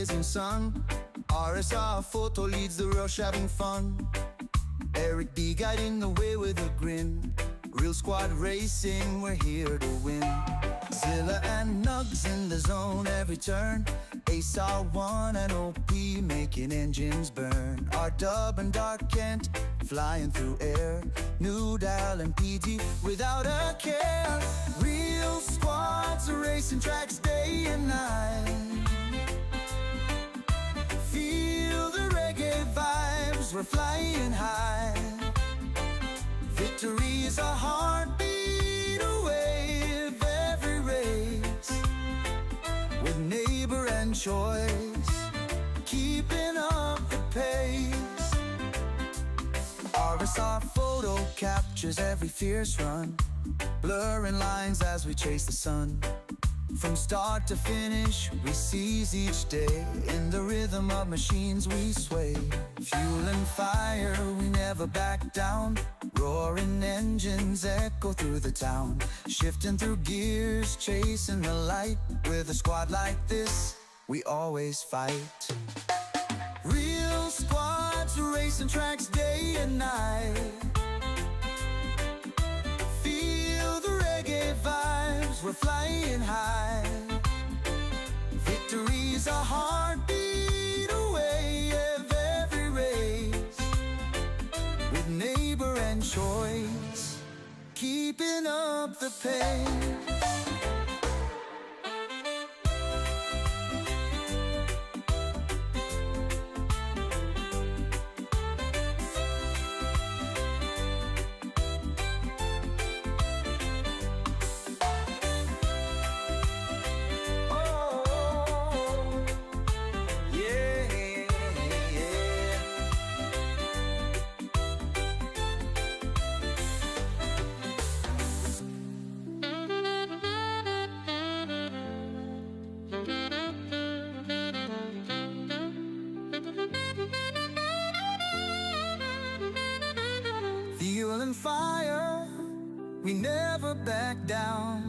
blazing sun. RSR photo leads the rush, having fun. Eric B guiding the way with a grin. Real squad racing, we're here to win. Zilla and Nugs in the zone every turn. Ace R1 and OP making engines burn. R-Dub and Dark Kent flying through air. New Dial and PG without a care. Real squads racing tracks day and night. Feel the reggae vibes, we're flying high. Victory is a heartbeat away of every race. With neighbor and choice, keeping up the pace. RSR photo captures every fierce run, blurring lines as we chase the sun. From start to finish, we seize each day. In the rhythm of machines we sway. Fuel and fire, we never back down. Roaring engines echo through the town. Shifting through gears, chasing the light. With a squad like this, we always fight. Real squads racing tracks day and night. Feel the reggae vibes, we're flying high. Victory's a heartbeat away of every race. With neighbor and choice, keeping up the pace. Fuel and fire, we never back down.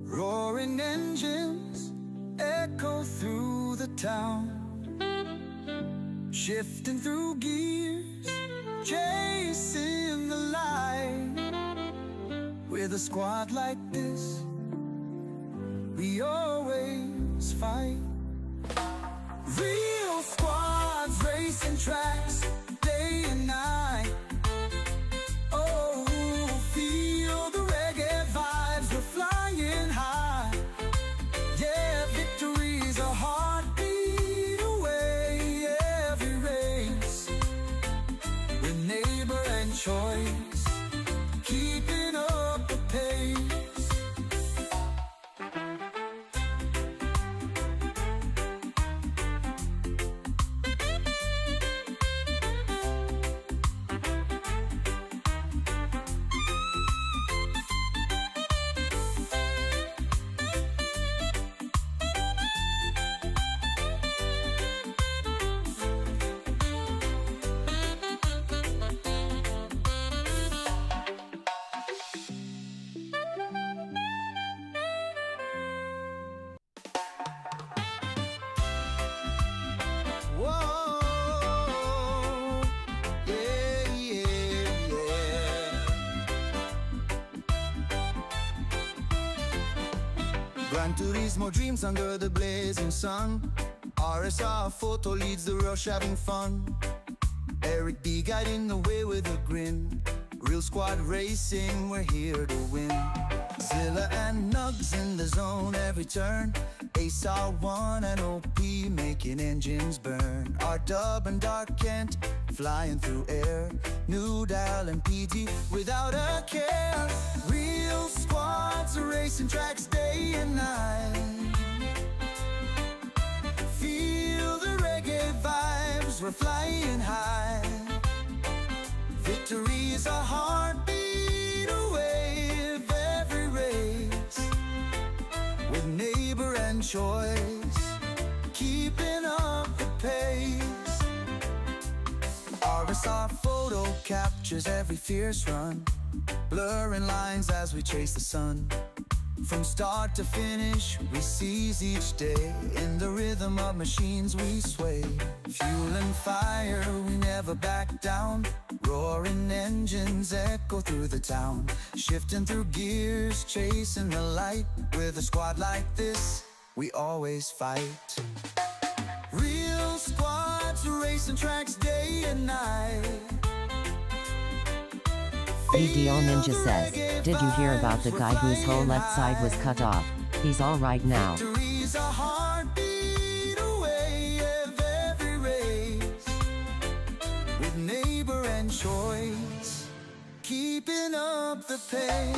Roaring engines echo through the town. Shifting through gears, chasing the light. With a squad like this, we always fight. Real squads racing tracks day and night. Oh, feel the reggae vibes, we're flying high. Yeah, victory's a heartbeat away every race. With neighbor and choice, keeping up the pace. Gran Turismo dreams under the blazing sun. RSR photo leads the rush, having fun. Eric B guiding the way with a grin. Real squad racing, we're here to win. Zilla and Nugs in the zone every turn. Ace R1 and OP making engines burn. R-Dub and Dark Kent flying through air. New Dial and PG without a care. Real squads racing tracks day and night. Feel the reggae vibes, we're flying high. Victory is a heartbeat away of every race. With neighbor and choice, keeping up the pace. RSR photo captures every fierce run, blurring lines as we chase the sun. From start to finish, we seize each day. In the rhythm of machines we sway. Fuel and fire, we never back down. Roaring engines echo through the town. Shifting through gears, chasing the light. With a squad like this, we always fight. Real squads racing tracks day and night. VDO Ninja says, did you hear about the guy whose whole left side was cut off? He's all right now. Victory's a heartbeat away of every race. With neighbor and choice, keeping up the pace.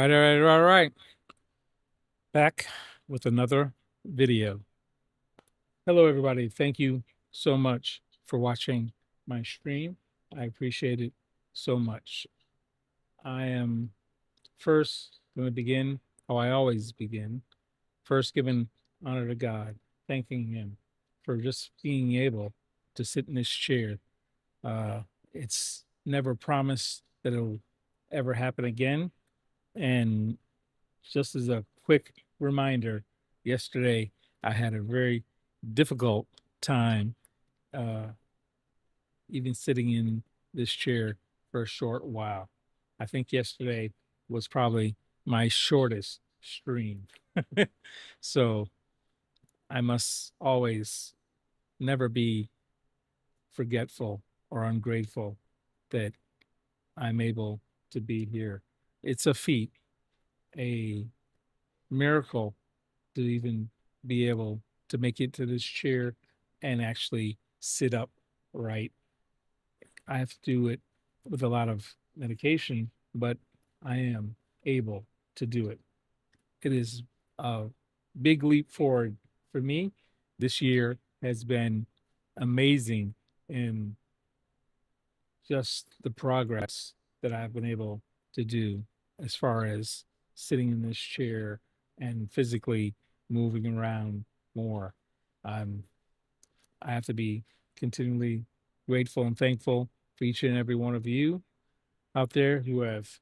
All right. Back with another video. Hello, everybody. Thank you so much for watching my stream. I appreciate it so much. I am first going to begin how I always begin. First, giving honor to God, thanking Him for just being able to sit in this chair. It's never promised that it'll ever happen again. And just as a quick reminder, yesterday I had a very difficult time even sitting in this chair for a short while. I think yesterday was probably my shortest stream. So I must always never be forgetful or ungrateful that I'm able to be here. It's a feat, a miracle to even be able to make it to this chair and actually sit up right. I have to do it with a lot of medication, but I am able to do it. It is a big leap forward for me. This year has been amazing in just the progress that I've been able to do as far as sitting in this chair and physically moving around more. I have to be continually grateful and thankful for each and every one of you out there who have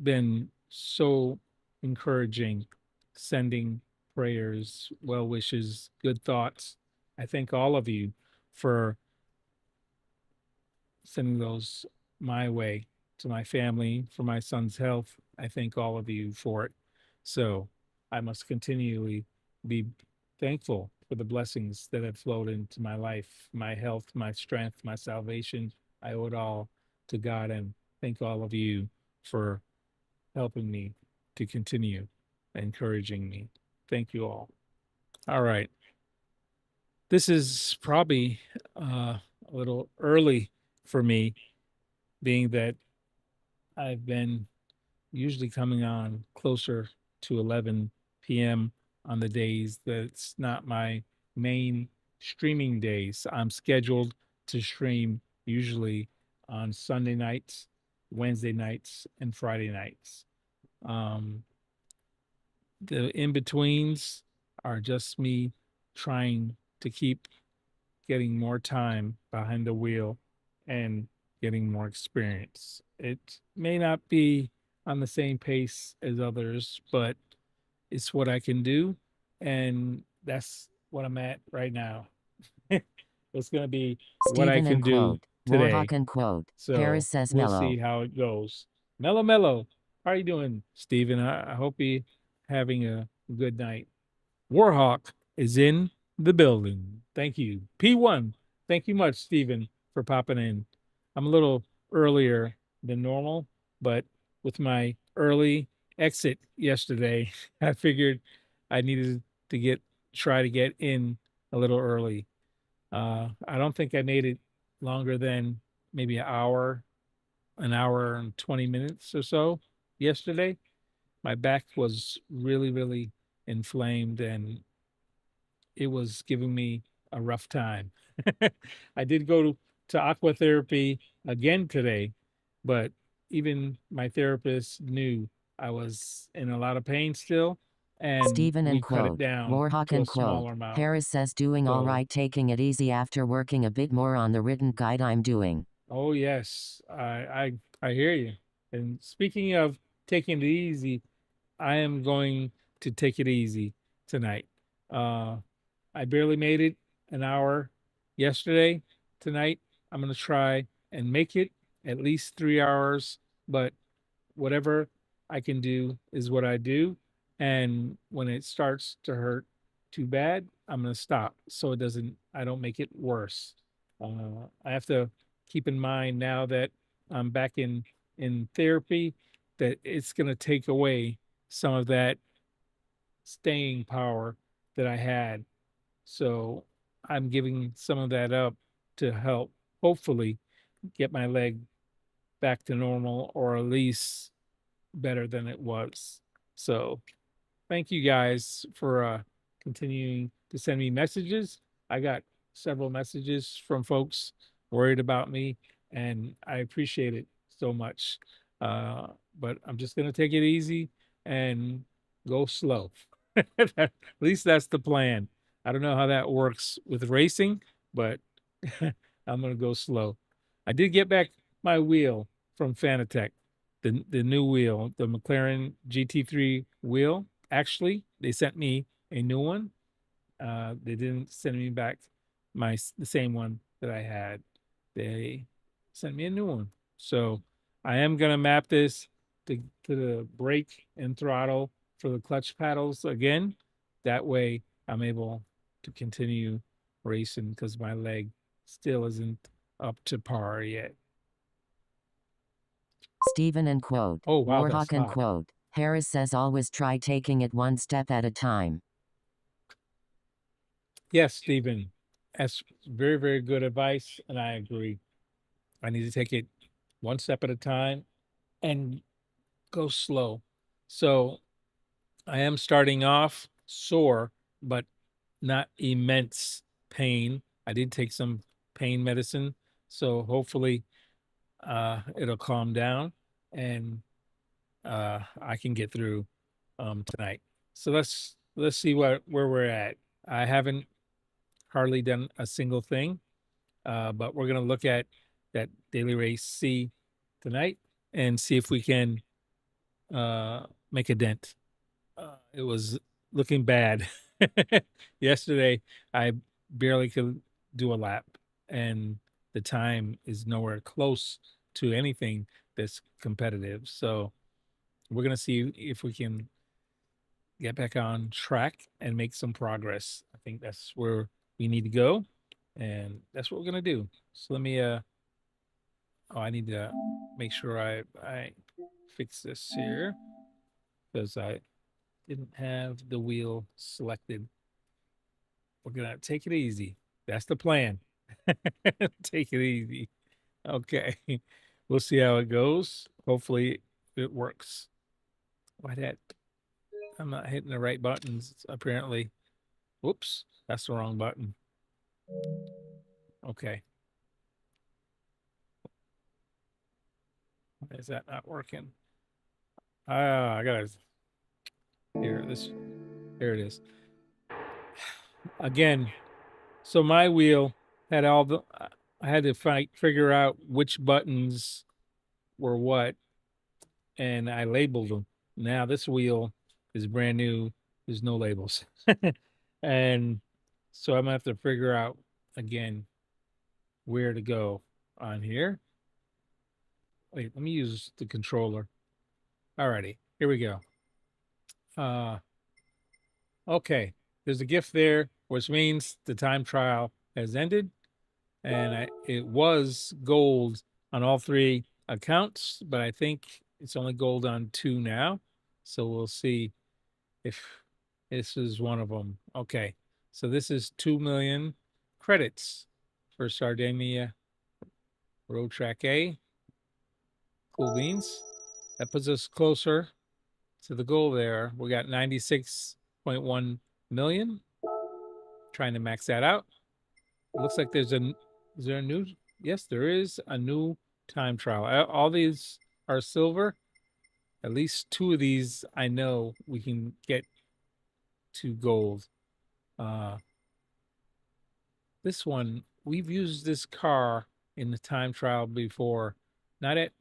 been so encouraging, sending prayers, well wishes, good thoughts. I thank all of you for sending those my way to my family, for my son's health. I thank all of you for it. So I must continually be thankful for the blessings that have flowed into my life, my health, my strength, my salvation. I owe it all to God, and thank all of you for helping me to continue encouraging me. Thank you all. All right. This is probably a little early for me, being that I've been usually coming on closer to 11 p.m. on the days that's not my main streaming days. I'm scheduled to stream usually on Sunday nights, Wednesday nights, and Friday nights. The in-betweens are just me trying to keep getting more time behind the wheel and getting more experience. It may not be on the same pace as others, but it's what I can do, and that's what I'm at right now. It's going to be what I Stephen can do quote, today. Warhawk and quote. So Harris says we'll mellow. see how it goes. Mellow. How are you doing, Stephen? I hope you're having a good night. Warhawk is in the building. Thank you. P1. Thank you much, Stephen, for popping in. I'm a little earlier than normal, but with my early exit yesterday, I figured I needed to try to get in a little early. I don't think I made it longer than maybe an hour and 20 minutes or so yesterday. My back was really, really inflamed and it was giving me a rough time. I did go to aqua therapy again today, but even my therapist knew I was in a lot of pain still, and Stephen we and cut it quote. down Warhawk to a and quote. smaller amount. Harris says doing all So, right, taking it easy after working a bit more on the written guide I'm doing. oh yes, I hear you. And speaking of taking it easy, I am going to take it easy tonight. Uh, I barely made it an hour yesterday. Tonight, I'm going to try and make it at least 3 hours, but whatever I can do is what I do. And when it starts to hurt too bad, I'm going to stop so I don't make it worse. I have to keep in mind now that I'm back in therapy that it's going to take away some of that staying power that I had. So I'm giving some of that up to help hopefully get my leg back to normal or at least better than it was. So thank you guys for continuing to send me messages. I got several messages from folks worried about me, and I appreciate it so much. Uh, but I'm just going to take it easy and go slow. At least that's the plan. I don't know how that works with racing, but I'm going to go slow. I did get back my wheel from Fanatec, the new wheel, the McLaren GT3 wheel. Actually, they sent me a new one. They didn't send me back the same one that I had. They sent me a new one. So I am gonna map this to the brake and throttle for the clutch paddles again. That way I'm able to continue racing because my leg still isn't up to par yet. Stephen and quote. Oh wow, that's Warhawk and hot. quote. Harris says always try taking it one step at a time. Yes, Stephen. That's very, very good advice, and I agree. I need to take it one step at a time and go slow. So I am starting off sore, but not immense pain. I did take some pain medicine, so hopefully it'll calm down and I can get through tonight. So let's see where we're at. I haven't hardly done a single thing, but we're gonna look at that daily race C tonight and see if we can make a dent. It was looking bad. Yesterday, I barely could do a lap, and the time is nowhere close to anything that's competitive. So we're gonna see if we can get back on track and make some progress. I think that's where we need to go, and that's what we're gonna do. So let me oh, I need to make sure I fix this here because I didn't have the wheel selected. We're gonna take it easy. That's the plan. Take it easy. Okay. We'll see how it goes. Hopefully it works. Why that I'm not hitting the right buttons apparently. Whoops, that's the wrong button. Okay. Why is that not working? I gotta here it is. Again, so my wheel had all the I had to figure out which buttons were what, and I labeled them. Now this wheel is brand new. There's no labels, and so I'm gonna have to figure out again where to go on here. Wait, let me use the controller. Alrighty, here we go. Okay, there's a gift there, which means the time trial has ended, and it was gold on all three accounts, but I think it's only gold on two now. So we'll see if this is one of them. Okay, so this is 2 million credits for Sardinia Road Track A. Cool beans. That puts us closer to the goal there. We got 96.1 million. Trying to max that out. It looks like is there a new? Yes, there is a new time trial. All these are silver. At least 2 of these I know we can get to gold. This one, we've used this car in the time trial before. Not at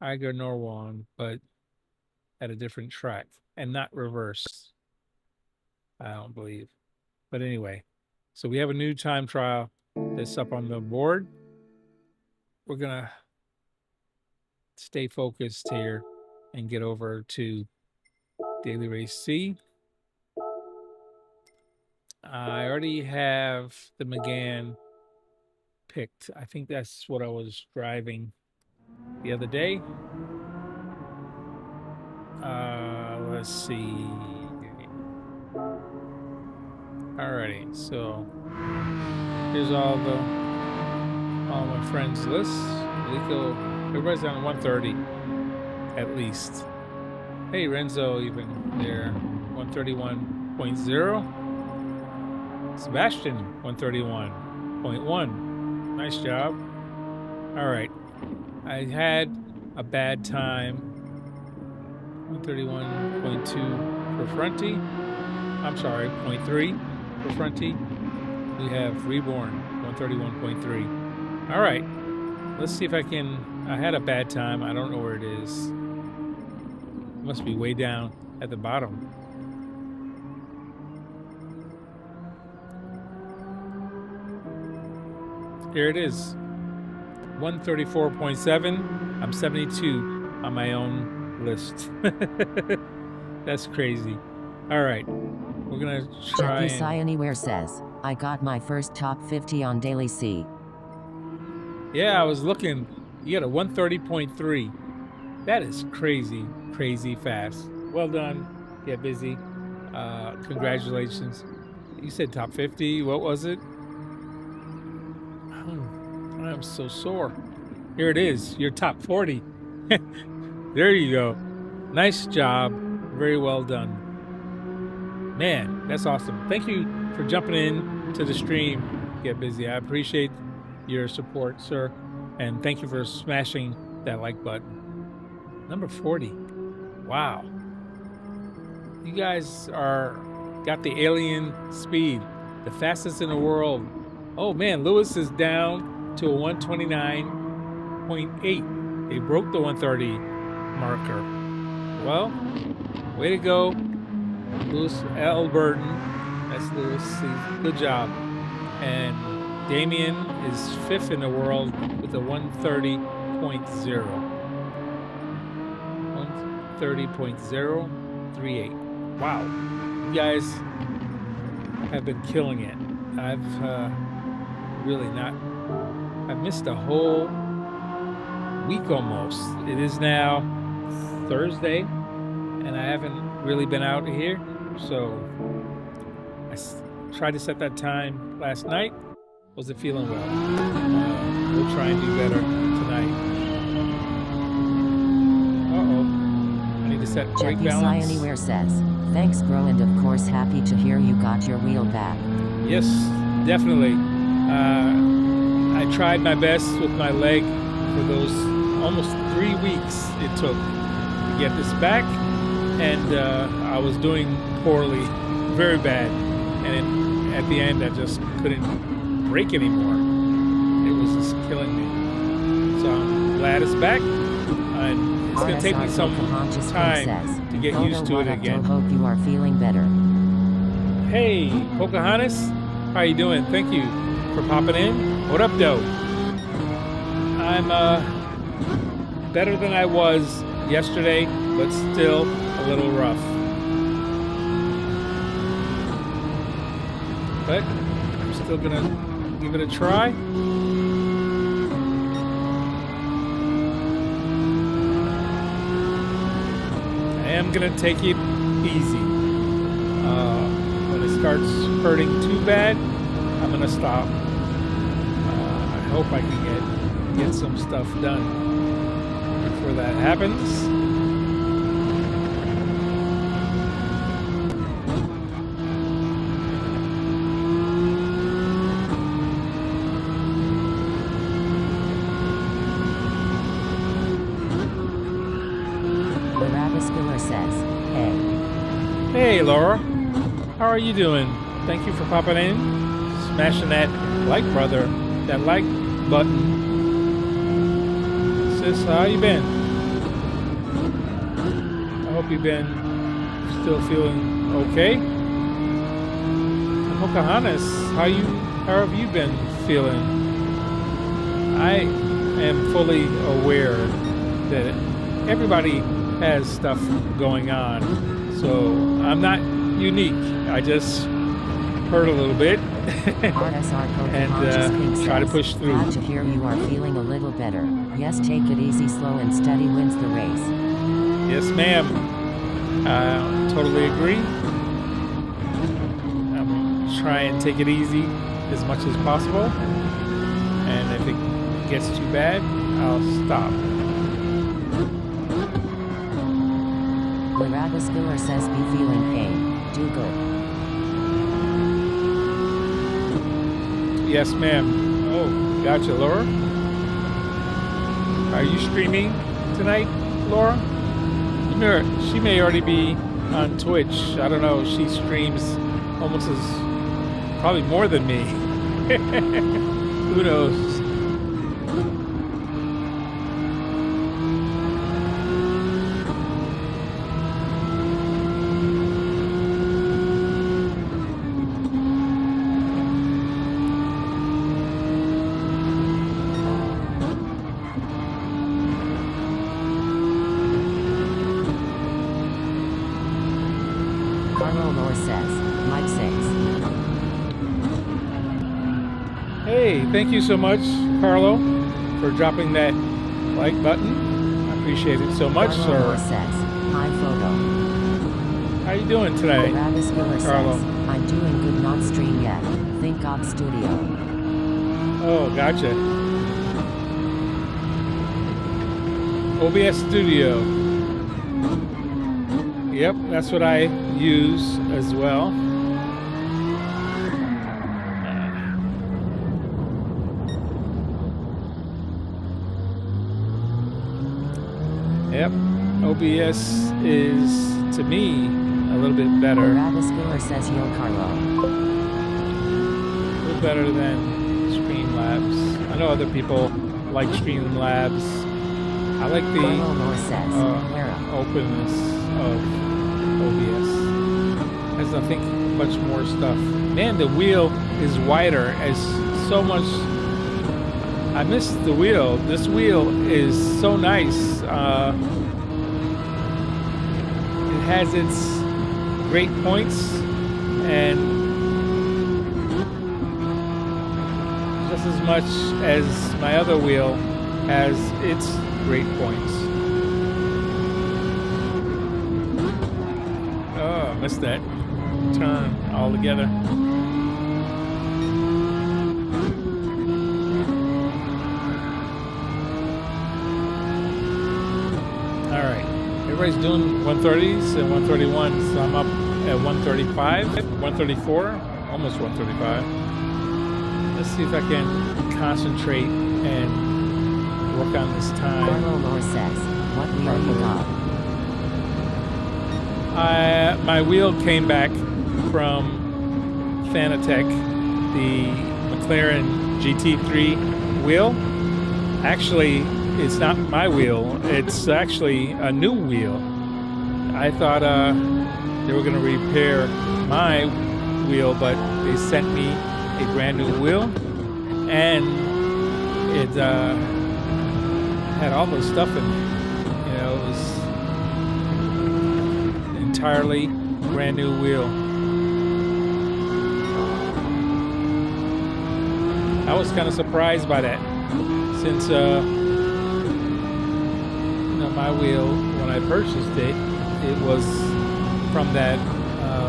Eiger Norwalk, but at a different track. And not reversed, I don't believe. But anyway, so we have a new time trial that's up on the board. We're going to stay focused here and get over to Daily Race C. I already have the McGann picked. I think that's what I was driving the other day. Let's see. Alrighty, so here's all my friends' lists. Lico, everybody's on 130 at least. Hey, Renzo, even there, 131.0. Sebastian, 131.1. Nice job. All right, I had a bad time. 131.2 for Fronty. I'm sorry, 0.3 for Fronty. We have Reborn, 131.3. All right, let's see if I can. I had a bad time. I don't know where it is. It must be way down at the bottom. Here it is. 134.7. I'm 72 on my own list. That's crazy. All right, we're gonna try. Jeffy Anywhere says, I got my first top 50 on Daily C. Yeah, I was looking. You got a 130.3. That is crazy, crazy fast. Well done. Get busy. Congratulations. You said top 50. What was it? I'm so sore. Here it is. Your top 40. There you go. Nice job. Very well done. Man, that's awesome. Thank you for jumping in to the stream. Get busy. I appreciate your support, sir. And thank you for smashing that like button. Number 40. Wow. You guys got the alien speed. The fastest in the world. Oh man, Lewis is down to a 129.8. They broke the 130 marker. Well, way to go, Lewis L. Burton. That's Lewis. Good job. And Damien is 5th in the world with a 130.0. 130.038. Wow. You guys have been killing it. I've really not. I've missed a whole week almost. It is now Thursday, and I haven't really been out here. So I tried to set that time last night. Wasn't feeling well. We'll try and do better tonight. Uh-oh. I need to set brake balance. Jeffy Anywhere says, thanks bro, and of course happy to hear you got your wheel back. Yes, definitely. I tried my best with my leg for those almost 3 weeks it took to get this back, and I was doing poorly, very bad, and at the end I just couldn't brake anymore. It was just killing me. So I'm glad it's back, and it's going to take me some time to get used to it again. Hope you are feeling better. Hey, Pocahontas, how you doing? Thank you for popping in. What up, though? I'm better than I was yesterday, but still a little rough. But I'm still gonna give it a try. I am gonna take it easy. When it starts hurting too bad, I'm gonna stop. I hope I can get get some stuff done before that happens. Spiller says, hey. Hey, Laura. How are you doing? Thank you for popping in, smashing that like button. Sis, how you been? I hope you've been still feeling okay. And Pocahontas, how have you been feeling? I am fully aware that everybody has stuff going on, so I'm not unique. I just hurt a little bit and try to push through. Glad to hear you are feeling a little better. Yes, take it easy, slow and steady wins the race. Yes, ma'am. I totally agree. I'm trying to take it easy as much as possible, and if it gets too bad, I'll stop. Loretta Spiller says, be feeling pain. Do good. Yes, ma'am. Oh, gotcha, Laura. Are you streaming tonight, Laura? She may already be on Twitch. I don't know. She streams almost probably more than me. Who knows? Thank you so much, Carlo, for dropping that like button. I appreciate it so much, sir. Says, hi, photo. How you doing today, Carlo? Says, I'm doing good, not stream yet. Think God Studio. Oh, gotcha. OBS Studio. Yep, that's what I use as well. Yep, OBS is, to me, a little bit better. Spiller says, yo, Carlo. A little better than Streamlabs. I know other people like Streamlabs. I like the openness of OBS. Has, I think, much more stuff. Man, the wheel is wider. As so much. I miss the wheel. This wheel is so nice. It has its great points and just as much as my other wheel has its great points. Oh, I missed that turn altogether. Everybody's doing 130s and 131s, so I'm up at 135, 134, almost 135. Let's see if I can concentrate and work on this time. Carlo says, what wheel you got? My wheel came back from Fanatec, the McLaren GT3 wheel. Actually, it's not my wheel. It's actually a new wheel. I thought they were going to repair my wheel, but they sent me a brand new wheel, and it had all the stuff in it. You know, it was an entirely brand new wheel. I was kind of surprised by that, since my wheel, when I purchased it, it was from that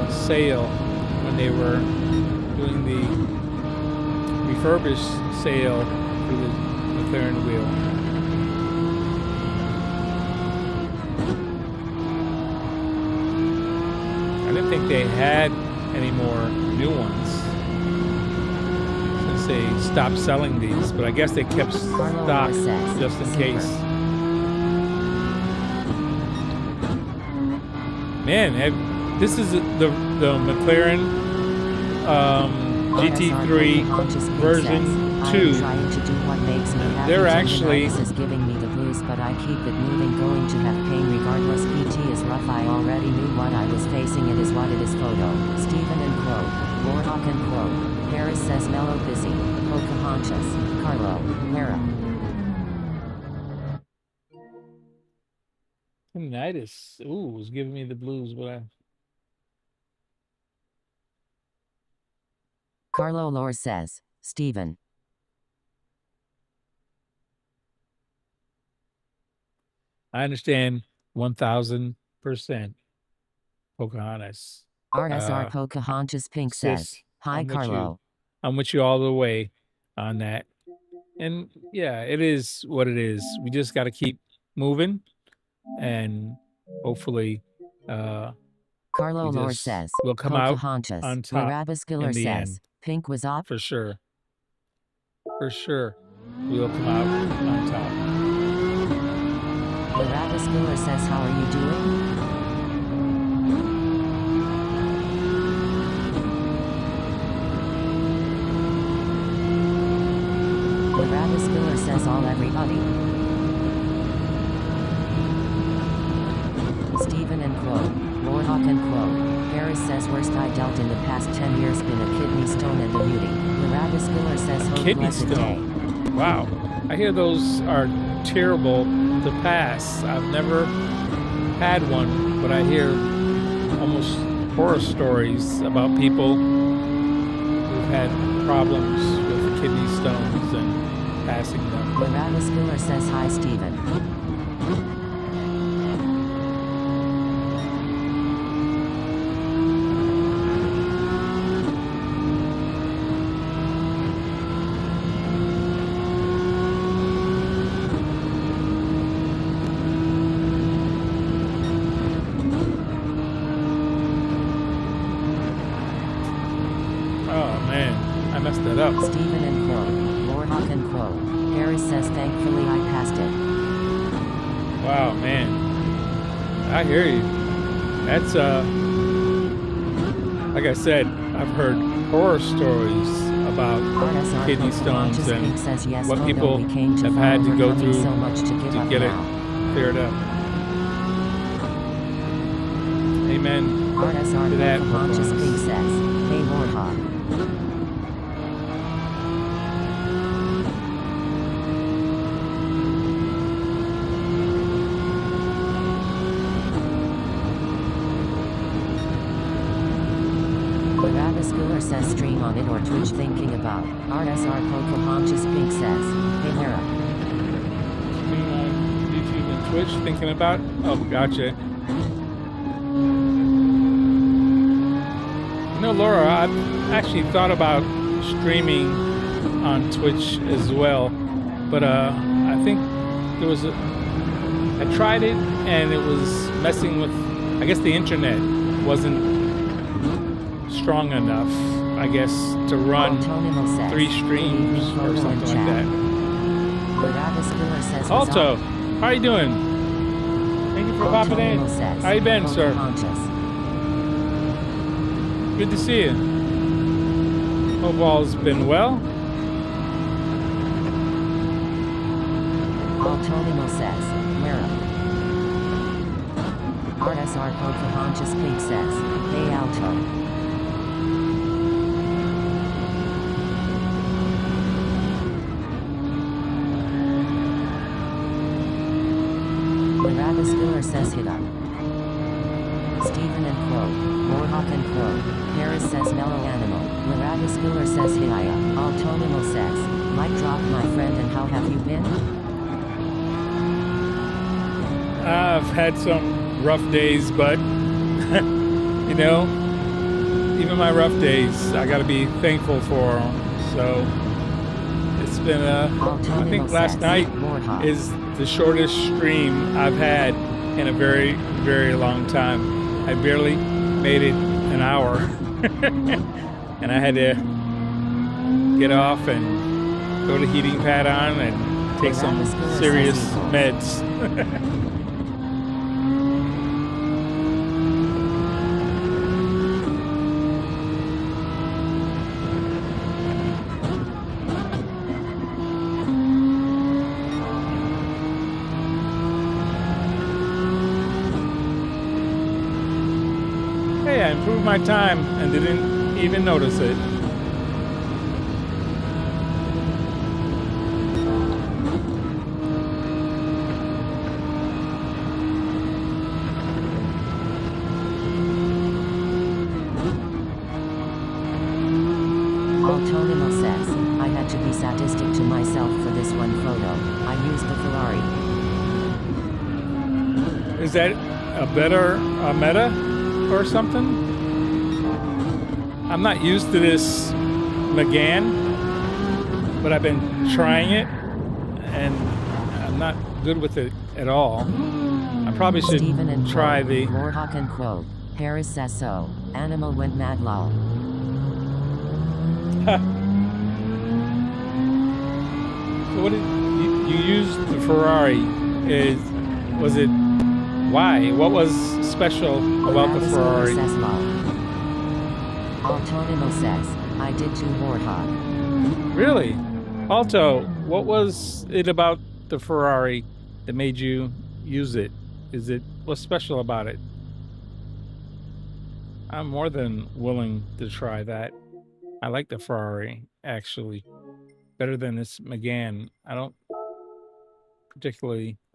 sale when they were doing the refurbished sale through the McLaren wheel. I didn't think they had any more new ones since they stopped selling these, but I guess they kept stock just in case. Man, this is the McLaren GT3 version 2. They're actually giving me the blues, but I keep it moving, going to have pain regardless. PT is rough, I already knew what I was facing, it is what it is. Photo Stephen and Crow, Warhawk and Crow. Paris says mellow busy, Pocahontas, Carlo, Lara. Tinnitus. Ooh, was giving me the blues, but I... Carlo Lore says, Stephen. I understand 1000%. Pocahontas. RSR Pocahontas Pink says, hi Carlo. I'm with you all the way on that. And yeah, it is what it is. We just got to keep moving, and hopefully Carlo Lore says, we'll come out Pocahontas. on top in the end. Pink was up. For sure. For sure. We will come out on top. Barabbas Killer says, how are you doing? Barabbas Killer says, all everybody. Stephen and Crow, Warhawk and Crow. Harris says, worst I dealt in the past 10 years been a kidney stone and a beauty. Barabbas Killer says, hope kidney blessed stone. Day. Wow. I hear those are terrible to pass. I've never had one, but I hear almost horror stories about people who've had problems with kidney stones and passing them. Barabbas Killer says, hi Stephen. Up. Stephen and Crow, Warhawk and Crow. Harris says, thankfully I passed it. Wow, man. I hear you. That's, like I said, I've heard horror stories about kidney stones and says, yes, what people have had to go through to get it cleared up. Amen to that. Pink says, hey Warhawk. Schooler says stream on it or Twitch thinking about. RSR Pocahontas Pink says, hey Lara. Stream on YouTube and Twitch thinking about? Oh, gotcha. You know, Laura, I've actually thought about streaming on Twitch as well, but I think there was I tried it and it was messing with, I guess the internet wasn't strong enough, I guess, to run 3 streams or something like that. Alto, how are you doing? Thank you for popping in. How you been, sir? Good to see you. Hope all's been well. Altonimo says, Lara. RSR Pocahontas Pink says, hey Alto. Barabbas Killer says hit up. Stephen and Crow, Warhawk and Crow. Harris says mellow animal. Barabbas Killer says hiya. Altonimo says, mic drop my friend, and how have you been? I've had some rough days, but you know, even my rough days, I gotta be thankful for them. So it's and I think last night is the shortest stream I've had in a very, very long time. I barely made it an hour, and I had to get off and throw the heating pad on and take some serious meds. Hey, I improved my time and didn't even notice it. Autonomous says, I had to be sadistic to myself for this one photo. I used the Ferrari. Is that a better meta or something? I'm not used to this Megane, but I've been trying it, and I'm not good with it at all. I probably should try the... Warhawk and Quote. Harris says so. Animal went mad lol. So what did you used the Ferrari? Was it why? What was special about the Ferrari? Autonomous says, I did too, Warthog. Really? Alto, what was it about the Ferrari that made you use it? What's special about it? I'm more than willing to try that. I like the Ferrari, actually, better than this Megane. I'm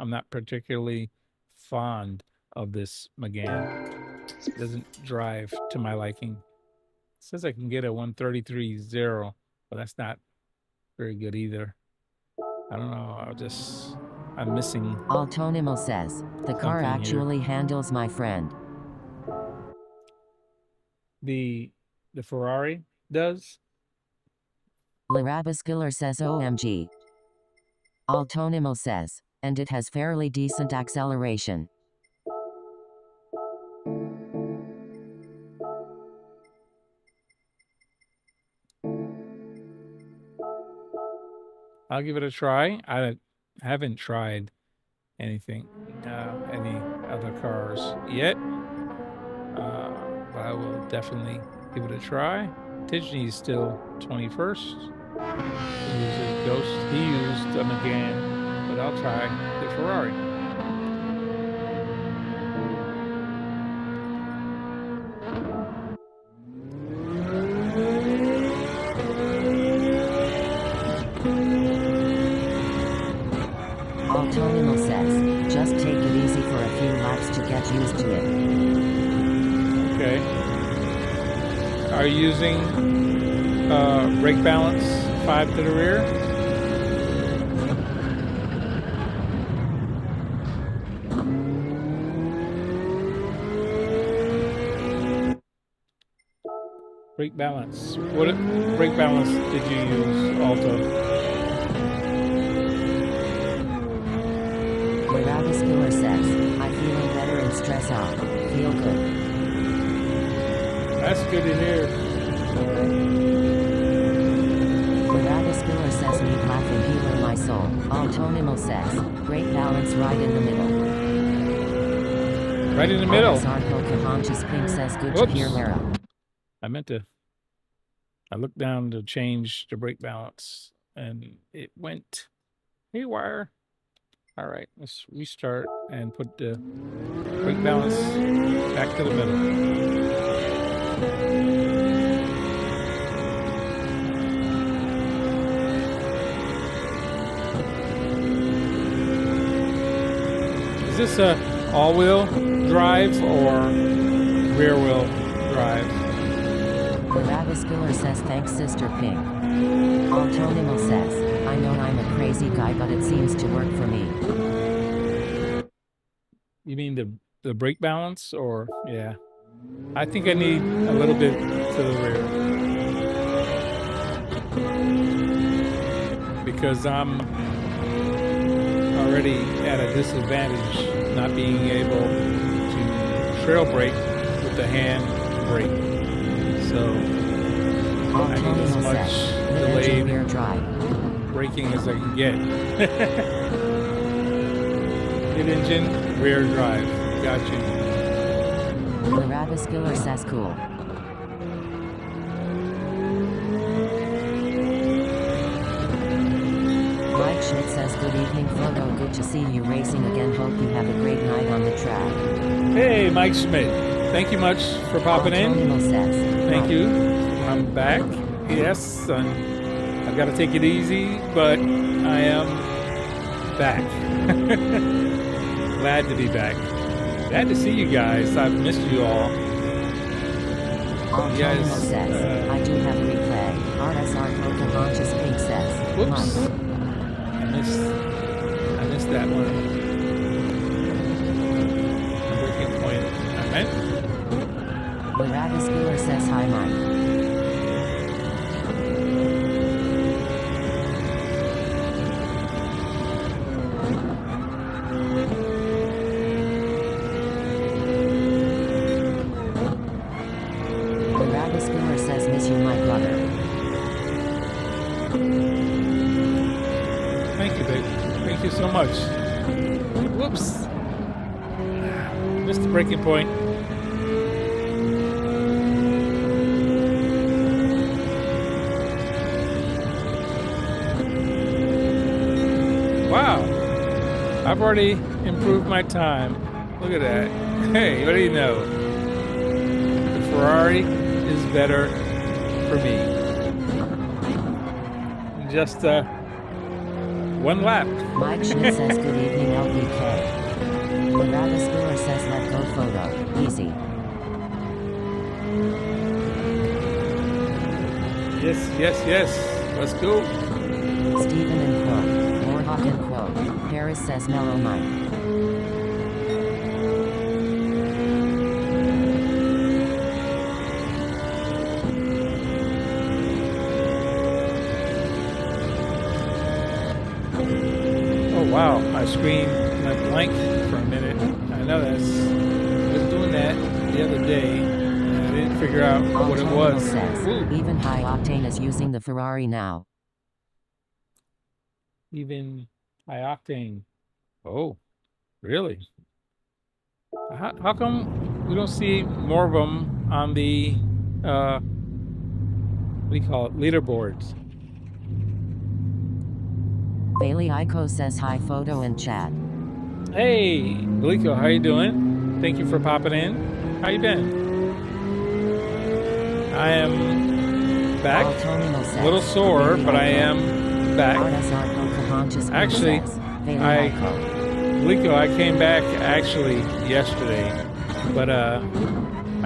not particularly fond of this Megane. It doesn't drive to my liking. It says I can get a 133.0, but that's not very good either. I don't know. I'm missing. Autonomous says, the car actually handles my friend. The Ferrari does? Larabaskiller says OMG. Autonomous says, and it has fairly decent acceleration. I'll give it a try. I haven't tried any other cars yet, but I will definitely give it a try. Tidney's still 21st. He uses Ghost. He used a Megane, but I'll try the Ferrari. Autonomous says, just take it easy for a few laps to get used to it. Okay. Are you using brake balance 5 to the rear? Brake balance. What brake balance did you use, Alto? Larabaskiller says, I'm feeling better and stress out. Feel good. That's good to hear. Larabaskiller says, need laughing healer my soul. Autonomous says, great balance right in the middle. Right in the middle. Zarko Kahanchis Pink says, good to hear, Lara. I looked down to change the brake balance and it went haywire. All right, let's restart and put the brake balance back to the middle. Is this a all-wheel drive or rear-wheel drive? Larabaskiller says, thanks, Sister Pink. Autonomous says, I know I'm a crazy guy, but it seems to work for me. You mean the brake balance, or yeah? I think I need a little bit to the rear because I'm already at a disadvantage not being able to trail brake with the hand brake. So I need as much delayed rear drive. braking as I can get. Mid-engine, rear drive. Got you. Barabbas Killer says cool. Mike Schmidt says good evening photo, good to see you racing again, hope you have a great night on the track. Hey, Mike Schmidt. Thank you much for popping in. Thank you. I'm back. Yes, I've got to take it easy, but I am back. Glad to be back. Glad to see you guys. I've missed you all. You guys, says, I do have replay. RSR Pocahontas Pink says, whoops. I missed that one. Breaking point. I meant. Barabbas Killer says hi, Mike. Barabbas Killer says miss you, my brother. Thank you, babe. Thank you so much. Whoops. Missed the breaking point. Wow. I've already improved my time. Look at that. Hey, what do you know? The Ferrari is better for me. Just one lap. Mike Schmidt says good evening, LBK. Barabbas Killer says let go photo. Easy. Yes, yes, yes. Let's go. Stephen and Quote. Warhawk and Quote. Paris says mellow Mike. Wow, my screen went blank for a minute. I know I was doing that the other day, and I didn't figure out what it was. Says, even High Octane is using the Ferrari now. Even High Octane. Oh, really? How come we don't see more of them on the, what do you call it, leaderboards? Bailey Iko says hi photo and chat. Hey, Glico, how you doing? Thank you for popping in. How you been? I am back. A little sore, but I am back. Actually, Glico, I came back actually yesterday, but I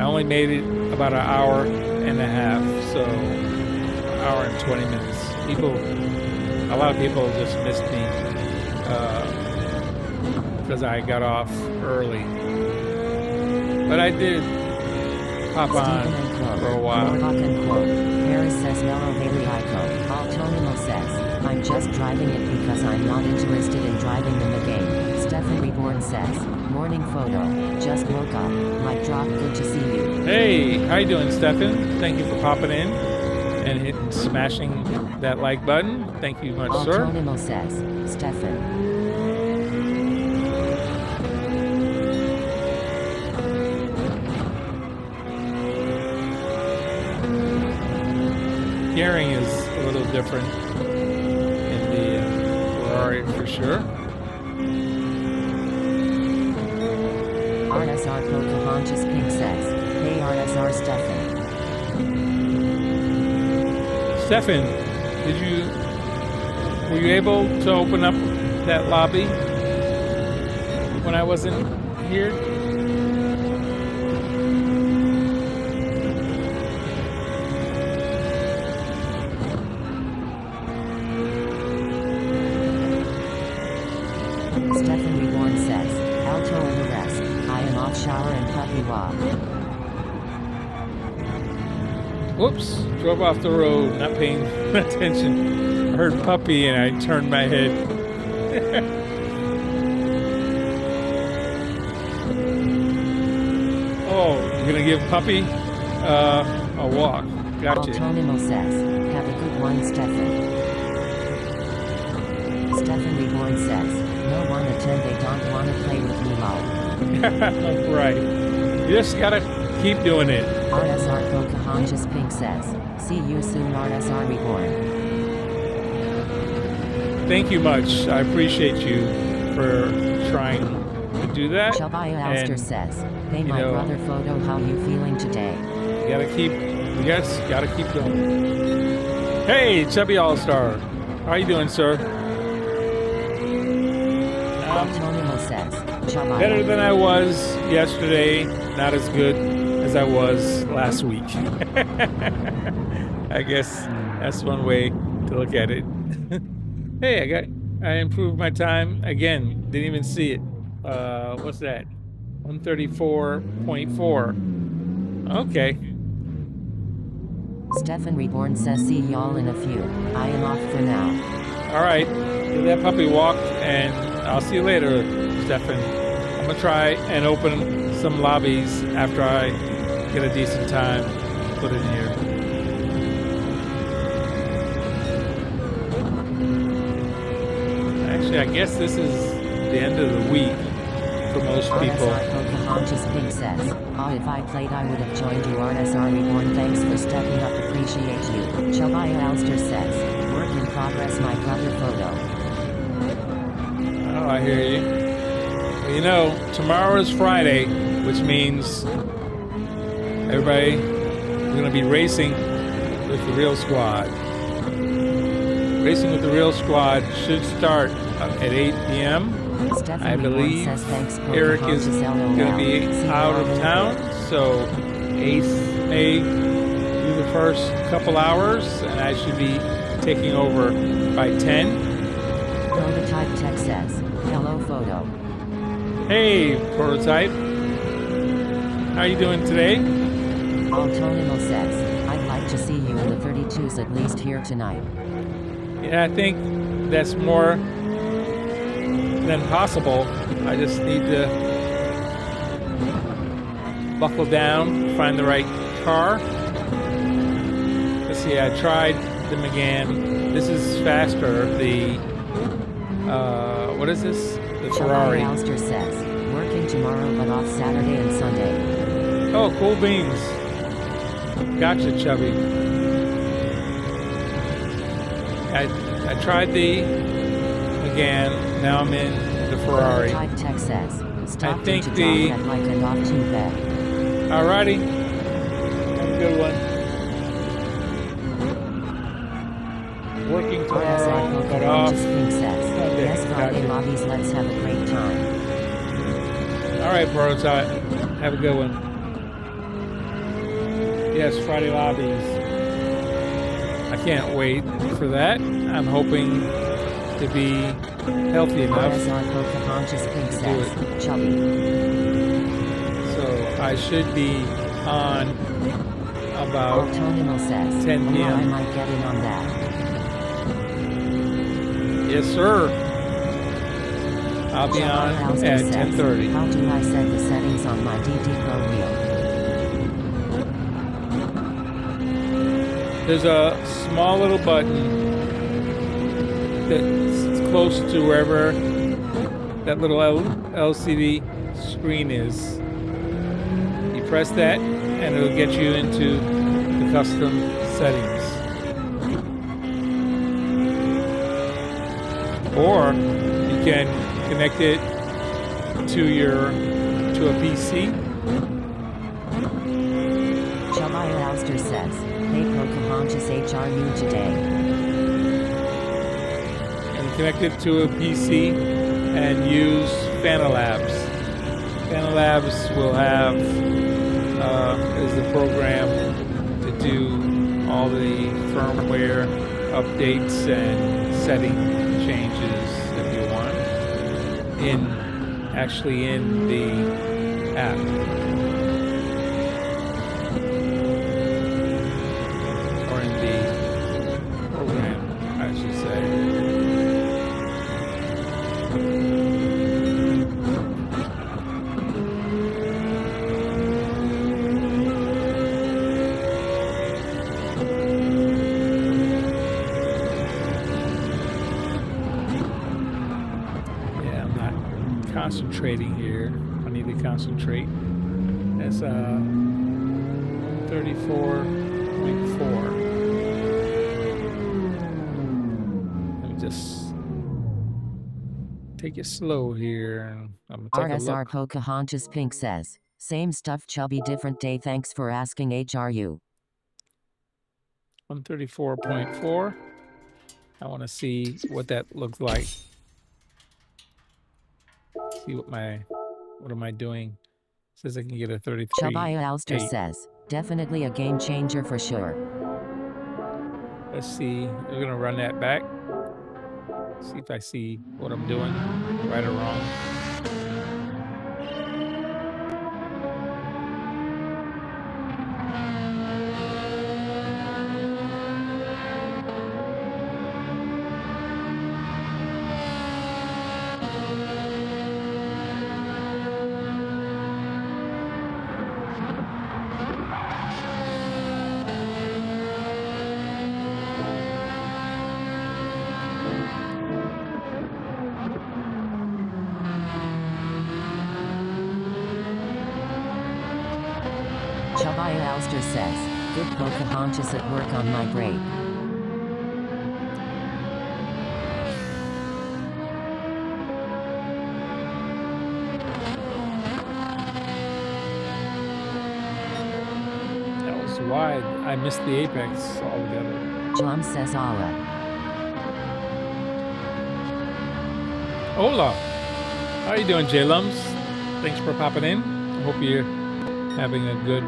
only made it about an hour and a half, so an hour and 20 minutes. A lot of people just missed me because I got off early. But I did pop on for a while. Harris says mellow Haley Iko. Altonimo says, I'm just driving it because I'm not interested in driving in the game. Stefan Reborn says, morning photo. Just woke up. Mic drop, good to see you. Hey, how you doing, Stefan? Thank you for popping in and smashing that like button. Thank you much, sir. Altonimo says, Stefan. Gearing is a little different in the Ferrari for sure. RSR Pocahontas Pink says, hey RSR Stefan. Stefan, were you able to open up that lobby when I wasn't here? Stefan Reborn says, Alto and the rest, I am off shower and puppy walk. Whoops, drove off the road, not paying attention. I heard puppy and I turned my head. Oh, you're gonna give puppy a walk. Gotcha. Autonimo says, have a good one, Stefan. Stefan Reborn says, no one attend, they don't want to play with me, lol. Right. You just gotta keep doing it. RSR Pocahontas Pink says, see you soon, RSR Reborn. Thank you much. I appreciate you for trying to do that. Shabaya Alster says, hey, my brother photo, how you feeling today? You gotta keep going. Hey, Chubby All-Star. How you doing, sir? Autonimo says, Shabaya. Better than I was yesterday. Not as good as I was last week. I guess that's one way to look at it. Hey, I improved my time again. Didn't even see it. What's that? 134.4. Okay. Stefan Reborn says, see y'all in a few. I am off for now. All right. Give that puppy walk, and I'll see you later, Stefan. I'm gonna try and open some lobbies after I get a decent time to put in here. Actually, I guess this is the end of the week for most people. RSR Pocahontas Pink says, if I played I would have joined you, RSR Reborn, thanks for stepping up, appreciate you. Shabaya Alster says, work in progress, my brother photo. Oh, I hear you. Well, you know, tomorrow is Friday, which means everybody is going to be racing with the real squad. Racing with the real squad should start at 8 p.m. I believe Eric is going to be out of town, so Ace may do the first couple hours, and I should be taking over by 10. Prototype Tech says, hello photo. Hey, Prototype. How are you doing today? Autonimo says, I'd like to see you in the 32s at least here tonight. Yeah, I think that's more than possible. I just need to buckle down, find the right car. Let's see, I tried the Megane. This is faster. The, what is this? The Ferrari. Alster says, working tomorrow but off Saturday and Sunday. Oh, cool beans. Gotcha, Chubby. I tried the Megane. Now I'm in the Ferrari. Type Tech says, I think the. Alrighty. Have a good one. Working tomorrow, but off. Yes, Friday lobbies, let's have a great time. Alright, Prototype. Have a good one. Yes, Friday lobbies. I can't wait for that. I'm hoping to be healthy enough to do it. So I should be on about 10 p.m. I might get in on that. Yes, sir. I'll be on at 10:30. How do I set the settings on my DD Pro wheel? There's a small little button that's close to wherever that little LCD screen is. You press that and it'll get you into the custom settings. Or you can connect it to a PC. Shabaya Alster says, hey Pocahontas HRU today. And connect it to a PC and use Fanalabs. Fanalabs will have is the program to do all the firmware updates and setting changes if you want in the app. concentrating here. I need to concentrate. That's 34.4. Let me just take it slow here. And I'm gonna take a RSR look. Pocahontas Pink says, same stuff chubby different day thanks for asking HRU. 134.4. I want to see what that looks like. See what am I doing? Says I can get a 33. Chubaya Alster says, definitely a game changer for sure. Let's see. We're gonna run that back. See if I see what I'm doing, right or wrong. Chubaya Alster says, good Pocahontas at work on my grade. That was wide. I missed the apex altogether. Jum says Allah. Hola. How are you doing, J-Lums? Thanks for popping in. I hope you're having a good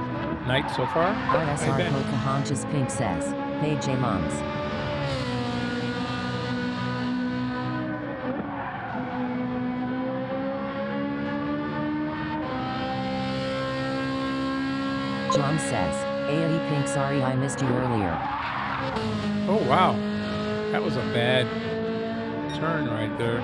night so far. RSR Hey, Ben. Pocahontas Pink says, hey J-Moms. Jum says, AE Pink sorry I missed you earlier. Oh, wow. That was a bad turn right there.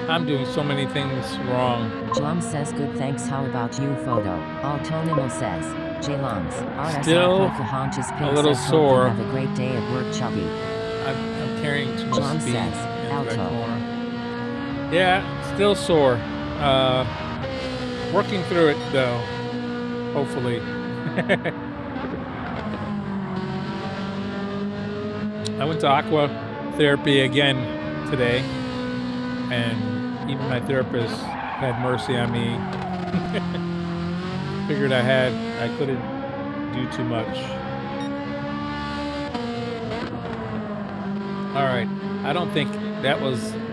I'm doing so many things wrong. Jum says good thanks how about you photo. Altonimo says, J-Lums. RSR Still Pocahontas Pink a little says hope you sore. have a great day at work chubby. I'm carrying too much John speed says, into that Alto. corner. Yeah, still sore. Working through it though, hopefully. I went to aqua therapy again today, and even my therapist had mercy on me. Figured I couldn't do too much. All right, I don't think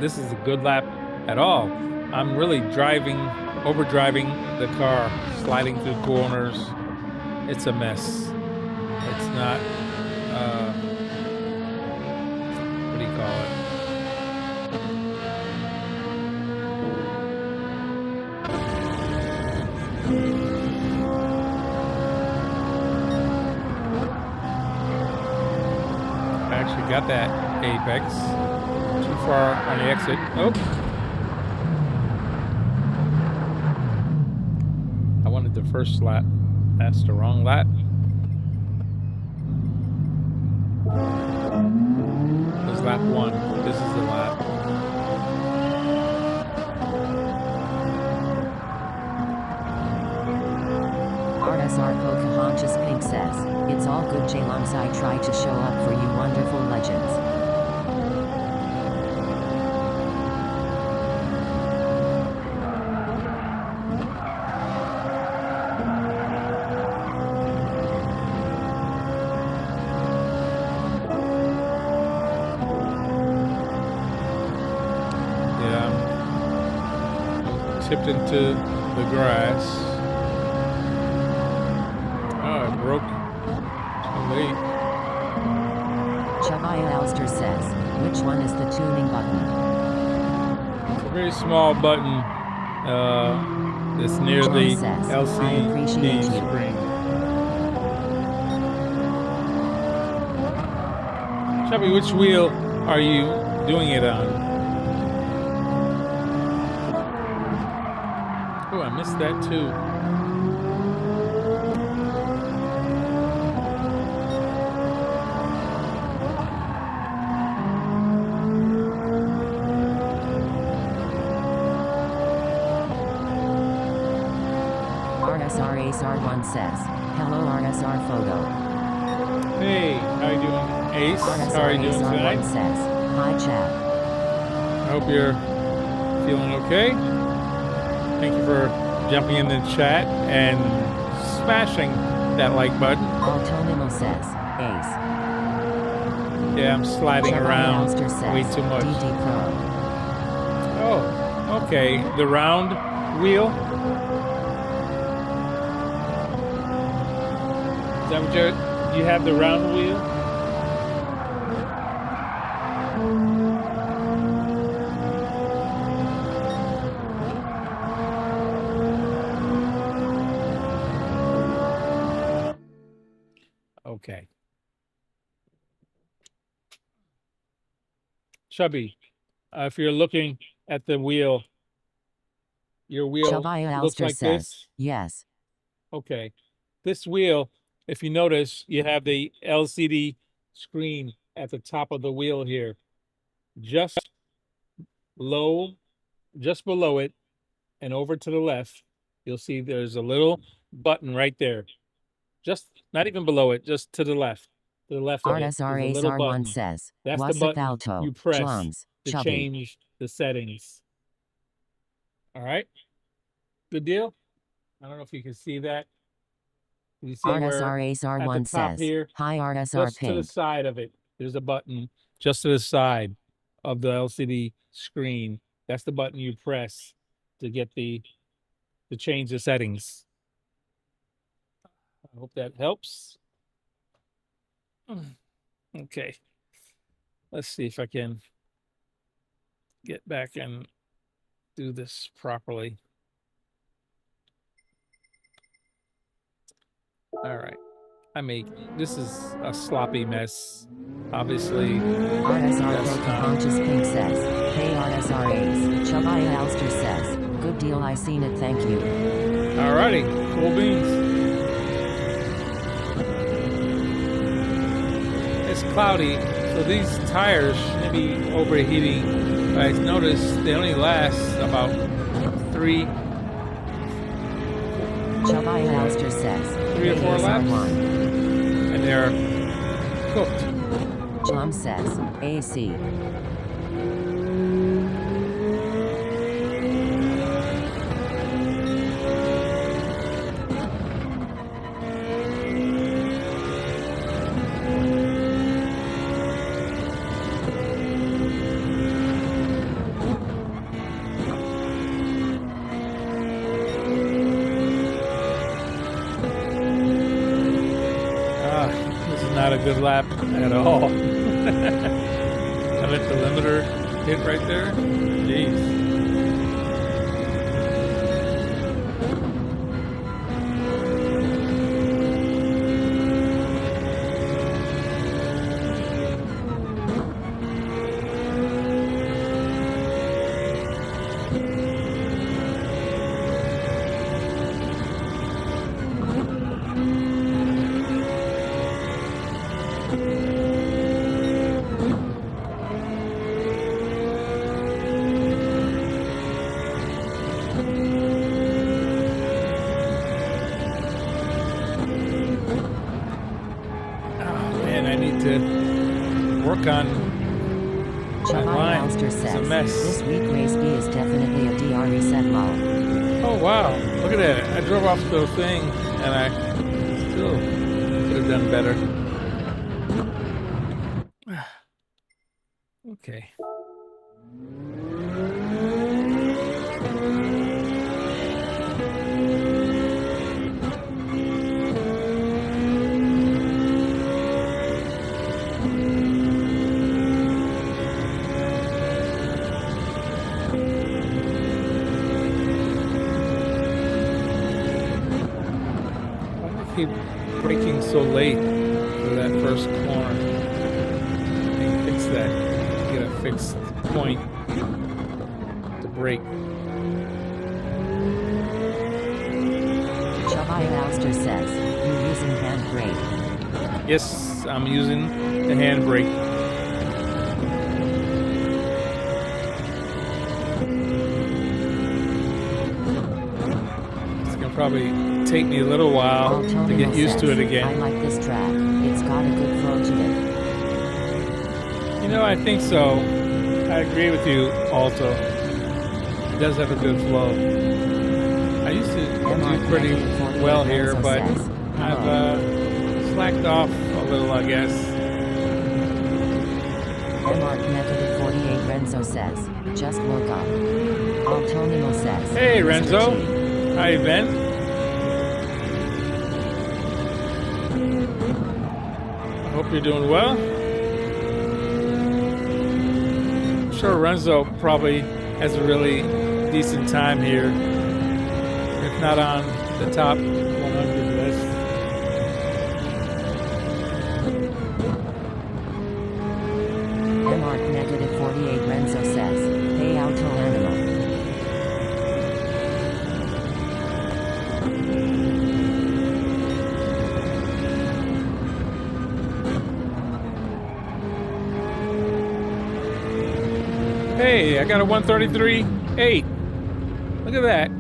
this is a good lap at all. I'm really overdriving the car, sliding through corners. It's a mess. It's not, what do you call it? I actually got that apex. Too far on the exit. Oh. I wanted the first lap. That's the wrong lap. It was lap 1. This is the lap. RSR Pocahontas Pink says, it's all good J-Lums I try to show up for you wonderful legends. Yeah. Tipped into the grass. Oh, it broke. Too late. Chubaya Alster says, which one is the tuning button? It's a very small button. It's near John the says, I LCD appreciate you. screen. Chubby, which wheel are you doing it on? Oh, I missed that too. RSR Ace R1 says, hello RSR photo. Hey, how you doing? Ace, how are you RSR doing Ace tonight? R1 says, hi chat. I hope you're feeling okay. Thank you for jumping in the chat and smashing that like button. Altonimo says, Ace. Yeah, I'm sliding Chevy around Elster says, way too much. DD Pro. Oh, okay. The round wheel. Is that what you have, the round wheel? Okay. Chubby, if you're looking at the wheel, your wheel Chevy looks Elster like says, this. yes. Okay. This wheel, if you notice, you have the LCD screen at the top of the wheel here. Just below it and over to the left, you'll see there's a little button right there. Just not even below it, just to the left. To the left of it. There's a RSR Ace little R1 button. says, That's the what's button Alto, you press Chlums, to Chubby. change the settings. All right? Good deal? I don't know if you can see that. You see where RSR Ace at the R1 top says, here, hi RSR just to the Pink. side of it, there's a button just to the side of the LCD screen. That's the button you press to get to change the settings. I hope that helps. Okay. Let's see if I can get back and do this properly. All right. This is a sloppy mess. Obviously, RSR Pocahontas Pink says, hey RSR Ace. Chubby Elster says, good deal, I seen it, thank you. alrighty, cool beans. It's cloudy, so these tires may be overheating. I noticed they only last about 3 Chubby Elster says, 3 or 4 hey, laps, SR1. and they're cooked. Chum says, AC. This is not a good lap at all. I meant the limiter hit right there. Jeez. Work on Chubby line. Elster It's a says, mess. this week race B is definitely a DR reset lol. Oh wow, look at that. I drove off the thing and I still could have done better. Okay. Keep braking so late for that first corner. I can fix that. Get a fixed point to brake. Chubby Elster says, you're using hand brake. Yes, I'm using the handbrake. probably take me a little while to get used to it I again. like this track. It's got a good flow to it. You know, I think so. I agree with you, Alto. It does have a good flow. I used to do pretty well here, but I've slacked off a little, I guess. MR-48 Renzo says, just woke up. Altonimo says, Hey, Mr. Renzo. T. How you been? I hope you're doing well. I'm sure Renzo probably has a really decent time here, if not on the top 100 list. MR-48 Renzo says, hey Auto Animal. Hey, I got a 133.8. Look at that.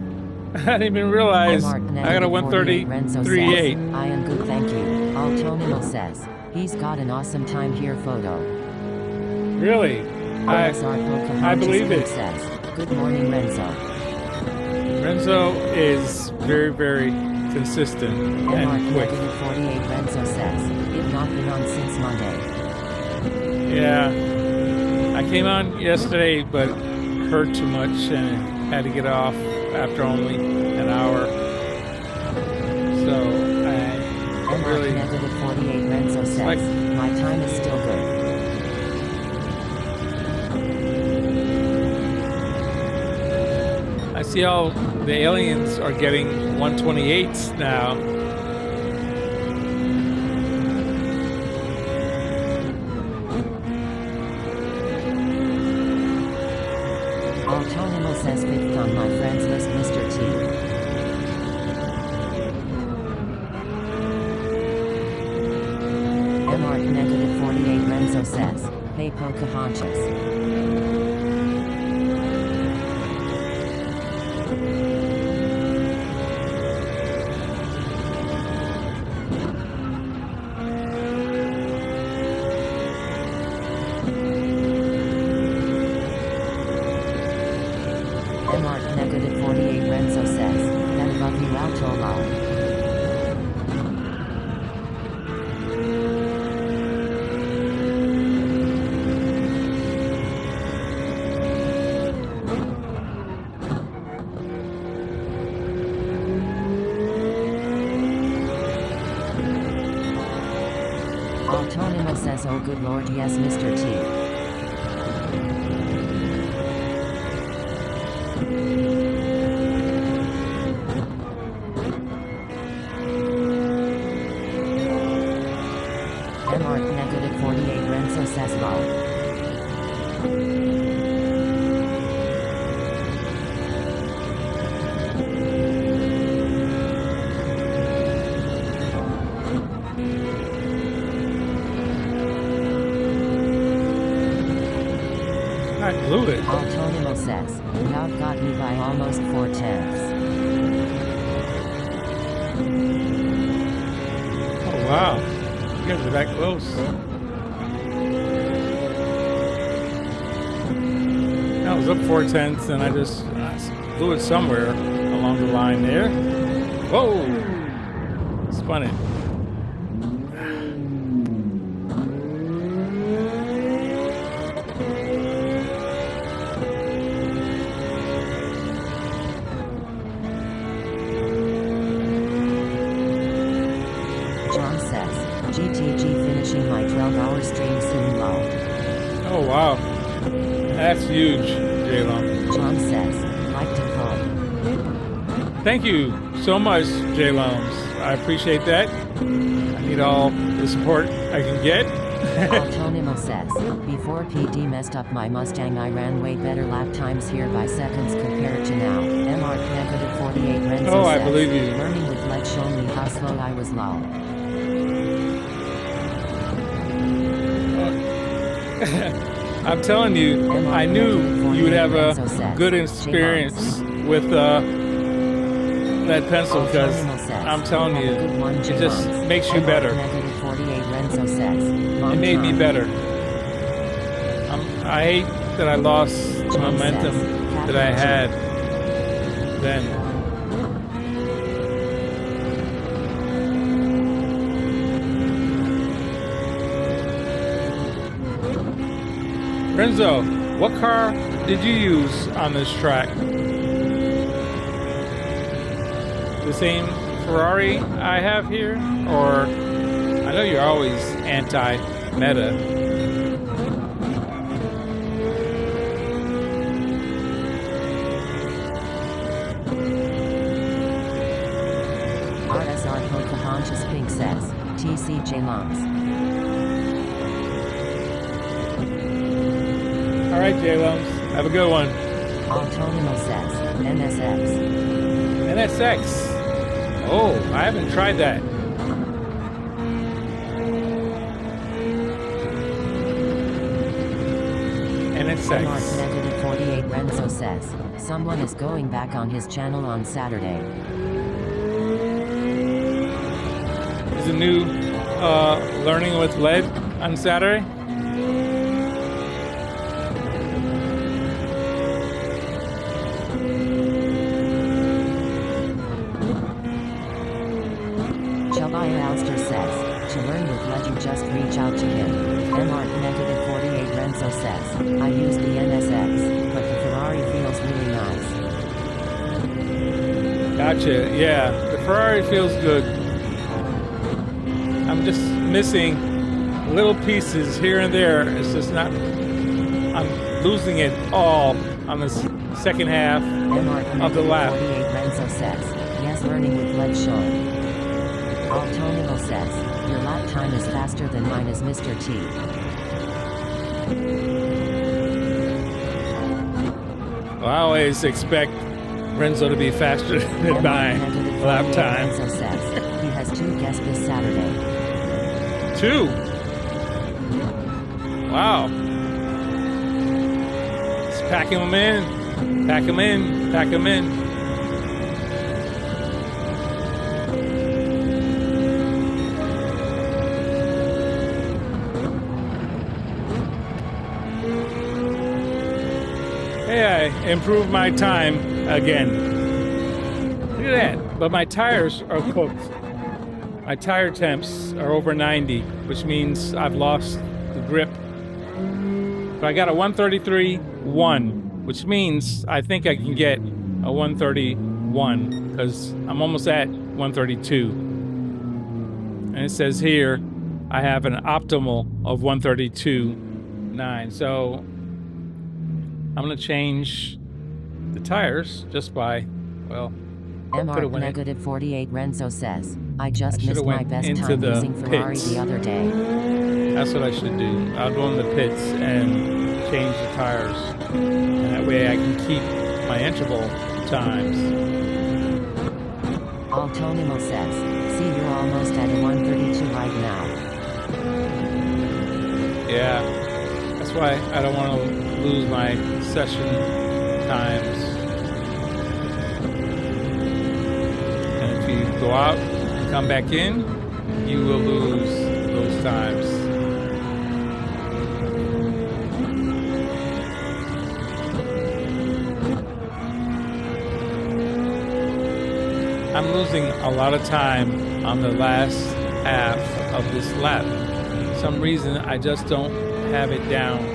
I didn't even realize I got a 133.8. I am good, thank you. Altonimo says, he's got an awesome time here photo. Really? I believe it. Says, good morning, Renzo. Renzo is very, very consistent and quick. MR-48 Renzo says, it not been on since Monday. Yeah. I came on yesterday, but hurt too much and had to get off after only an hour. So I really. MR-48 Renzo says, my time is still good. I see all the aliens are getting 128s now. Altonimo says fifth on my friends list, Mr. T. MR-48 Renzo says, hey Pocahontas. MR-48 Renzo says, that love you Auto lol. Altonimo says, oh good lord, yes, Mr. T. MR-48 Renzo says, lol. I blew it. Altonimo says, y'all got me by almost 4/10. Oh, wow. You guys are that close. I was up 4/10 and I just blew it somewhere along the line there. Whoa! Spun it. John says, GTG finishing my 12-hour stream soon lol. Oh, wow. That's huge, J-Long. John says, like to call. Thank you so much, J-Loms. I appreciate that. I need all the support I can get. Altonimo says, before PD messed up my Mustang, I ran way better lap times here by seconds compared to now. MR-48 Renzo Oh, I says, believe you. learning with Lead showed me how slow I was lol. I'm telling you, I knew you would have a good experience with that pencil because Antonio says, I'm telling "Have you, a good one, it just J-Monks." makes you Mark better. Negative 48 Renzo says, It "Long made me time." better. I hate that I lost the John momentum says, that I had then. Renzo, what car did you use on this track? The same Ferrari I have here? Or I know you're always anti-meta. RSR Pocahontas Pink says, TCJ Lumps. All right, J-Lums, have a good one. Antonio says, NSX. NSX. Oh, I haven't tried that. Mark NSX. Negative 48 Renzo says, someone is going back on his channel on Saturday. Is a new Learning with Lead on Saturday? Shabaya Alster says, to learn with Led you just reach out to him. Mark Negative 48 Renzo says, I use the NSX, but the Ferrari feels really nice. Gotcha. Yeah, the Ferrari feels good. I'm just missing little pieces here and there. It's just not. I'm losing it all on the second half of the lap. 48 Renzo says, yes, learning with Led Sean. Antonio says, your lap time is faster than mine is Mr. T. Well, I always expect Renzo to be faster than my lap time. Renzo says, he has 2 guests this Saturday. 2. Wow. Just packing them in. Pack them in. Pack them in. Hey, I improved my time again. Look at that. But my tires are cooked. My tire temps are over 90, which means I've lost the grip. But I got a 133.1, which means I think I can get a 131 because I'm almost at 132. And it says here I have an optimal of 132.9. So I'm going to change the tires just by, well, Mark Negative 48 Renzo says, I just missed my went best into time the using Ferrari pits. the other day. That's what I should do. I'll go in the pits and change the tires. And that way I can keep my interval times. Antonio says, see, you're almost at a 132 right now. Yeah, that's why I don't want to lose my session times. And if you go out and come back in, you will lose those times. I'm losing a lot of time on the last half of this lap. For some reason, I just don't have it down.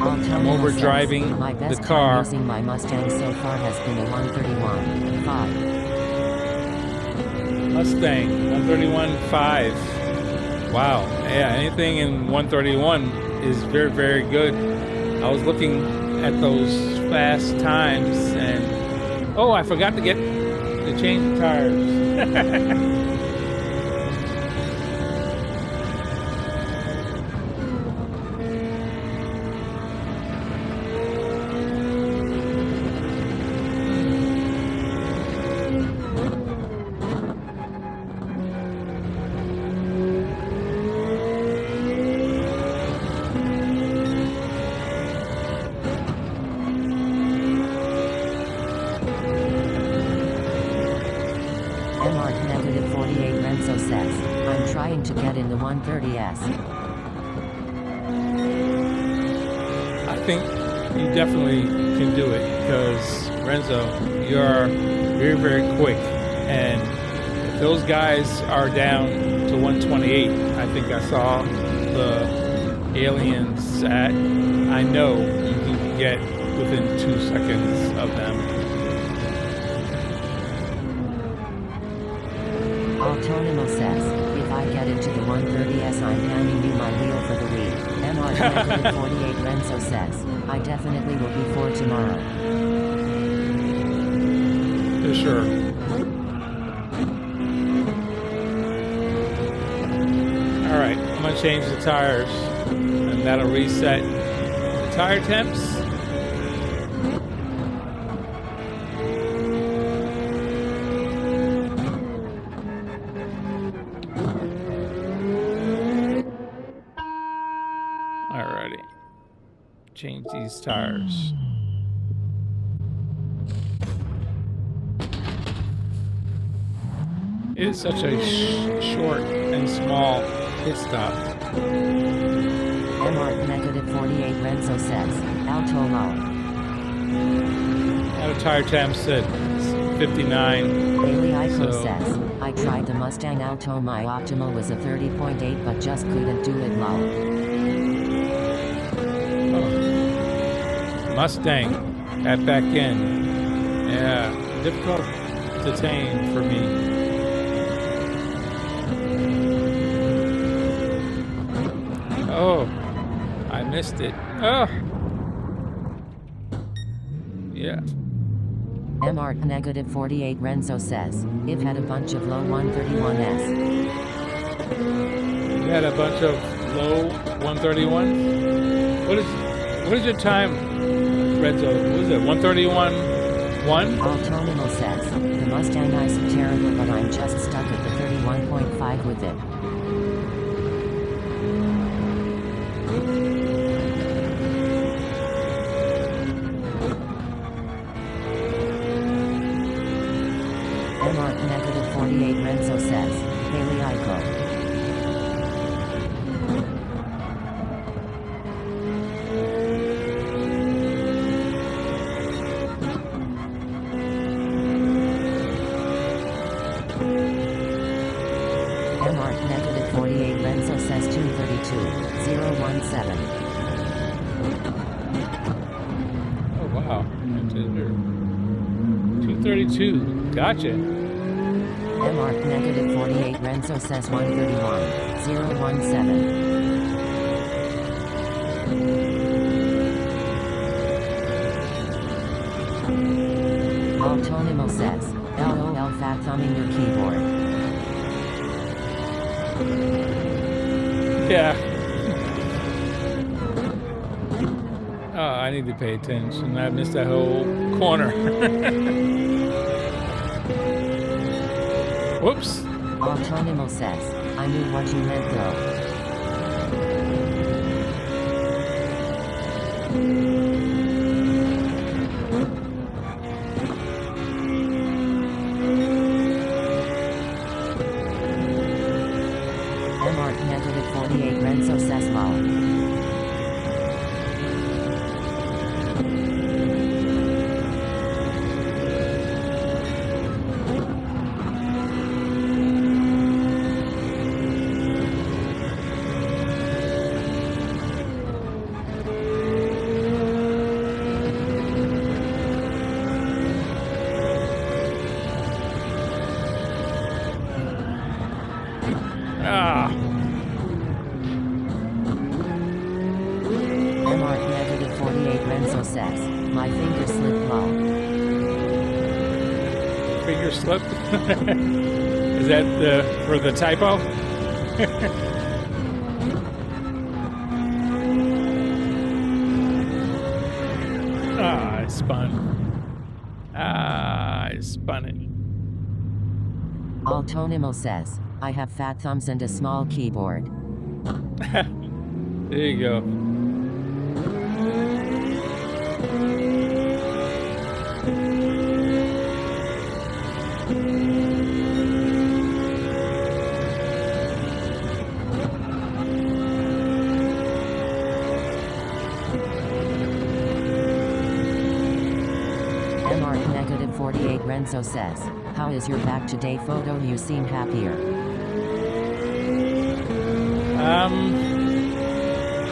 I'm overdriving says, my best the car. Time using my Mustang so far has been a 131.5. Mustang 131.5. Wow. Yeah, anything in 131 is very, very good. I was looking at those fast times and oh, I forgot to change the tires. Renzo says, I'm trying to get in the 130S. I think you definitely can do it because Renzo, you're very, very quick. And if those guys are down to 128, I think I saw the aliens at, I know you can get within 2 seconds of them. Autonomous says, if I get into the 130S, I'm handing you my wheel for the week. MR48 Renzo says, I definitely will be for tomorrow. For sure. Alright, I'm going to change the tires and that'll reset the tire temps. Alrighty. Change these tires. It is such a short and small pit stop. MR-48 Renzo says, Alto low. Out of tire temps at 59. Haley Ico So- says, I tried the Mustang Alto, my optimal was a 30.8 but just couldn't do it low. Oh. Mustang, that back end. Yeah, difficult to tame for me. Oh, I missed it. Oh. Yeah. MR-48 Renzo says, I've had a bunch of low 131s. You had a bunch of low 131s? What is your time, Renzo? What is it? 131.1? Autonomous says, the Mustang is terrible but I'm just stuck at the 31.5 with it. MR-48 Renzo says, Haley Ico. MR-48 Renzo says 232.017. Oh, wow. 232. Gotcha. MR-48 Renzo says 131.017. Autonomous says, LOL fat thumbing your keyboard. Yeah. Oh, I need to pay attention. I missed that whole corner. Whoops. Autonomous says, I knew what you meant though. MR-48 Renzo says low. Ah. MR-48 Renzo says, my finger slipped low. Finger slip. Is that for the typo? Ah, I spun. Ah, I spun it. Autonomous says, I have fat thumbs and a small keyboard. There you go. Negative 48 Renzo says, how is your back today photo? You seem happier.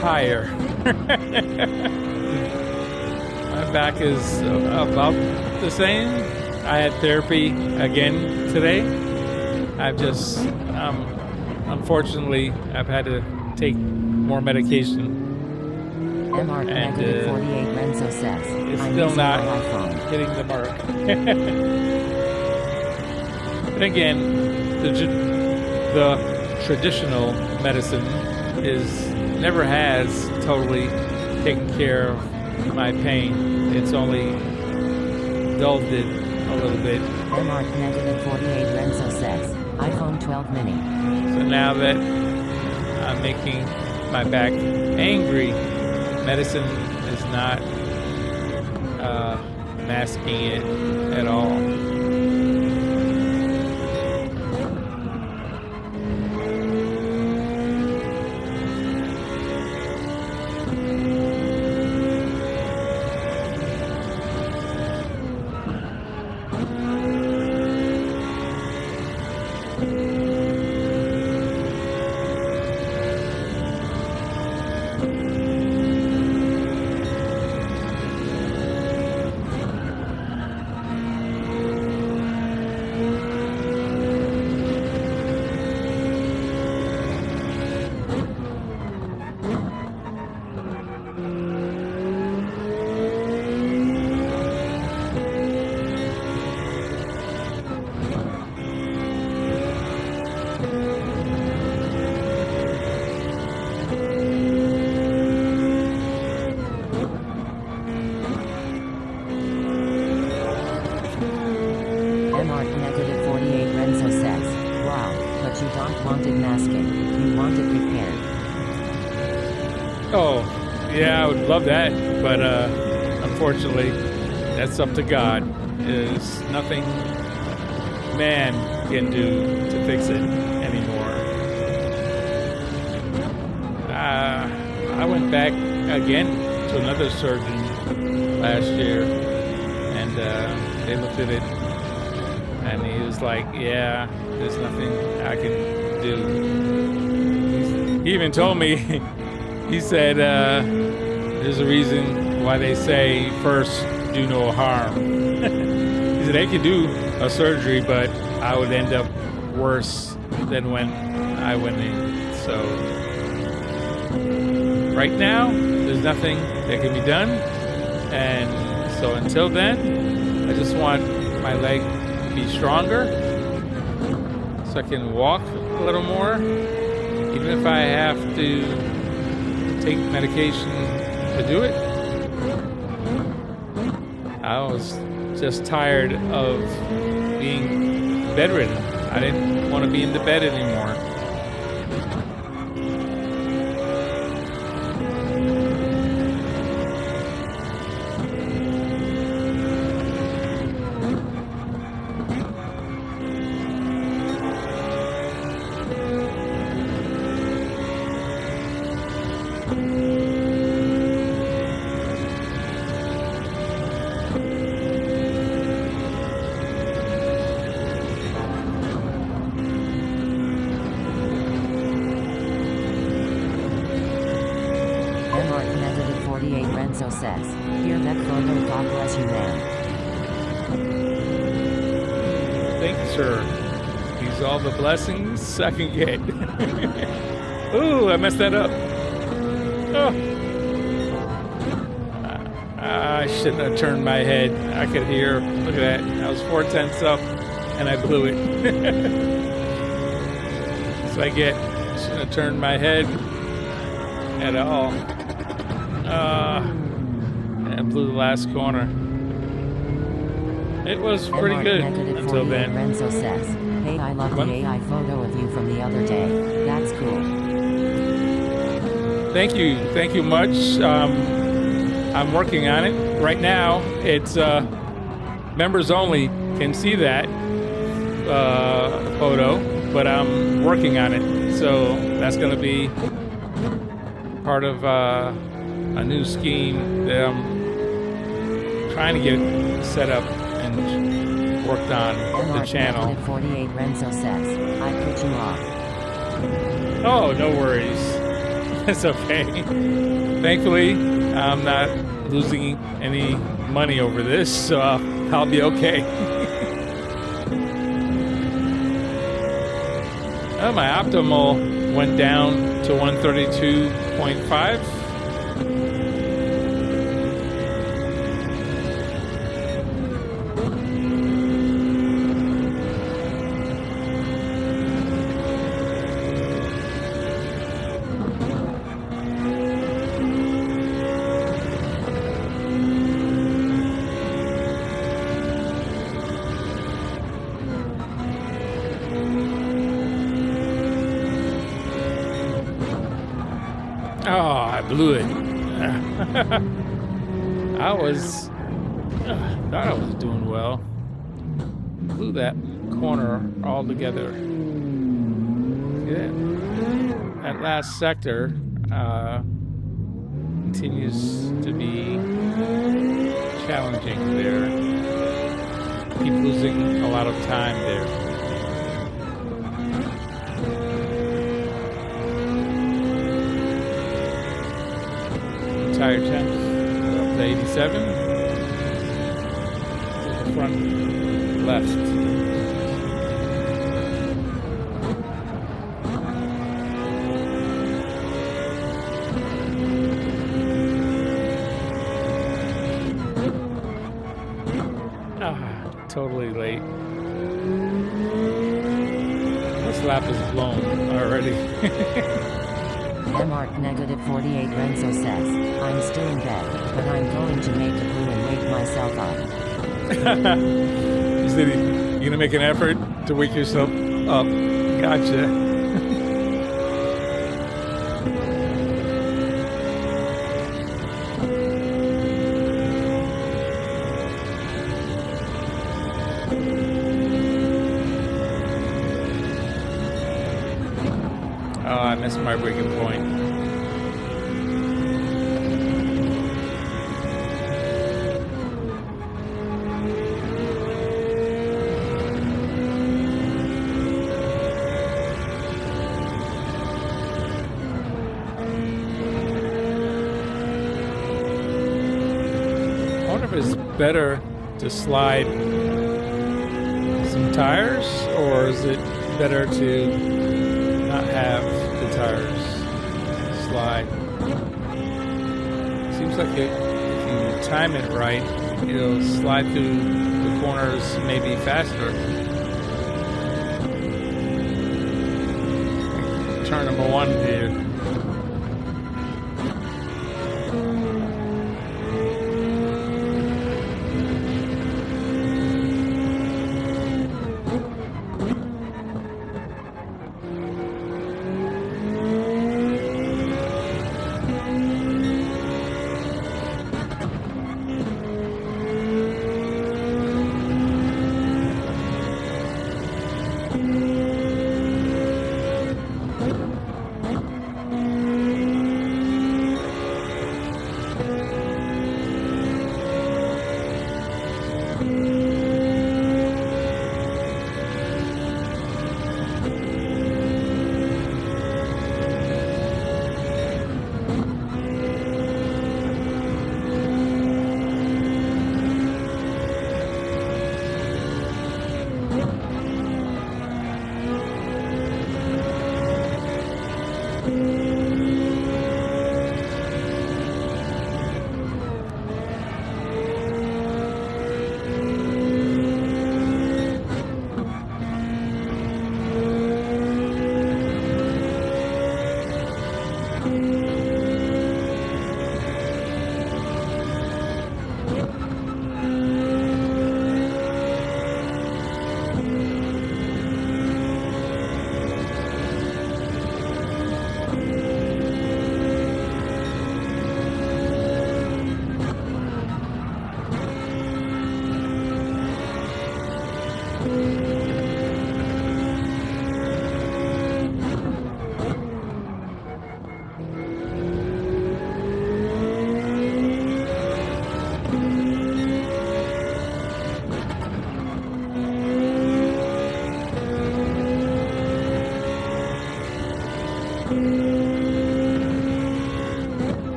Higher. My back is about the same. I had therapy again today. I've just, unfortunately, I've had to take more medication. MR Negative 48 Renzo says, It's I'm still using my not iPhone. hitting the mark. And again, the traditional medicine never has totally taken care of my pain. It's only dulled it a little bit. MR Negative 48 Renzo says, iPhone 12 mini. So now that I'm making my back angry, medicine is not masking it at all. Negative 48 Renzo says, wow, but you don't want it masking, you want it repaired. Oh, yeah, I would love that, but unfortunately, that's up to God. There's nothing man can do to fix it anymore. I went back again to another surgeon last year, and they looked at it, and he was like, yeah, there's nothing I can do. He even told me, he said, there's a reason why they say first do no harm. He said they could do a surgery, but I would end up worse than when I went in. So right now, there's nothing that can be done. And so until then, I just want my leg to be stronger so I can walk a little more. Even if I have to take medication to do it. I was just tired of being bedridden. I didn't want to be in the bed anymore. Negative 48 Renzo says, hear that photo, God bless you, man. Thank you, sir. These are all the blessings I can get. Ooh, I messed that up. Oh. I shouldn't have turned my head. I could hear, look at that. I was 4/10 up and I blew it. So I shouldn't have turned my head at all. And blew the last corner. It was pretty good until then. Renzo says, hey, I love the AI photo of you from the other day. That's cool. Thank you much. I'm working on it right now. It's members only can see that photo, but I'm working on it. So that's going to be part of a new scheme that I'm trying to get set up and and worked on the channel. 48 Renzo says, I put you off. Oh, no worries. It's okay. Thankfully, I'm not losing any money over this, so I'll be okay. Oh, my optimal went down to 132.5. Oh, I blew it. I thought I was doing well. Blew that corner altogether. See that? That last sector continues to be challenging there. Keep losing a lot of time there. Tire temps up to 87. The front left. Totally late. This lap is blown already. Mark negative 48 Renzo says, I'm still in bed, but I'm going to make a brew and wake myself up. You said you're going to make an effort to wake yourself up. Gotcha. Oh, I missed my breaking point. I wonder if it's better to slide some tires, or is it better to not have the tires slide? Seems like if you time it right, it'll slide through the corners maybe faster. Turn number one here.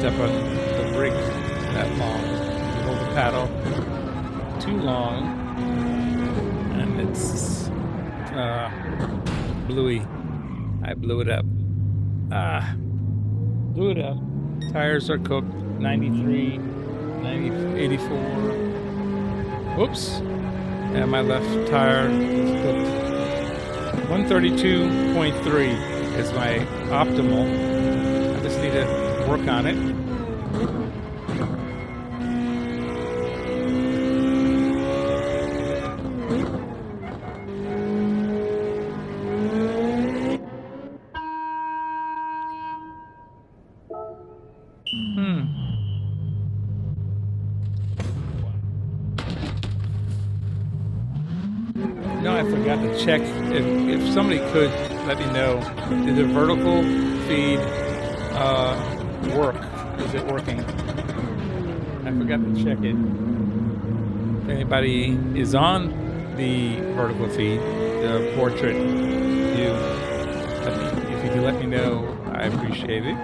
step on the brake that long. You hold the paddle too long, and it's bluey. I blew it up. Blew it up. Tires are cooked. 93, 84. Whoops. And my left tire is cooked. 132.3 is my optimal. I just need to work on it. No, I forgot to check if somebody could let me know, did the vertical feed work? Is it working? I forgot to check it. If anybody is on the vertical feed, the portrait view, if you could let me know, I appreciate it.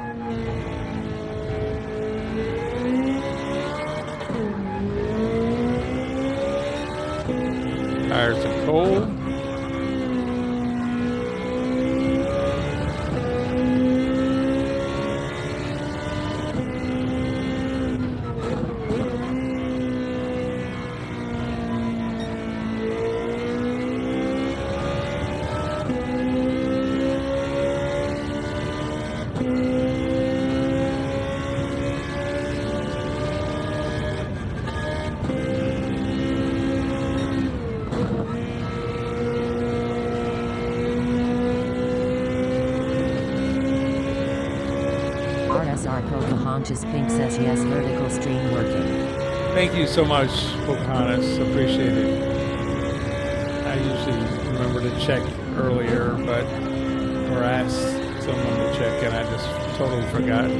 Tires are cold. RSR Pocahontas Pink says yes, vertical stream working. Thank you so much, Pocahontas. Appreciate it. I usually remember to check earlier, or ask someone to check, and I just totally forgot.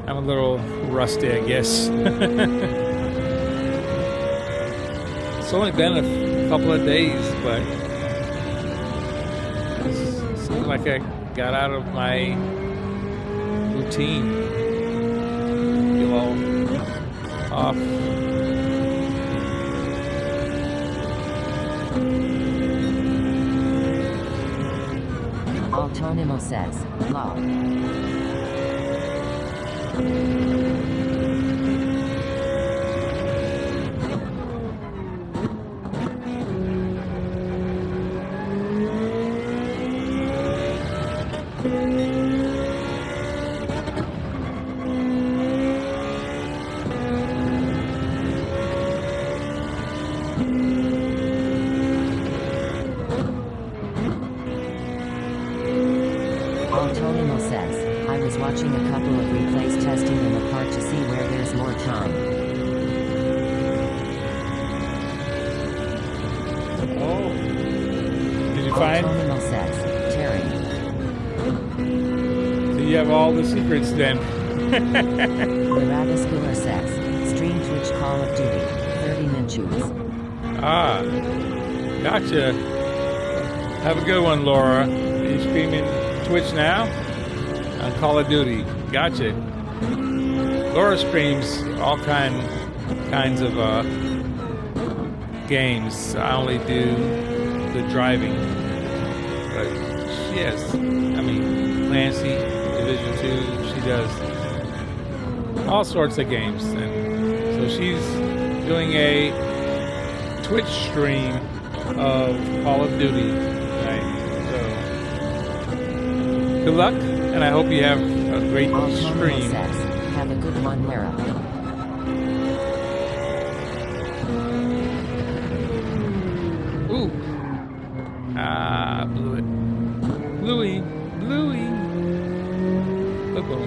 I'm a little rusty, I guess. It's only been a couple of days, but it seemed like I got out of my routine. Feel all off. Altonimo says, lol. Altonimo says, I was watching a couple of replays testing them apart to see where there's more time. Oh. Did you find? Altonimo says, Terry. So you have all the secrets then. Loretta Spiller says, stream Twitch Call of Duty, 30 Minchus. Ah. Gotcha. Have a good one, Laura. Are you streaming Twitch now? On Call of Duty. Gotcha. Laura streams all kinds of games. I only do the driving. But she has, Clancy, Division 2, she does all sorts of games. And so she's doing a Twitch stream of Call of Duty tonight. So good luck, and I hope you have a great stream. Says, have a good one, Lara. Ooh. Blew it. Bluey. Boom.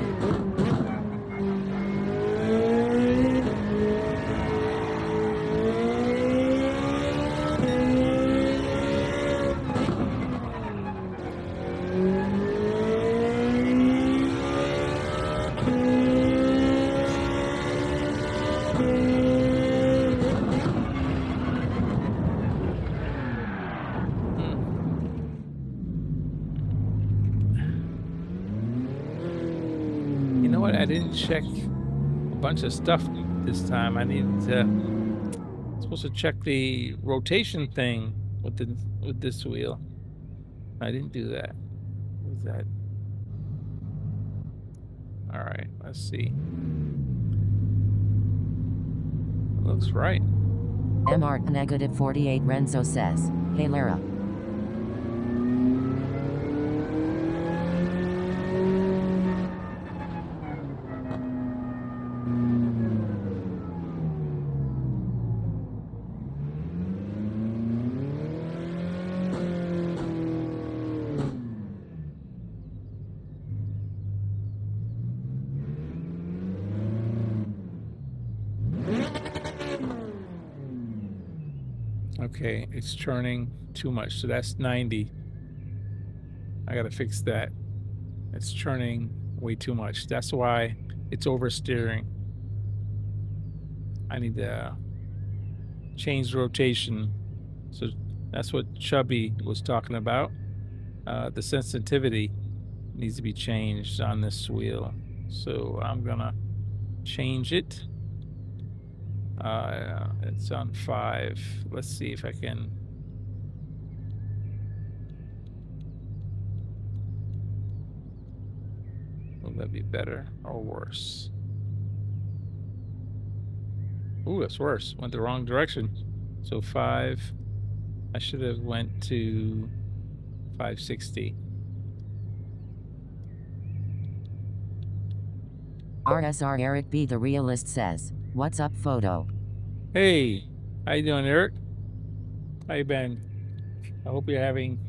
I didn't check a bunch of stuff this time. I needed to. Supposed to check the rotation thing with this wheel. I didn't do that. What was that? All right, let's see. Looks right. MR negative 48 Renzo says, "Hey Lara." Okay, it's churning too much. So that's 90. I gotta fix that. It's churning way too much. That's why it's oversteering. I need to change the rotation. So that's what Chubby was talking about. The sensitivity needs to be changed on this wheel. So I'm gonna change it. It's on 5. Let's see if I can. Will that be better or worse? Ooh, that's worse. Went the wrong direction. So 5. I should have went to 560. RSR Eric B. the Realist says, "What's up, photo?" Hey, how you doing, Eric? How you been? I hope you're having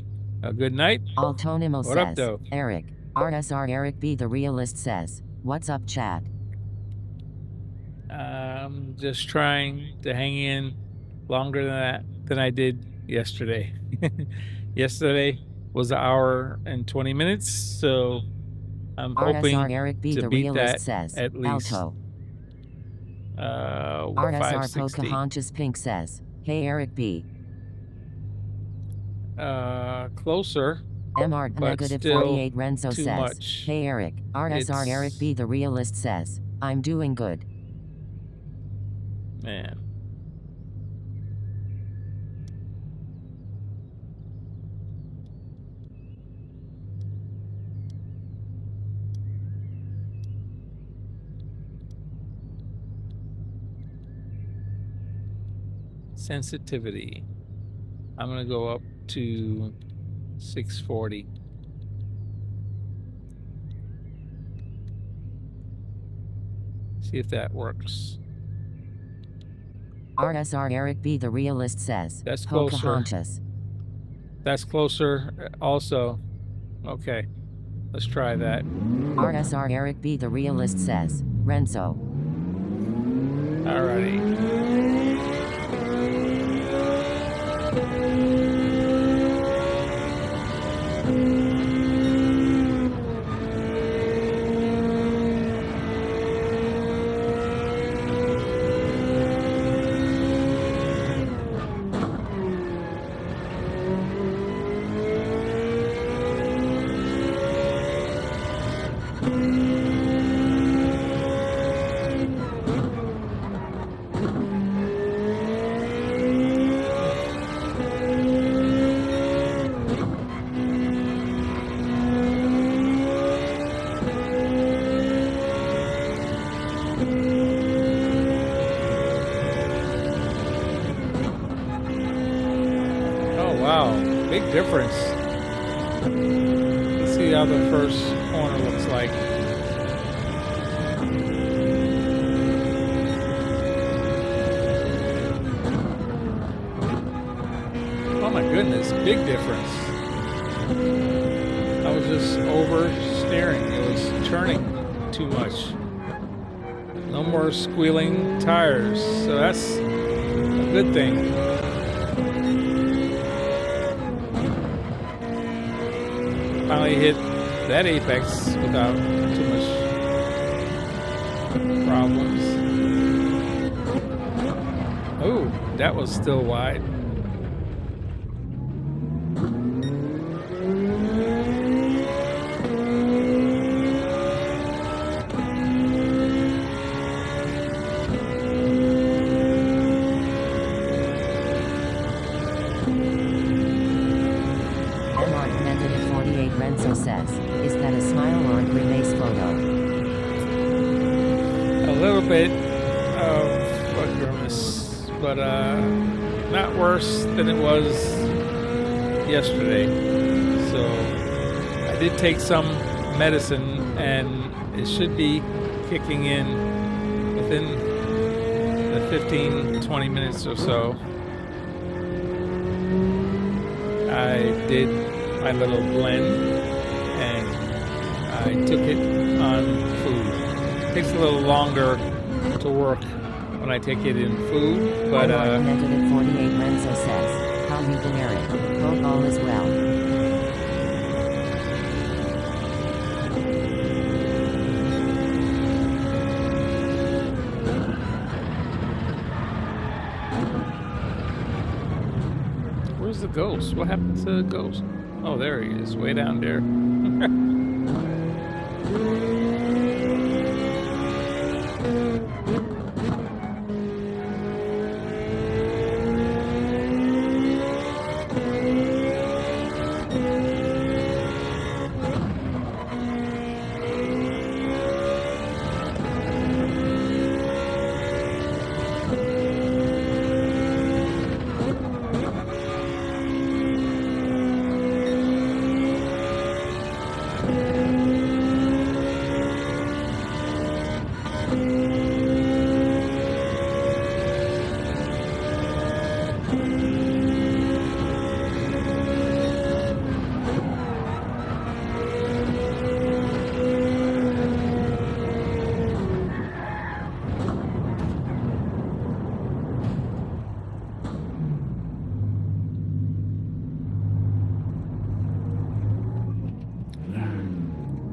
a good night. Altonimo What up, says, though? "Eric." RSR Eric B. the Realist says, "What's up, chat?" I'm just trying to hang in longer than I did yesterday. Yesterday was an hour and 20 minutes, so I'm hoping RSR Eric B. to the beat Realist that says, at least. "Alto." RSR 560. Pocahontas Pink says, "Hey Eric B." Closer, MR but negative still 48 Renzo too says, much. "Hey Eric." RSR Eric B. the Realist says, "I'm doing good." Man. Sensitivity. I'm gonna go up to 640. See if that works. RSR Eric B. the Realist says, That's closer. "Pocahontas." That's closer also. Okay, let's try that. RSR Eric B. the Realist says, "Renzo." Alrighty. Big difference. Let's see how the first corner looks like. Oh my goodness, big difference. I was just oversteering. It was turning too much. No more squealing tires, so that's a good thing. Finally hit that apex without too much problems. Oh, that was still wide. Renzo says, is that a smile or a grimace photo? A little bit of a grimace, but not worse than it was yesterday. So I did take some medicine, and it should be kicking in within the 15-20 minutes or so. I did my little blend, and I took it on food. It takes a little longer to work when I take it in food, but Negative 48 Renzo says, how you been, Eric? Hope all is well. where's the ghost? What happened to the ghost? Oh, there he is, way down there.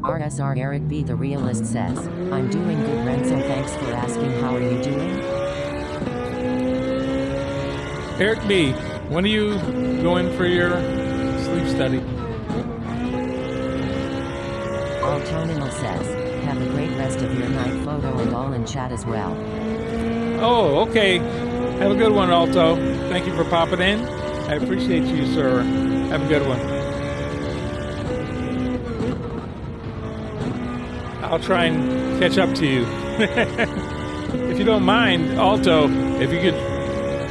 RSR Eric B. The Realist says, I'm doing good, Renzo. Thanks for asking. How are you doing? Eric B., when are you going for your sleep study? Altonimal says, have a great rest of your night. Photo and all in chat as well. Oh, okay. Have a good one, Alto. Thank you for popping in. I appreciate you, sir. Have a good one. I'll try and catch up to you. If you don't mind, Alto, if you could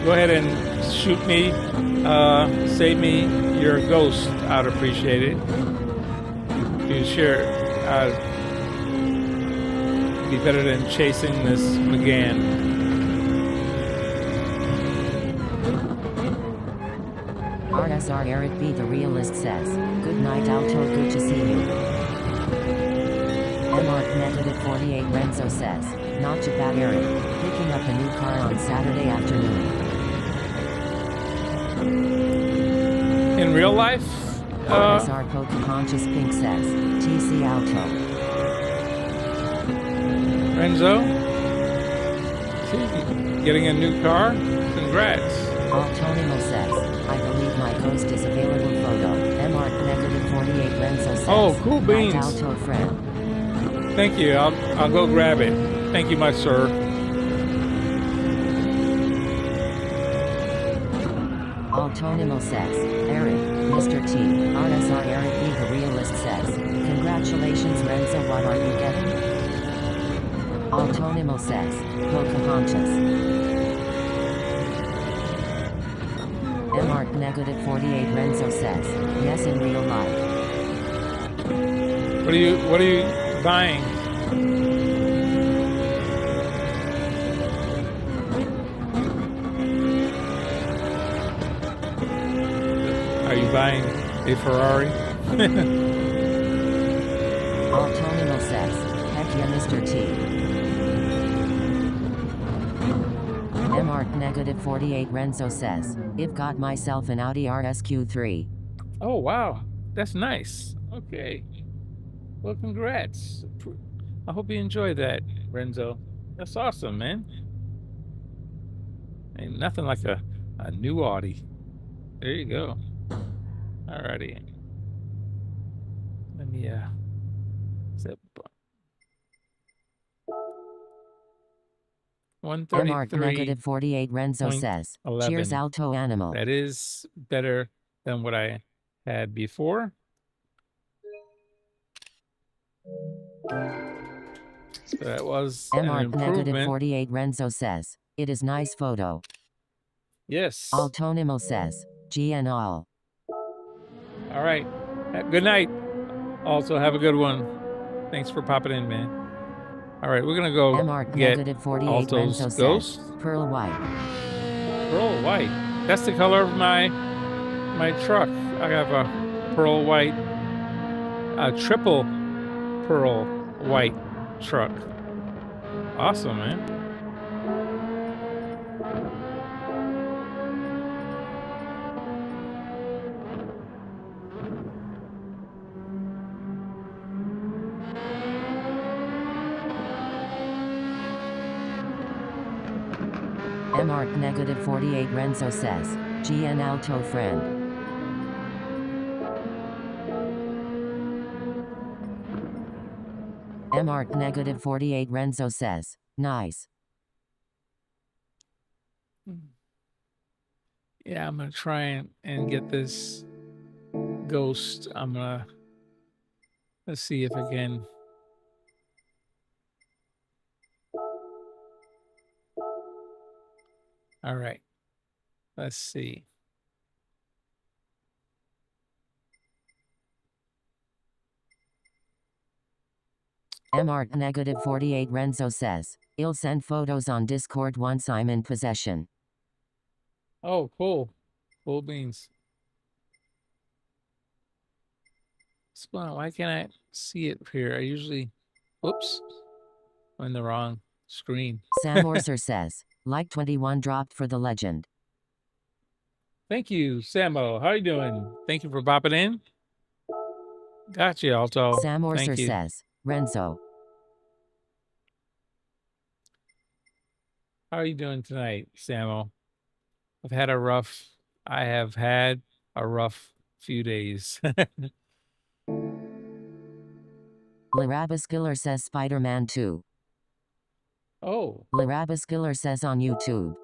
go ahead and shoot me, save me your ghost, I'd appreciate it. If you share it, I'd be better than chasing this McGann. RSR Eric B. The Realist says, good night, Alto. Good to see you. MARC Negative 48 Renzo says, not too bad, Eric. Picking up a new car on Saturday afternoon. In real life? RSR Pocahontas Pink says, TC Alto. Renzo? Getting a new car? Congrats. Altonimo says, I believe my ghost is available. Photo. MARC Negative 48 Renzo says, Oh, cool beans. night, Alto friend. Thank you. I'll go grab it. Thank you, my sir. Altonimo says, Eric, Mr. T, RSR Eric B. The Realist says, congratulations, Renzo. What are you getting? Altonimo says, Pocahontas. MARC Negative 48 Renzo says, yes, in real life. What are you buying? Are you buying a Ferrari? Altonimo says, heck yeah, Mr. T. MARC Negative 48 Renzo says, I've got myself an Audi RSQ3. Oh, wow. That's nice. Okay. Well, congrats. I hope you enjoy that, Renzo. That's awesome, man. Ain't nothing like a new Audi. There you go. Alrighty. Let me, zip. MARC Negative 48 Renzo says, cheers, Alto Animal. That is better than what I had before. So that was an MR negative improvement. 48 Renzo says, it is nice photo. Yes. Altonimo says, GN all. All right. Good night. Also, have a good one. Thanks for popping in, man. All right, we're gonna go MR get negative 48 Alto's Renzo Ghost. says, pearl white. Pearl white. That's the color of my truck. I have a pearl white, a triple pearl white truck. Awesome, man. MR negative 48 Renzo says, GN Alto friend. MR negative 48 Renzo says, nice. Yeah, I'm gonna try and get this Ghost. Let's see if I can. All right, let's see. MR negative 48 Renzo says, I'll send photos on Discord once I'm in possession. Oh, cool. Cool beans. Why can't I see it here? I usually, whoops, I'm in the wrong screen. Sam Orser says, like 21 dropped for the legend. Thank you, Samo. How you doing? Thank you for popping in. Gotcha, Alto. Sam Orser Thank you. says, Renzo. How are you doing tonight, Samo? I have had a rough few days. Larabaskiller says Spider-Man 2. Oh. Larabaskiller says on YouTube.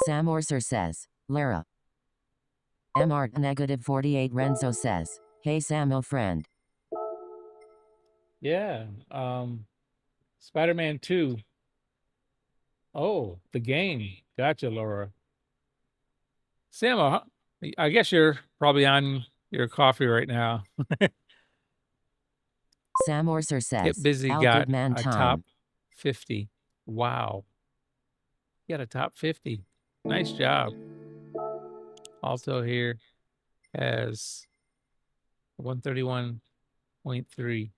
Sam Orser says, Lara. MR negative 48 Renzo says, hey Samo friend. Yeah. Spider-Man 2. Oh, the game. Gotcha, Laura. Samo, I guess you're probably on your coffee right now. Sam Orser says, Get Busy got a top 50. Wow. You got a top 50. Nice job. Alto here has 131.3.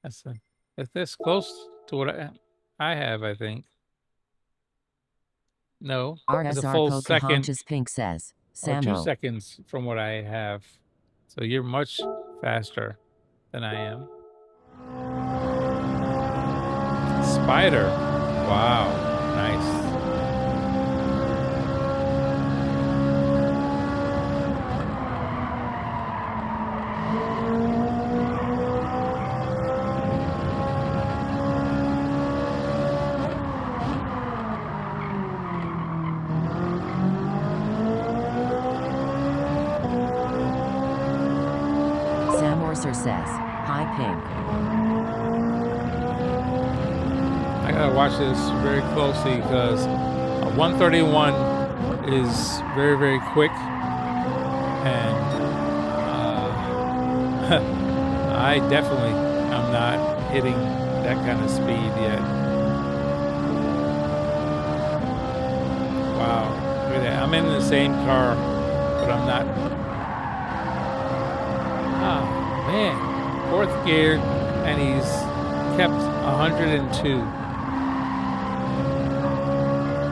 That's this close to what I have, I think. No, it's a full second. Pink says, or 2 Samo. seconds from what I have. So you're much faster than I am. Spider. Wow. Nice. Sam Orser says, hi Pink. I gotta watch this very closely because 131 is very, very quick, and I definitely am not hitting that kind of speed yet. Wow, look at that. I'm in the same car, but I'm not. Ah, man, 4th gear, and he's kept 102.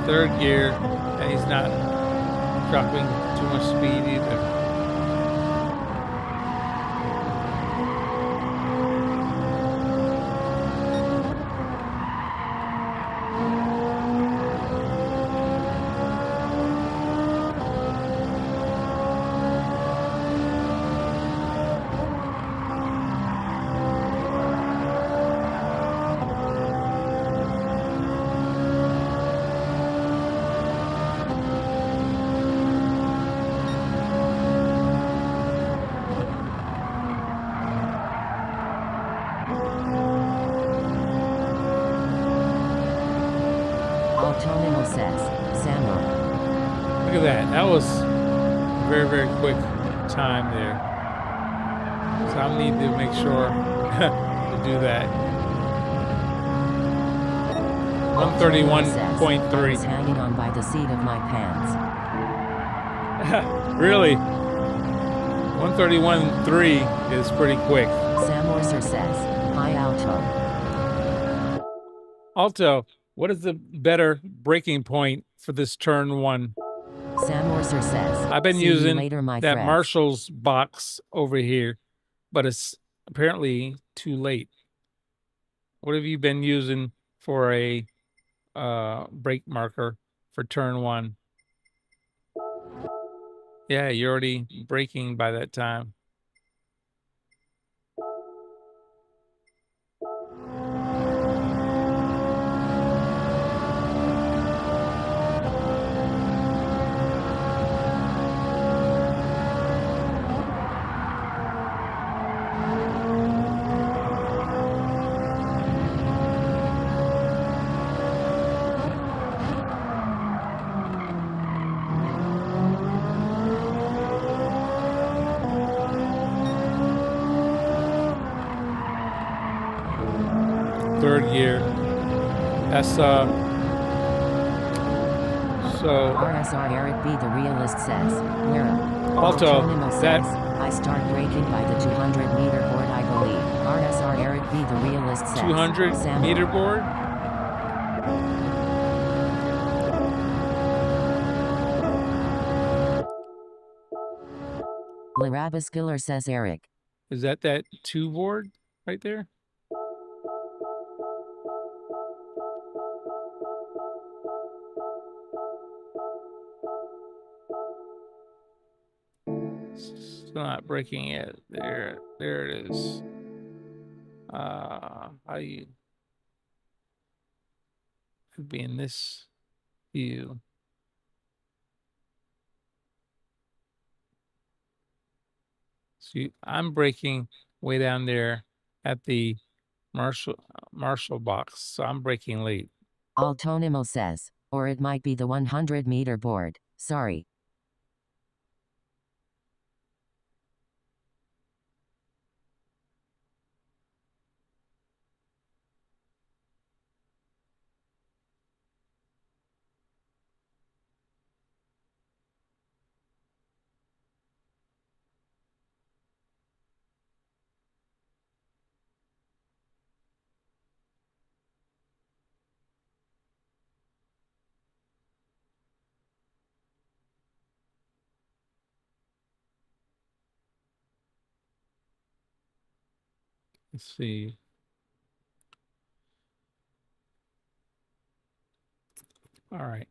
3rd gear, and he's not dropping too much speed either. Autonimo says, Samuel. Look at that. That was very, very quick time there. So I need to make sure to do that. Autonimo says, I was 131.3. hanging on by the seat of my pants. Really? 131.3 is pretty quick. Sam Orser says, hi Alto. Alto, what is the better breaking point for this turn one? Sam Orser says, I've been see you using later, my that friend. Marshall's box over here, but it's apparently too late. What have you been using for a brake marker for turn one? Yeah, you're already braking by that time. Third gear. That's so RSR Eric B. The Realist says, where? Alto, Autonimo that says, I start braking by the 200-meter board, I believe. RSR Eric B. The Realist says, 200 Samuel. meter board. Larabaskiller says Eric. Is that 2 board right there? Still not breaking it. There it is. How you could be in this view. See, I'm braking way down there at the Marshall box, so I'm braking late. Autonimo says, or it might be the 100-meter board. Sorry. Let's see. All right.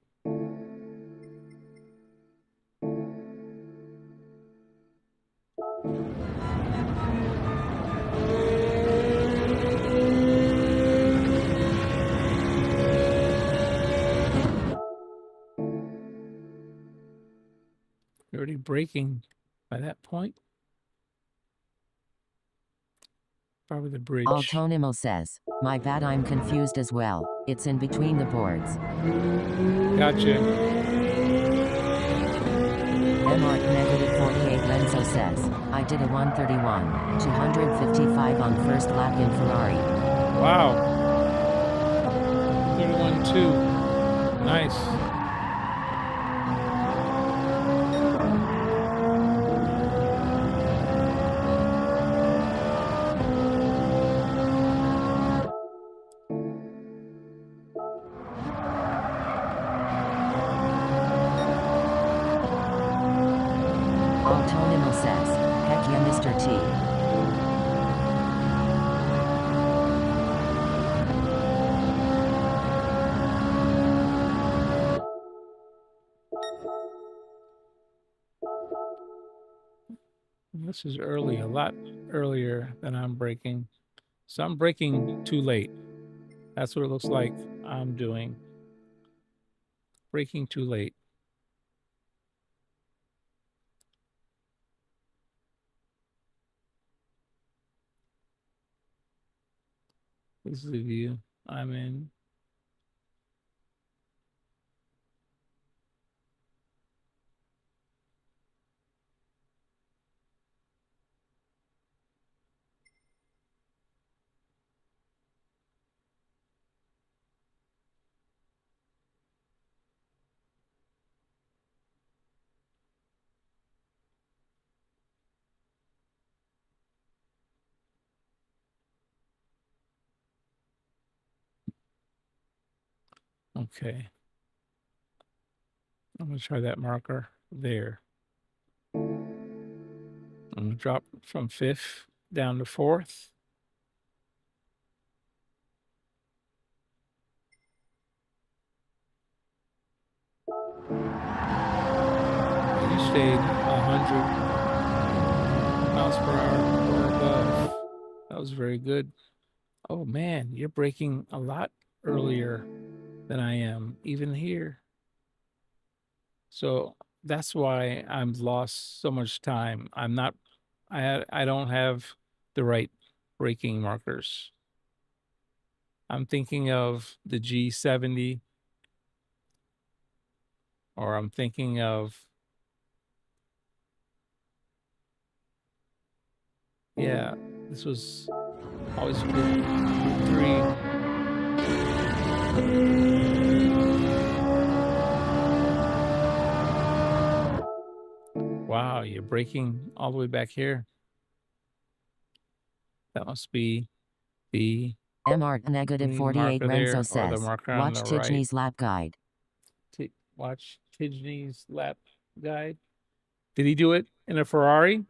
You're already braking by that point. Probably the bridge. Autonimo says, my bad, I'm confused as well. It's in between the boards. Gotcha. MARC negative 48 Renzo says, I did a 131, 255 on first lap in Ferrari. Wow. 31.2. Nice. Autonimo says, heck yeah, Mr. T. This is early, a lot earlier than I'm braking. So I'm braking too late. That's what it looks like I'm doing. Braking too late. This is the view I'm in. Okay. I'm going to try that marker there. I'm going to drop from 5th down to 4th. You stayed 100 miles per hour or above. That was very good. Oh man, you're braking a lot earlier than I am, even here. So that's why I've lost so much time. I don't have the right braking markers. I'm thinking of the G70, or I'm thinking of, yeah, this was always good. 3. Wow, you're braking all the way back here. That must be the MR negative 48 marker there, Renzo or the says, marker on watch the right. Tijni's lap guide. Watch Tijni's lap guide. Did he do it in a Ferrari,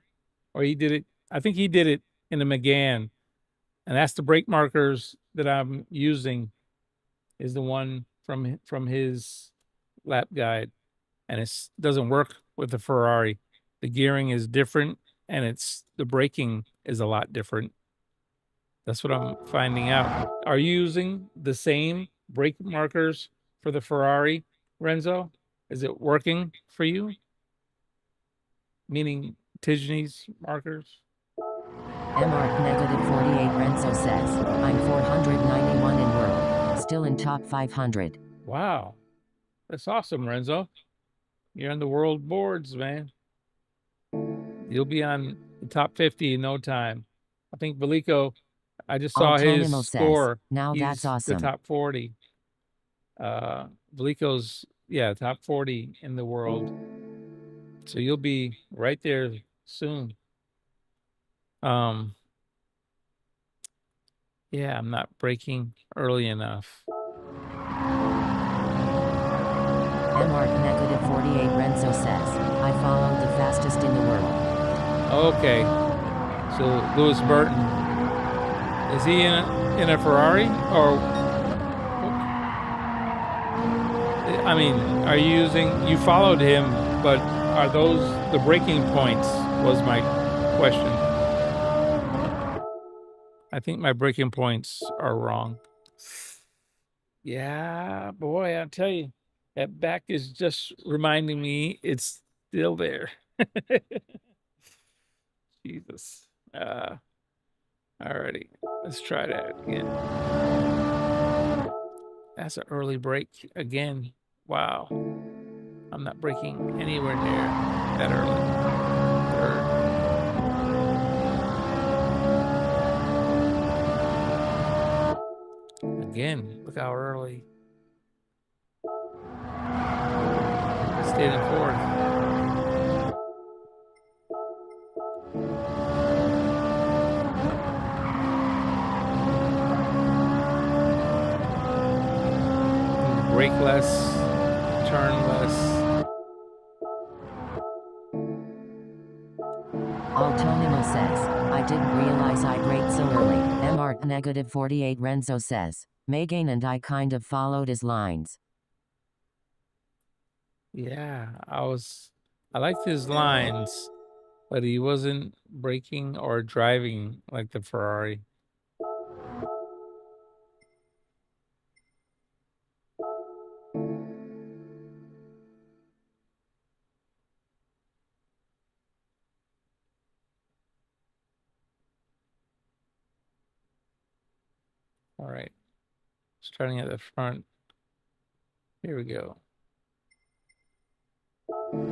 or he did it? I think he did it in a Megane, and that's the brake markers that I'm using. Is the one from his lap guide, and it doesn't work with the Ferrari. The gearing is different, and the braking is a lot different. That's what I'm finding out. Are you using the same brake markers for the Ferrari, Renzo? Is it working for you? Meaning Tijni's markers? MR negative 48 Renzo says, I'm 491 in world, still in top 500. Wow. That's awesome, Renzo. You're on the world boards, man. You'll be on the top 50 in no time. I think Belico, I just saw his Autonimo score. says, now He's that's awesome. the top 40. Belico's, yeah, top 40 in the world. So you'll be right there soon. Yeah, I'm not braking early enough. MR negative 48 Renzo says, I followed the fastest in the world. Okay. So Lewis Burton, is he in a Ferrari, or I mean, are you followed him, but are those the braking points was my question. I think my braking points are wrong. Yeah, boy, I'll tell you, that back is just reminding me it's still there. Jesus. Alrighty, let's try that again. That's an early break again. Wow. I'm not braking anywhere near that early. Third. Again, look how early. Stayed in 4th. Brake less, turn less. Autonimo says, I didn't realize I braked so early. MR negative 48 Renzo says, Megane and I kind of followed his lines. Yeah, I liked his lines, but he wasn't braking or driving like the Ferrari. All right, starting at the front. Here we go. Pretty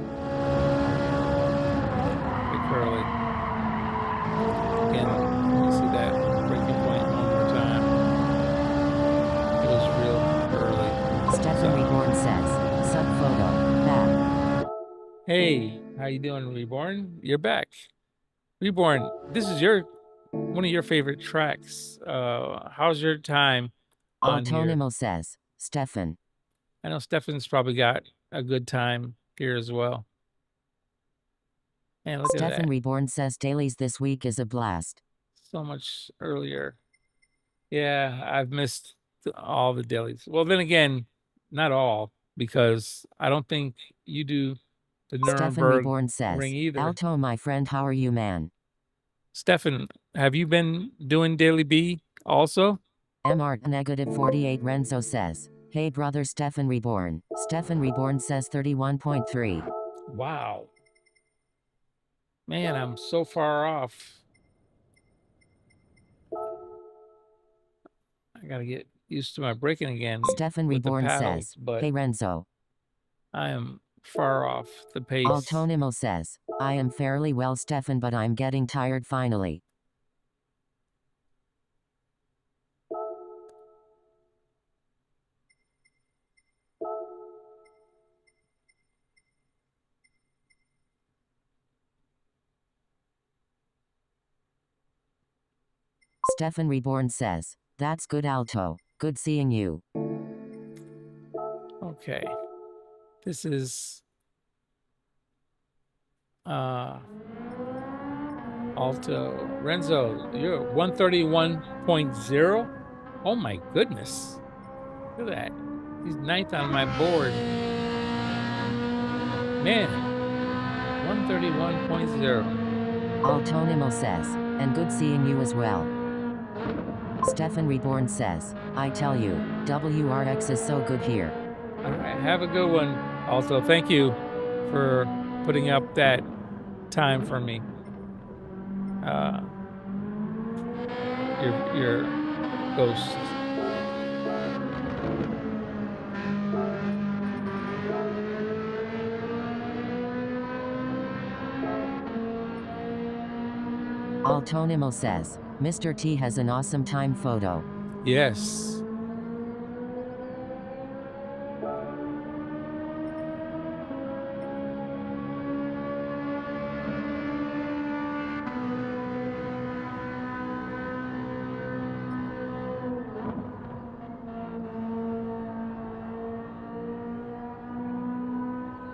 curly. Again, let me see that braking point one more time. It was real early. Stephen Reborn says, sub photo, back. Hey, how you doing, Reborn? You're back. Reborn, this is one of your favorite tracks. How's your time on here? Autonimo says, Stefan. I know Stefan's probably got a good time here as well. And look at Stefan that. Reborn says dailies this week is a blast. So much earlier. Yeah, I've missed all the dailies. Well, then again, not all, because I don't think you do the Stefan Nuremberg Reborn says, ring either. Alto, my friend, how are you, man? Stefan, have you been doing Daily B also? Mart negative 48 Renzo says, hey brother Stefan Reborn. Stefan Reborn says 31.3. Wow. Man, I'm so far off. I gotta get used to my braking again. Stefan with the Reborn paddles, says, but hey Renzo. I am far off the pace. Altonimo says, I am fairly well Stefan, but I'm getting tired finally. Stefan Reborn says, that's good Alto, good seeing you. Okay. This is Alto. Renzo, you're 131.0. Oh my goodness. Look at that. He's ninth on my board. Man. 131.0. Altonimo says, and good seeing you as well. Stefan Reborn says, I tell you, WRX is so good here. All right, have a good one. Also, thank you for putting up that time for me. Your ghost. Altonimo says, Mr. T has an awesome time photo. Yes.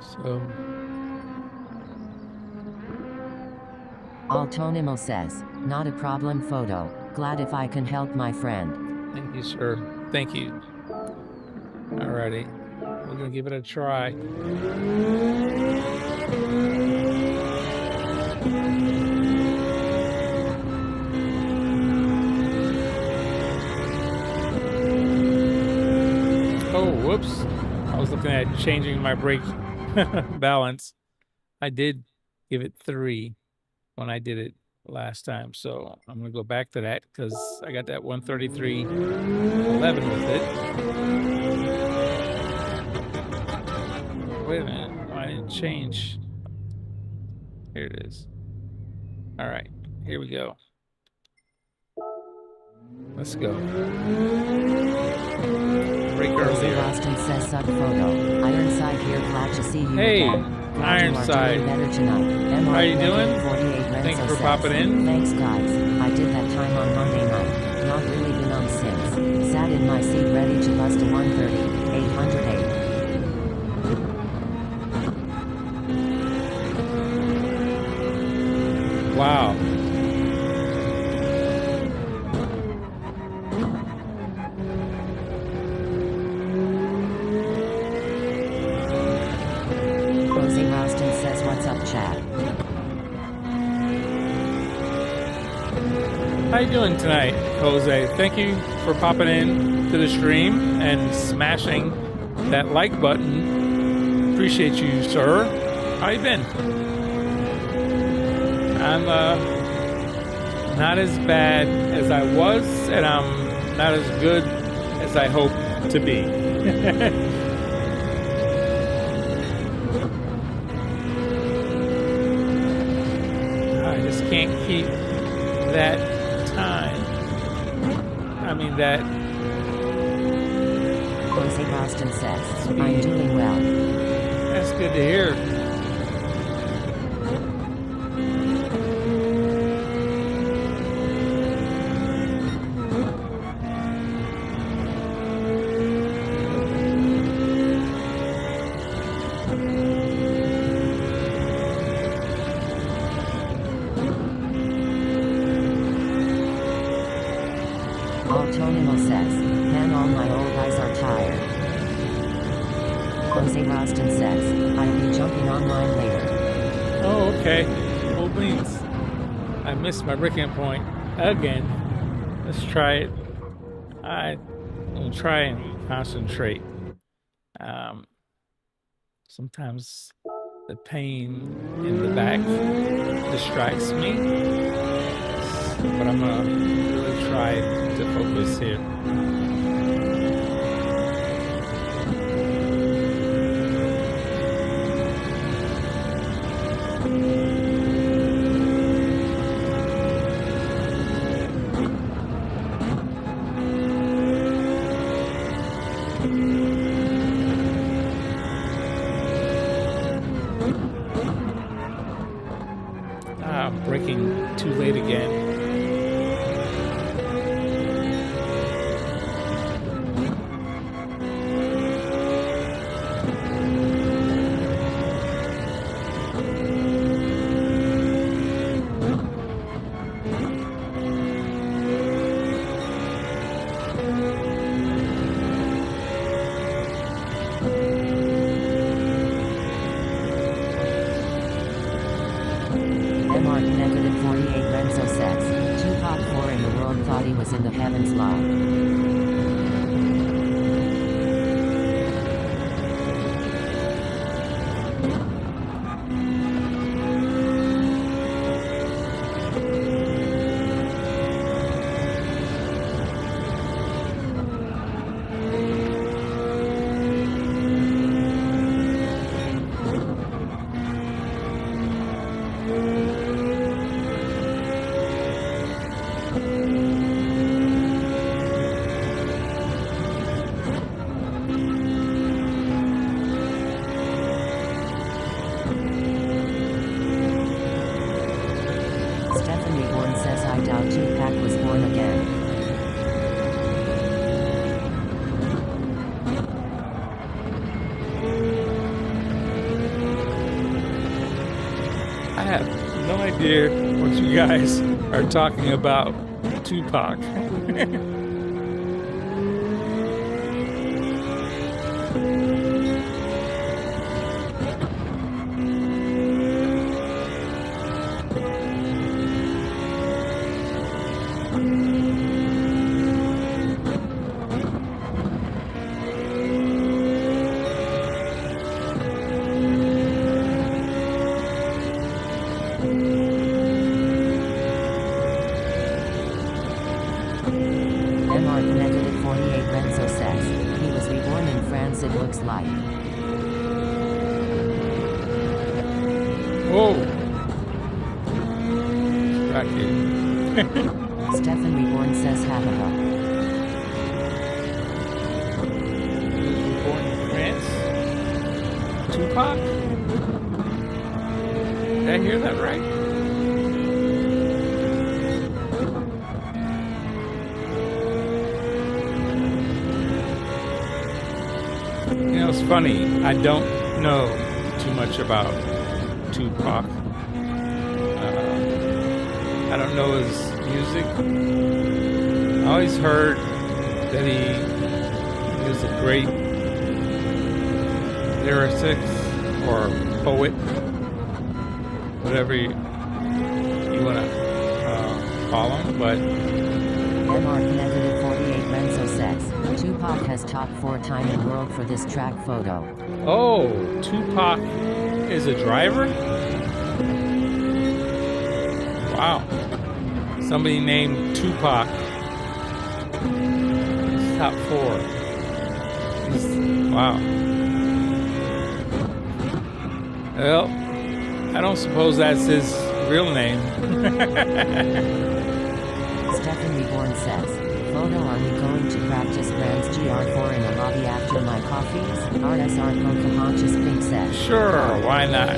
So Altonimo says, not a problem photo. Glad if I can help my friend. thank you, sir. Thank you. Alrighty. We're gonna give it a try. Oh, whoops. I was looking at changing my brake balance. I did give it 3 when I did it last time. So I'm going to go back to that because I got that 133.11 with it. Wait a minute. I didn't change. Here it is. All right. Here we go. Let's go. Brake earlier. Austin says sub photo. Ironside here, glad to see you Hey, again. Glad you are Ironside. doing better tonight. How you doing? 48 Thanks Renzo for says, popping in. Thanks guys. I did that time on Monday night. Not really been on since. Sat in my seat ready to bust a 130. 808. Wow. Jose Roston says what's up chat. How you doing tonight, Jose? Thank you for popping in to the stream and smashing that like button. Appreciate you, sir. How you been? I'm not as bad as I was, and I'm not as good as I hope to be. I just can't keep that time. I mean that. Jose Roston says, I'm doing well. That's good to hear. Autonimo says, man, all my old eyes are tired. Jose Roston says, I'll be jumping online later. Oh, okay. Well, beans. I missed my breaking point again. Let's try it. I'll try and concentrate. Sometimes the pain in the back distracts me, but I'm gonna really try to focus here. Braking too late again. Negative 48 Renzo says, Tupac 4 in the world thought he was in the heavens law. I doubt Tupac was born again. I have no idea what you guys are talking about. Tupac. Negative 48 Renzo says, he was reborn in France it looks like. Whoa! Distracted. Stefan Reborn says, hahaha. Born in France? Tupac? Did I hear that right? You know, it's funny. I don't know too much about Tupac. I don't know his music. I always heard that he is a great lyricist or poet, whatever you want to call him, but Negative 48 Renzo says, Tupac has top 4 time in world for this track photo. oh, Tupac is a driver? Wow. Somebody named Tupac. He's top 4. Wow. Well, I don't suppose that's his real name. Stephen Reborn says, photo, are we going to practice Grand's GR4 in the lobby after my coffees? RSR Pocahontas Pink says. Sure, why not?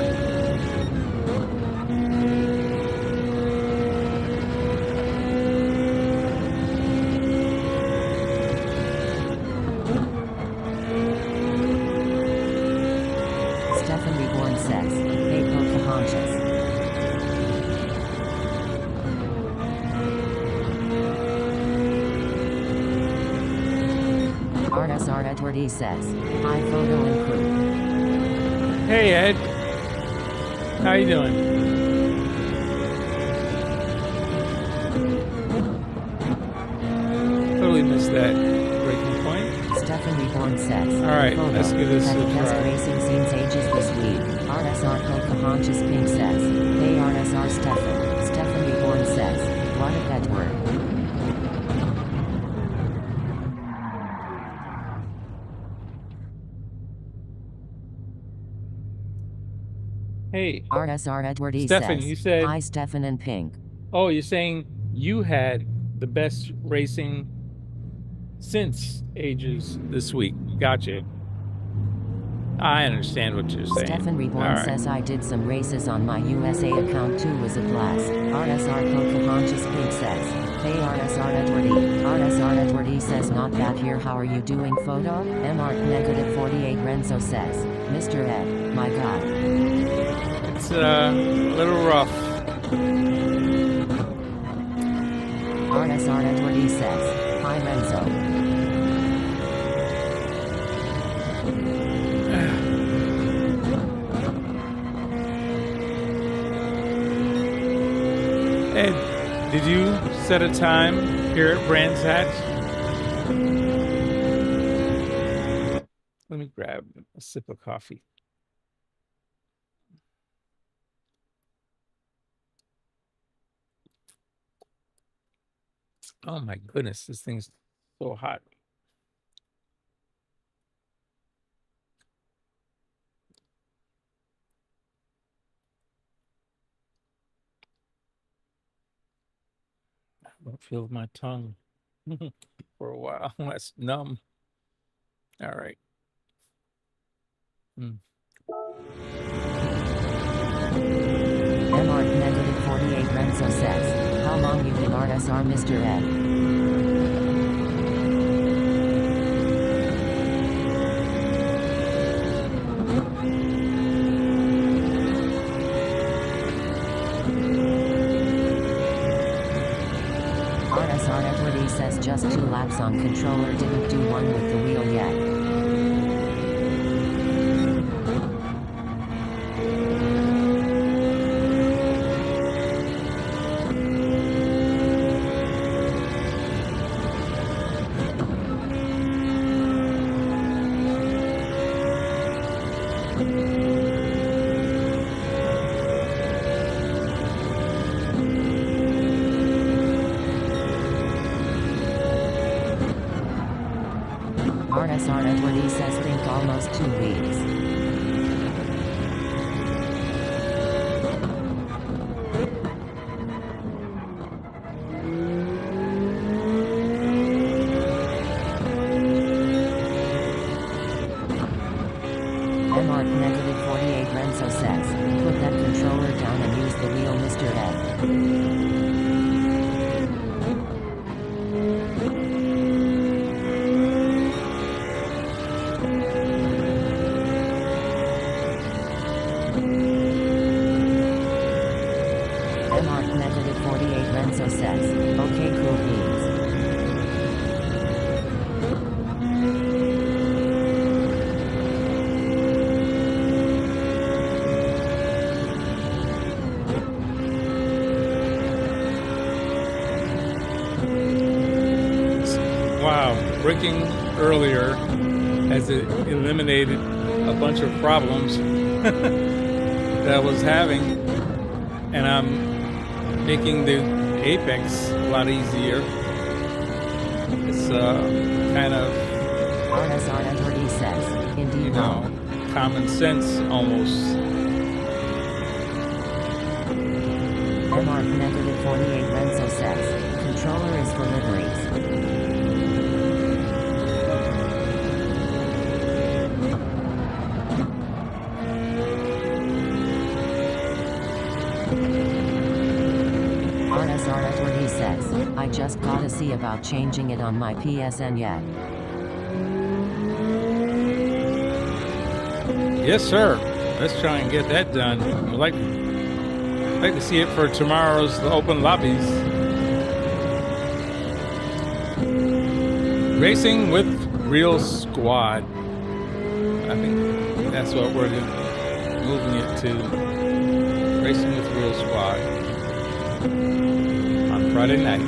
RSR Edward E says, hi photo and crew. Hey, Ed. How you doing? Totally missed that breaking point. Stefan Reborn says, All right, photo, let's give this had a the best try. racing scenes ages this week. RSR Pocahontas Pink says, hey RSR Stefan. Stefan Reborn says, what if Edward? Hey, RSR Edward E Stefan, says, you said, hi Stefan and Pink. oh, you're saying you had the best racing since ages this week. Gotcha. I understand what you're saying. Stefan Reborn All right. says I did some races on my USA account too, was a blast. RSR Pocahontas Pink says, hey RSR Edward E. RSR Edward E says not bad here, how are you doing photo? MARC negative 48 Renzo says, Mr. Ed, my god. It's a little rough. RSR Edward E says, hi Renzo. Ed, did you set a time here at Brands Hatch? Let me grab a sip of coffee. Oh my goodness, this thing's so hot. I don't feel my tongue for a while. That's numb. All right. MARC negative 48 Renzo says, how long you been RSR Mr. Ed? RSR Edward E says just 2 laps on controller, didn't do one with the wheel yet. RSR Edward E says think almost 2 weeks. MARC negative 48 Renzo says, put that controller down and use the wheel Mr. Ed. MARC negative 48 Renzo says, okay cool beans. Wow, breaking earlier as it eliminated a bunch of problems that I was having, and I'm making the apex a lot easier. It's kind of, RSR Edward E says, indeed you know, common sense almost. MARC negative 48 Renzo says, controller is for liveries. RSR Edward E says, I just gotta see about changing it on my PSN yet. Yes, sir. Let's try and get that done. I'd like to see it for tomorrow's open lobbies. Racing with Real Squad. I think that's what we're moving it to. Racing with Real Squad on Friday night.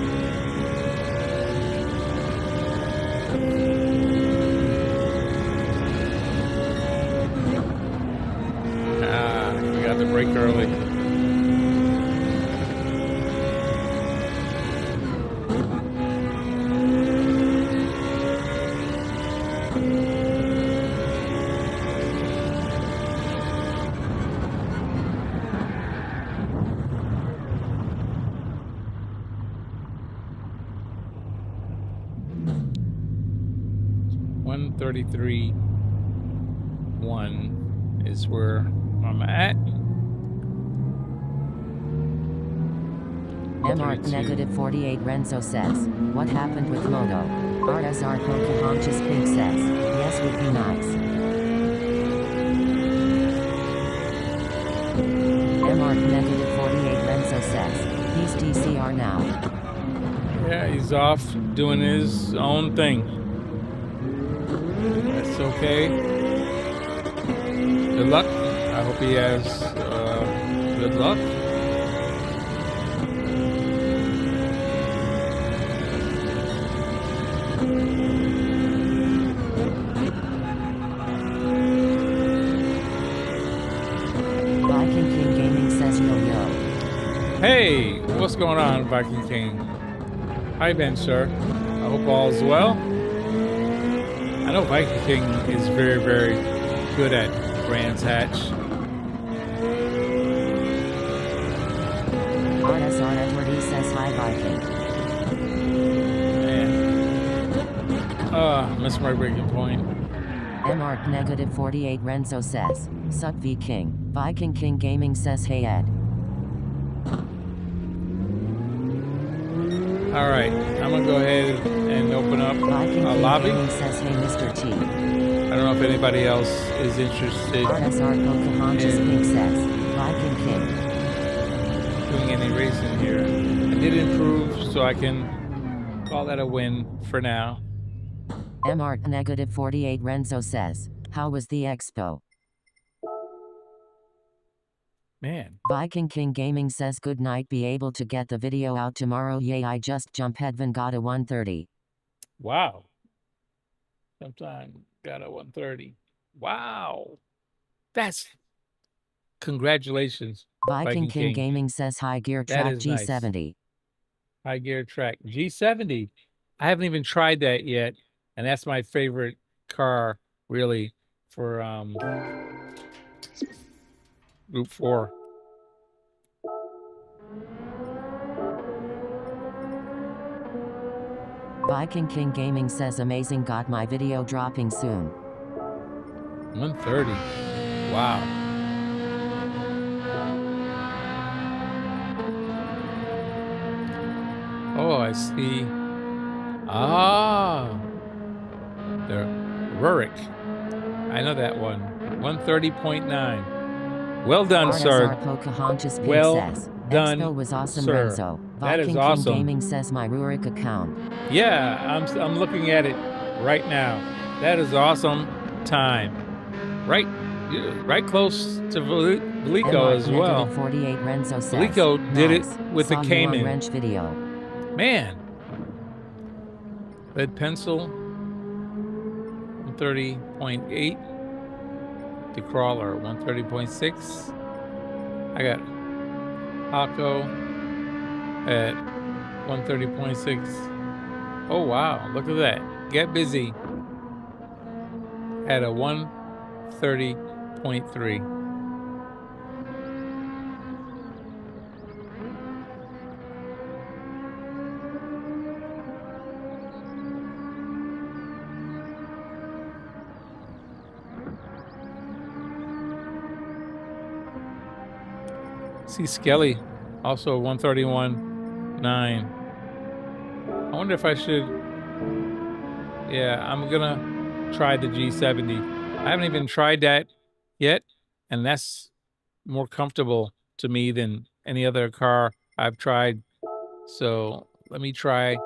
We got to break early. $133.1 is where I'm at. MR-48 Renzo says, what happened with Moto? RSR Pocahontas Pink says, yes would be nice. MR-48 Renzo says, he's DCR now. Yeah, he's off doing his own thing. That's okay. Good luck. I hope he has good luck. Viking King Gaming says yo yo. Hey, what's going on, Viking King? How you been, sir? I hope all is well. I know Viking King is very, very good at Brands Hatch. RSR Edward says hi Viking. Man. Missed my breaking point. MR-48 Renzo says, sup V King. Viking King Gaming says hey Ed. Alright, I'm gonna go ahead and open up Viking a King lobby. Gaming says hey Mr. T. I don't know if anybody else is interested RSR Pocahontas Pink says, Viking King. doing any racing here. I did improve, so I can call that a win for now. MR-48 Renzo says, how was the expo? Man, Viking King Gaming says good night, be able to get the video out tomorrow, yay I just jump headvan got a 130. wow. Sometime got a 130. Wow. That's congratulations. Viking King Gaming says high gear That track is nice. G70. High gear track G70. I haven't even tried that yet, and that's my favorite car really for Group 4. Viking King Gaming says amazing, got my video dropping soon. 130. Wow. Oh, I see. Ah, the Rurik. I know that one. 130.9. Well done, sir. RSR Pocahontas Pink Well says, done, expo was awesome, sir. Renzo. That is Viking awesome. King Gaming says my Rurik account. Yeah, I'm looking at it right now. That is awesome time. Right close to Valico as well. 48 Renzo says, Valico did it nice. with Saw the you Cayman. on wrench video. Man. Lead pencil. 130.8. The crawler 130.6. I got Paco at 130.6. Oh wow, look at that. Get busy at a 130.3. See Skelly also 131.9. I wonder if I should. Yeah, I'm gonna try the G70. I haven't even tried that yet, and that's more comfortable to me than any other car I've tried. So let me try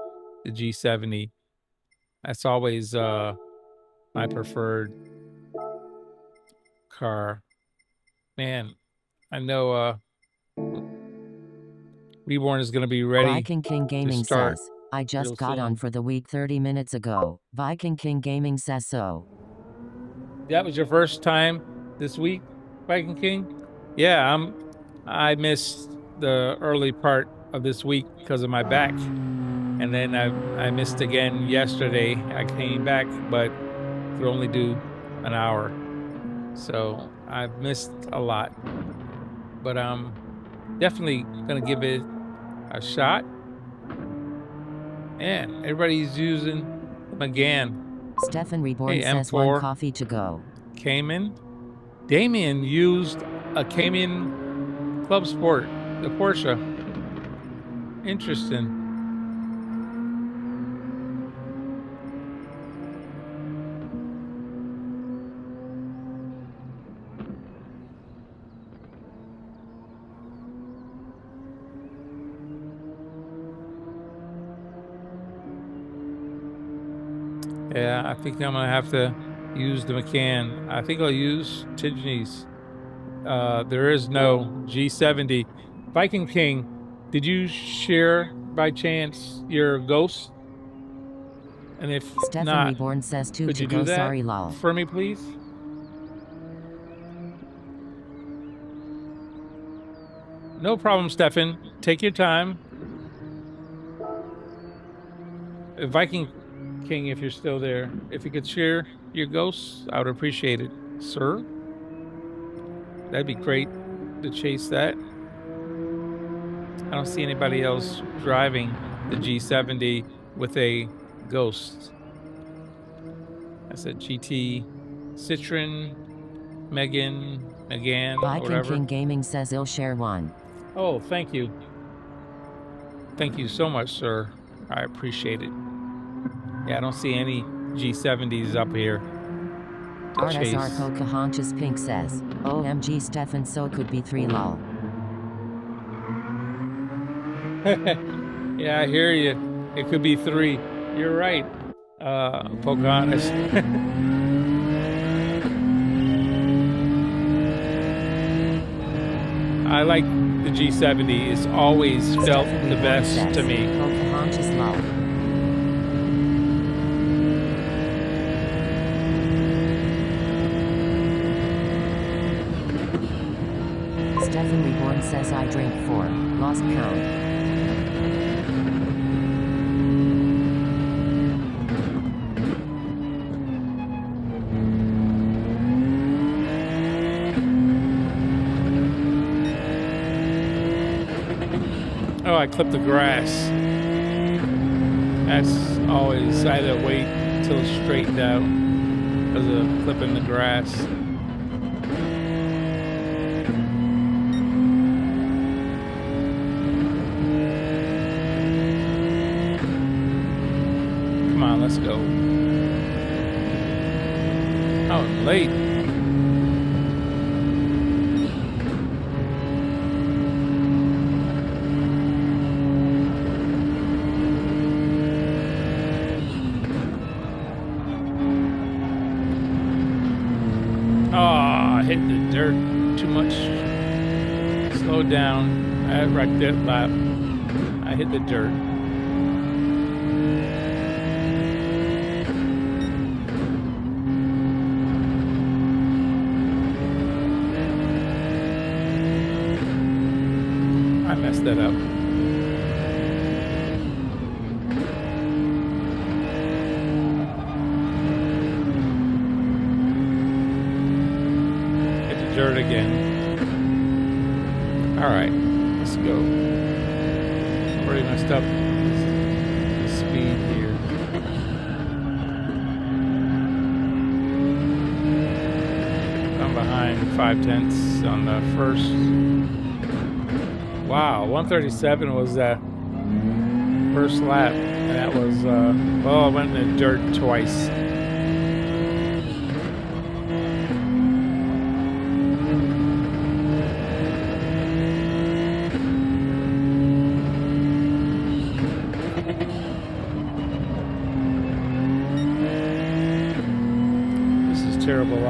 the G70. That's always my preferred car. Man, I know Reborn is going to be ready Viking King Gaming start says, I just real got soon. on for the week 30 minutes ago. Viking King Gaming says so. That was your first time this week, Viking King? Yeah, I missed the early part of this week because of my back. And then I missed again yesterday. I came back, but could only do an hour. So I've missed a lot. But I'm definitely gonna give it a shot. Man, everybody's using the McGann. Stefan Reborn Hey, says one M4 coffee to go. Cayman. Damien used a Cayman Club Sport, the Porsche. Interesting. Yeah, I think I'm gonna have to use the McCann. I think I'll use Tidney's. There is no G70. Viking King, did you share by chance your Ghost? And if Stefan not, Reborn says two could to you go. do that Sorry, lol. for me, please? No problem, Stefan. Take your time. Viking King, if you're still there, if you could share your Ghosts, I would appreciate it, sir. That'd be great to chase that. I don't see anybody else driving the G70 with a Ghost. That's a GT Citroen, McGann, or Viking whatever. King Gaming says he'll share one. Oh, thank you. Thank you so much, sir. I appreciate it. Yeah, I don't see any G70s up here to chase. RSR Pocahontas Pink says, OMG Stefan, so could be 3 lol. Yeah, I hear you. It could be 3. You're right, Pocahontas. I like the G70. It's always felt Stefan the Reborn best says, to me. Pocahontas lol. Stefan Reborn says I drink 4. Lost count. Oh, I clipped the grass. That's always, I had to wait till it's straightened out because of clipping the grass. Come on, let's go. Oh, late. Hit the dirt too much. Slow down. I wrecked that lap. I hit the dirt. I messed that up. Dirt again. All right, let's go. I've already messed up the speed here. I'm behind 5/10 on the first. Wow, 137 was that first lap, and that was well, I went in the dirt twice.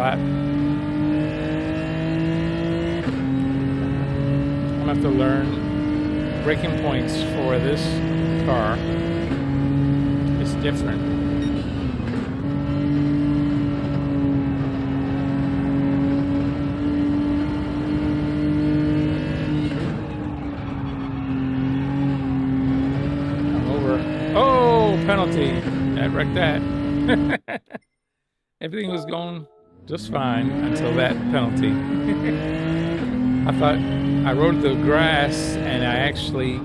lap. I'm gonna have to learn braking points for this car. It's different. I'm over. Oh, penalty. That wrecked that. Everything was going just fine until that penalty. I thought I rode the grass and I actually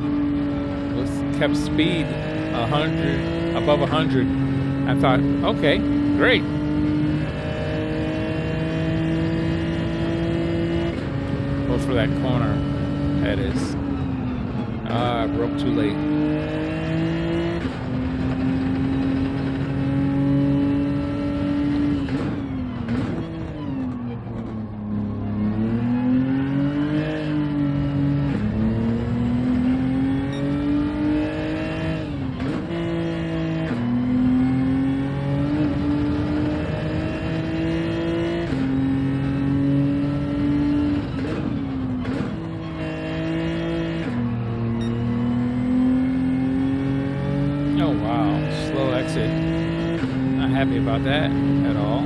kept speed 100, above 100. I thought, okay, great. Go for that corner. That is. I broke too late. Oh wow, slow exit. Not happy about that at all.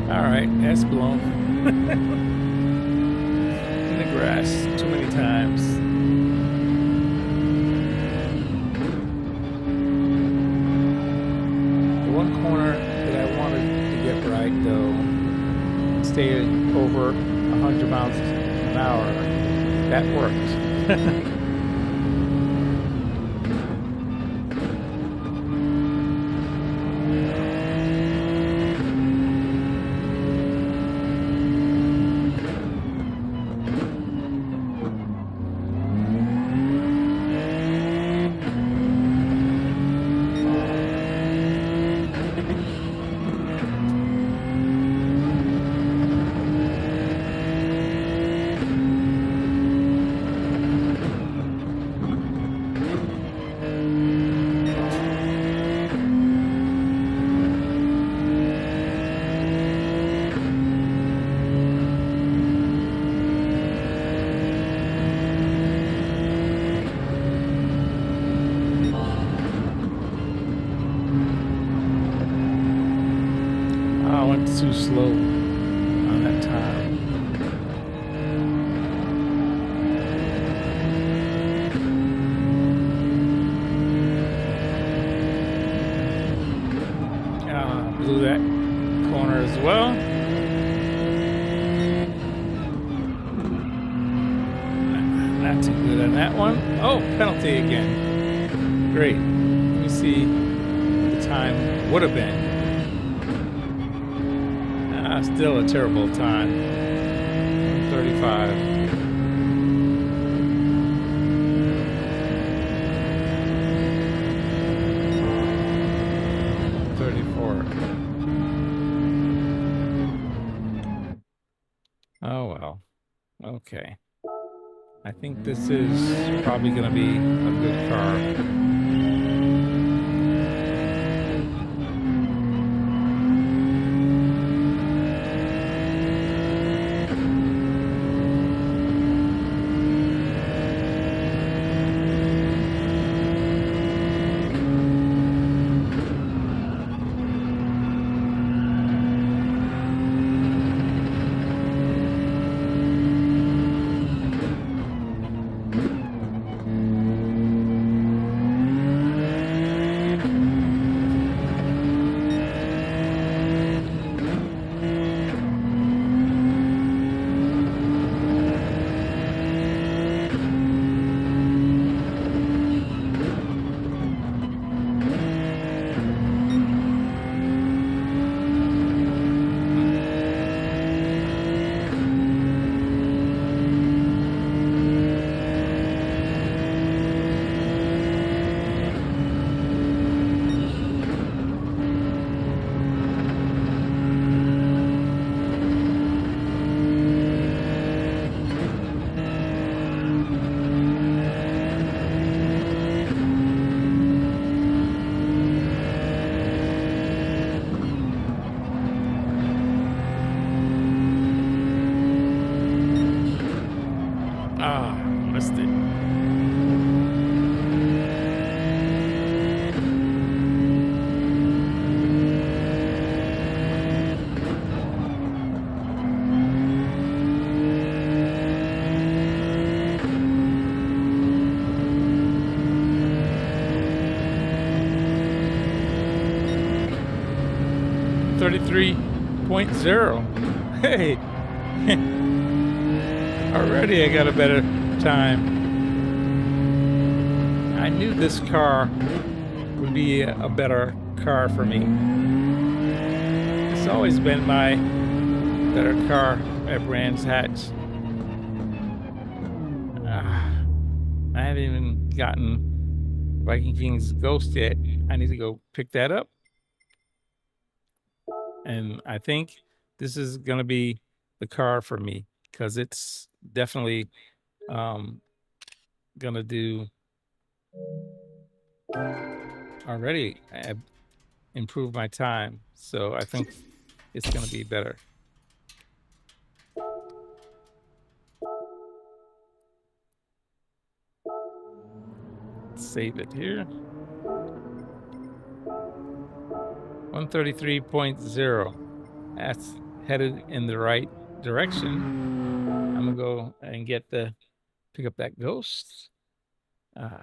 Alright, that's blown. In the grass too many times. The one corner that I wanted to get right though, stay over 100 miles an hour, that worked. I went too slow on that time. Blew that corner as well. Not too good on that one. Oh, penalty again. Great. Let me see what the time would have been. Still a terrible time. 35. Oh well. Okay. I think this is probably going to be a good car. 133.0. Hey, already I got a better time. I knew this car would be a better car for me. It's always been my better car at Brands Hatch. I haven't even gotten Viking King's Ghost yet. I need to go pick that up. And I think this is going to be the car for me because it's definitely going to do already. I've improved my time. So I think it's going to be better. Save it here. 133.0. That's headed in the right direction. I'm gonna go and pick up that Ghost. I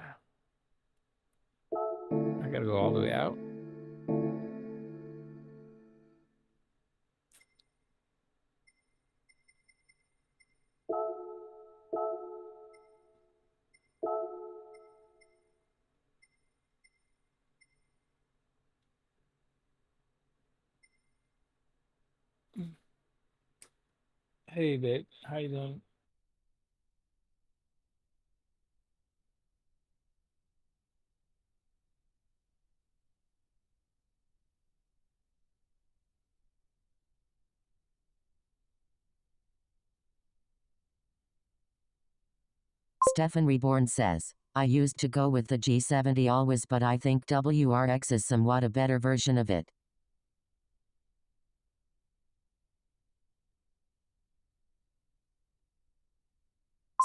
gotta go all the way out. Hey, babe, how you doing? Stefan Reborn says, I used to go with the G70 always, but I think WRX is somewhat a better version of it.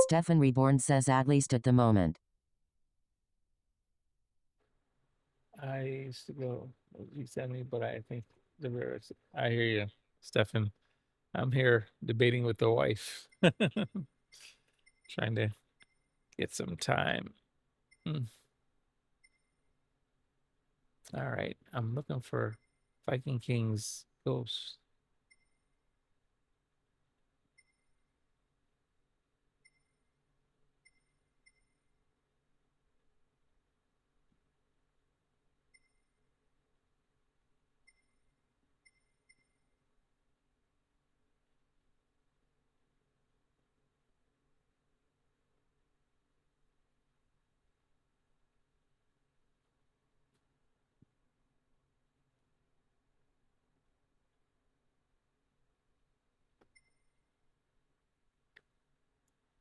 Stefan Reborn says at least at the moment. I used to go with G70, but I think the reverse. I hear you, Stefan. I'm here debating with the wife, trying to get some time. All right, I'm looking for Viking King's Ghost.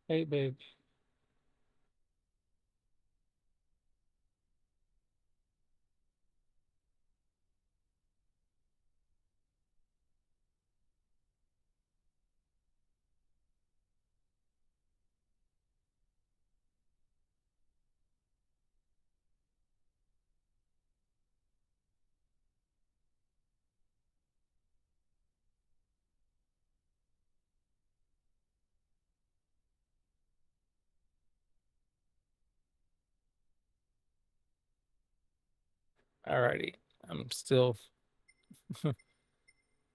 Hey, babe. Alrighty, I'm still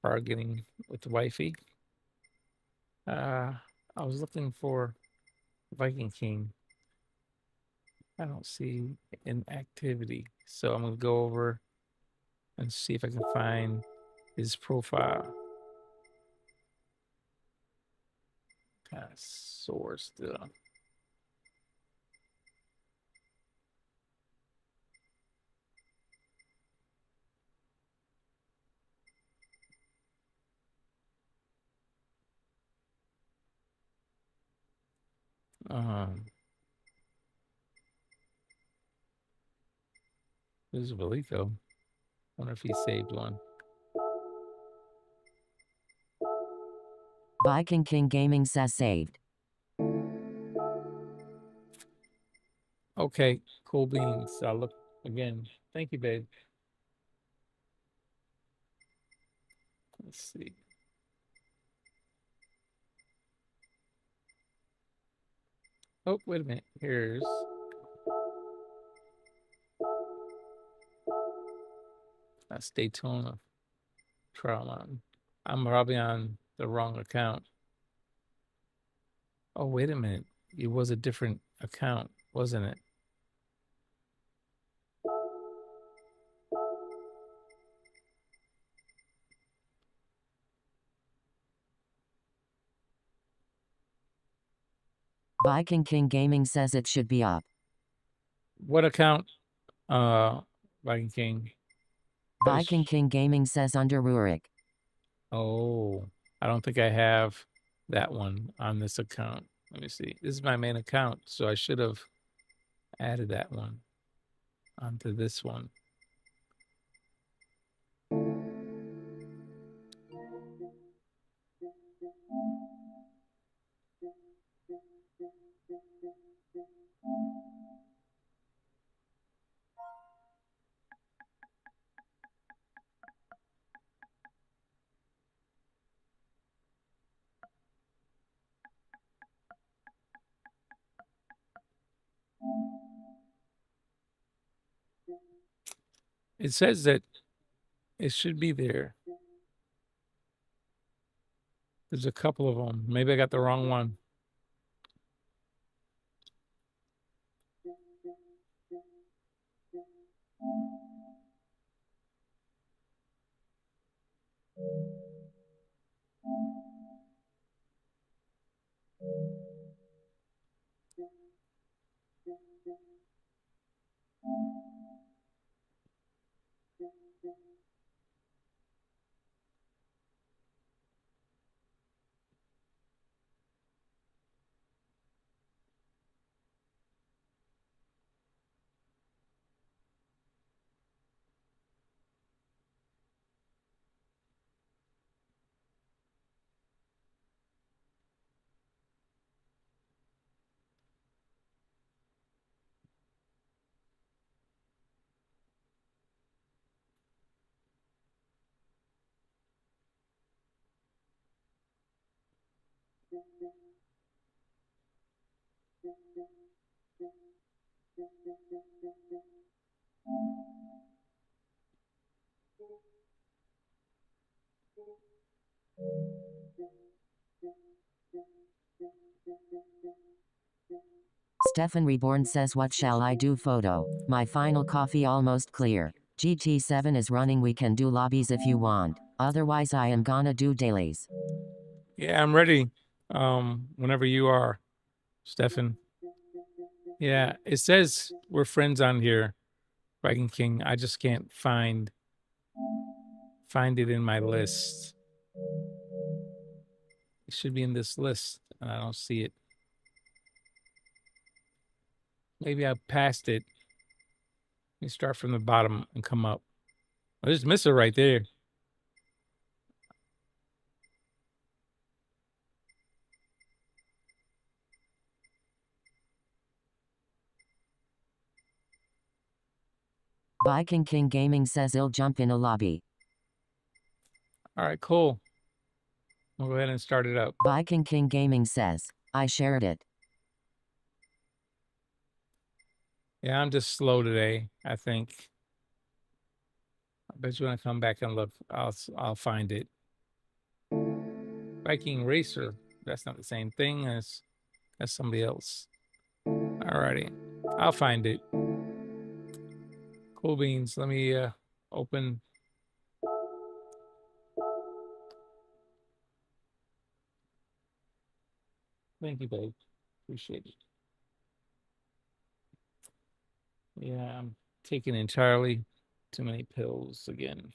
bargaining with the wifey. I was looking for Viking King. I don't see an activity, so I'm gonna go over and see if I can find his profile. Kind of sore still. This is Valico. Wonder if he saved one. Viking King Gaming says saved. Okay, cool beans. I'll look again. Thank you, babe. Let's see. Oh, wait a minute. Here's that's Daytona. trauma. I'm probably on the wrong account. Oh, wait a minute. It was a different account, wasn't it? Viking King Gaming says it should be up. What account? Viking King. Viking King Gaming says under Rurik. Oh, I don't think I have that one on this account. Let me see. This is my main account, so I should have added that one onto this one. It says that it should be there. There's a couple of them. Maybe I got the wrong one. Stefan Reborn says what shall I do photo? My final coffee almost clear. GT7 is running, we can do lobbies if you want. Otherwise I am gonna do dailies. Yeah, I'm ready. Whenever you are, Stefan. Yeah, it says we're friends on here, Viking King. I just can't find it in my list. It should be in this list, and I don't see it. Maybe I passed it. Let me start from the bottom and come up. Oh, there's Mr. right there. Viking King Gaming says he'll jump in a lobby. All right, cool. We'll go ahead and start it up. Viking King Gaming says, I shared it. Yeah, I'm just slow today, I think. I bet you when I come back and look, I'll find it. Viking Racer. That's not the same thing as somebody else. Alrighty, I'll find it. Cool beans. Let me open. Thank you, babe. Appreciate it. Yeah, I'm taking entirely too many pills again.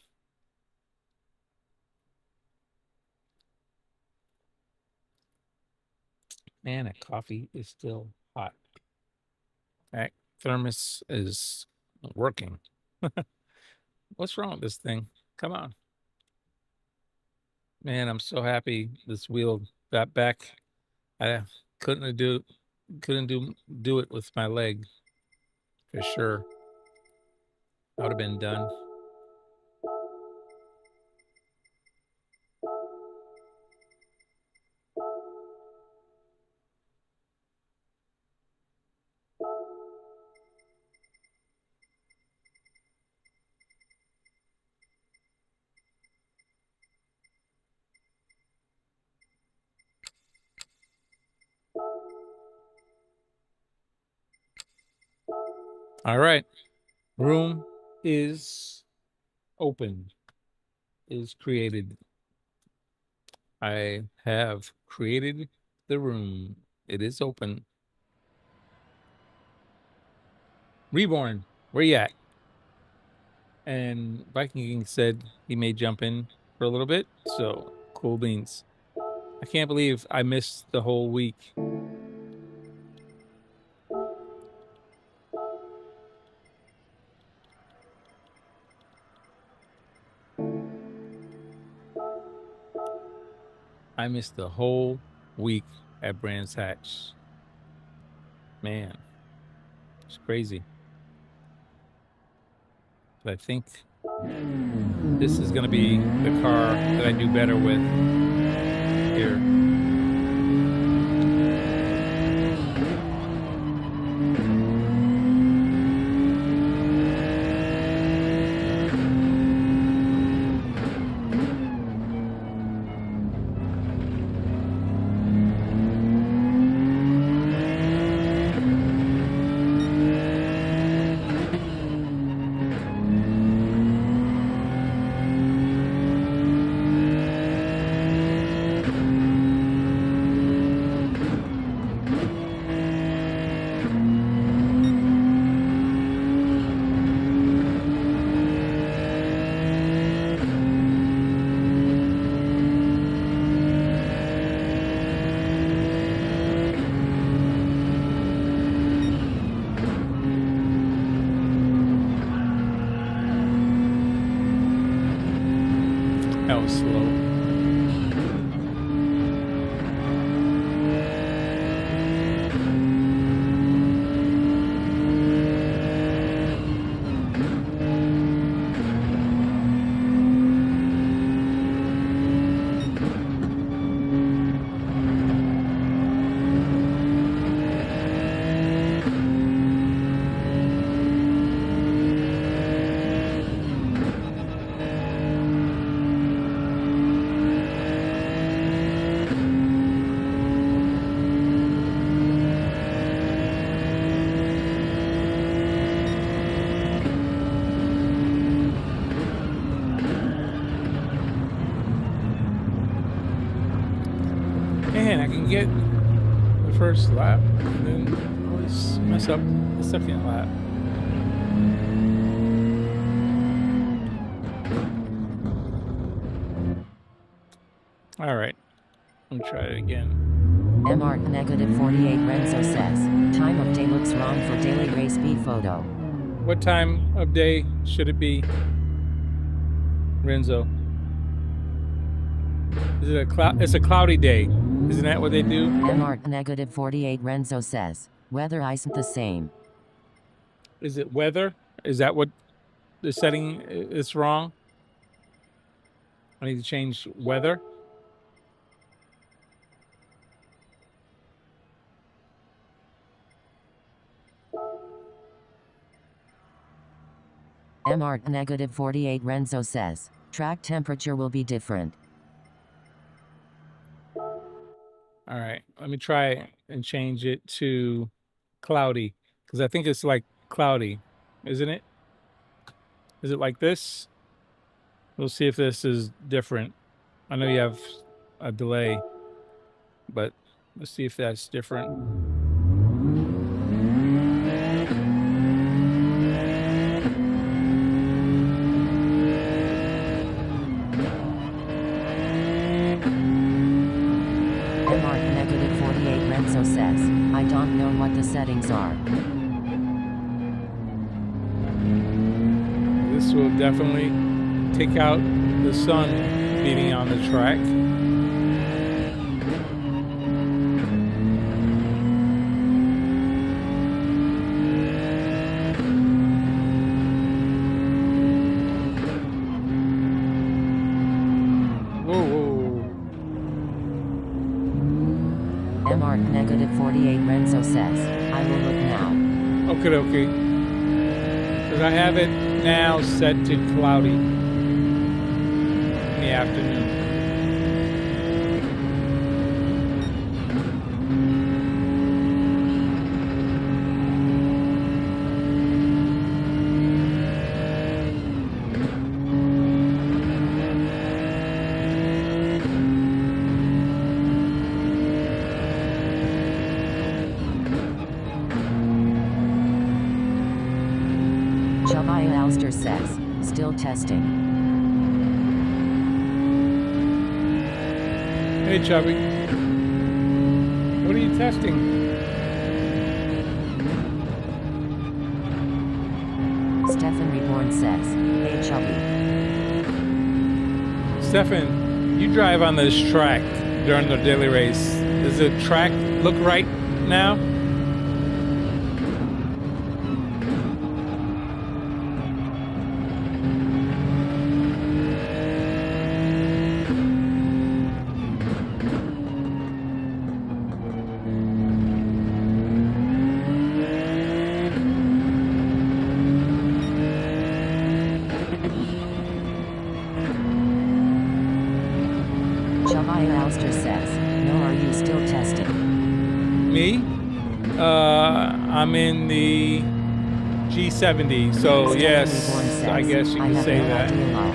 Man, that coffee is still hot. That thermos is working. What's wrong with this thing? Come on. Man, I'm so happy this wheel got back. I couldn't do it with my leg for sure. I would have been done. All right. Room is open, is created. I have created the room. It is open. Reborn, where you at? And Viking King said he may jump in for a little bit. So cool beans. I can't believe I missed the whole week. I missed the whole week at Brands Hatch. Man, it's crazy. But I think this is going to be the car that I do better with here. That was slow. Man, I can get the first lap and then always mess up the second lap. All right, let me try it again. MR negative 48 Renzo says, time of day looks wrong for daily race speed photo. What time of day should it be, Renzo? Is it a cloud? It's a cloudy day. Isn't that what they do? MR negative 48 Renzo says, weather isn't the same. Is it weather? Is that what the setting is wrong? I need to change weather. MR negative 48 Renzo says, track temperature will be different. All right, let me try and change it to cloudy, because I think it's like cloudy, isn't it? Is it like this? We'll see if this is different. I know you have a delay, but let's see if that's different. MR negative 48 Renzo says, I don't know what the settings are. This will definitely take out the sun beating on the track. MR negative 48 Renzo says, I will look now. Okay. Because I have it now set to cloudy in the afternoon. Alster says, still testing. Hey, Chubby. What are you testing? Stefan Reborn says, hey Chubby. Stefan, you drive on this track during the daily race. Does the track look right now? Chubby Alster says, no, are you still testing? Me? I'm in the G70, so Stefan yes, Reborn says, I guess you I can have say no that. idea why.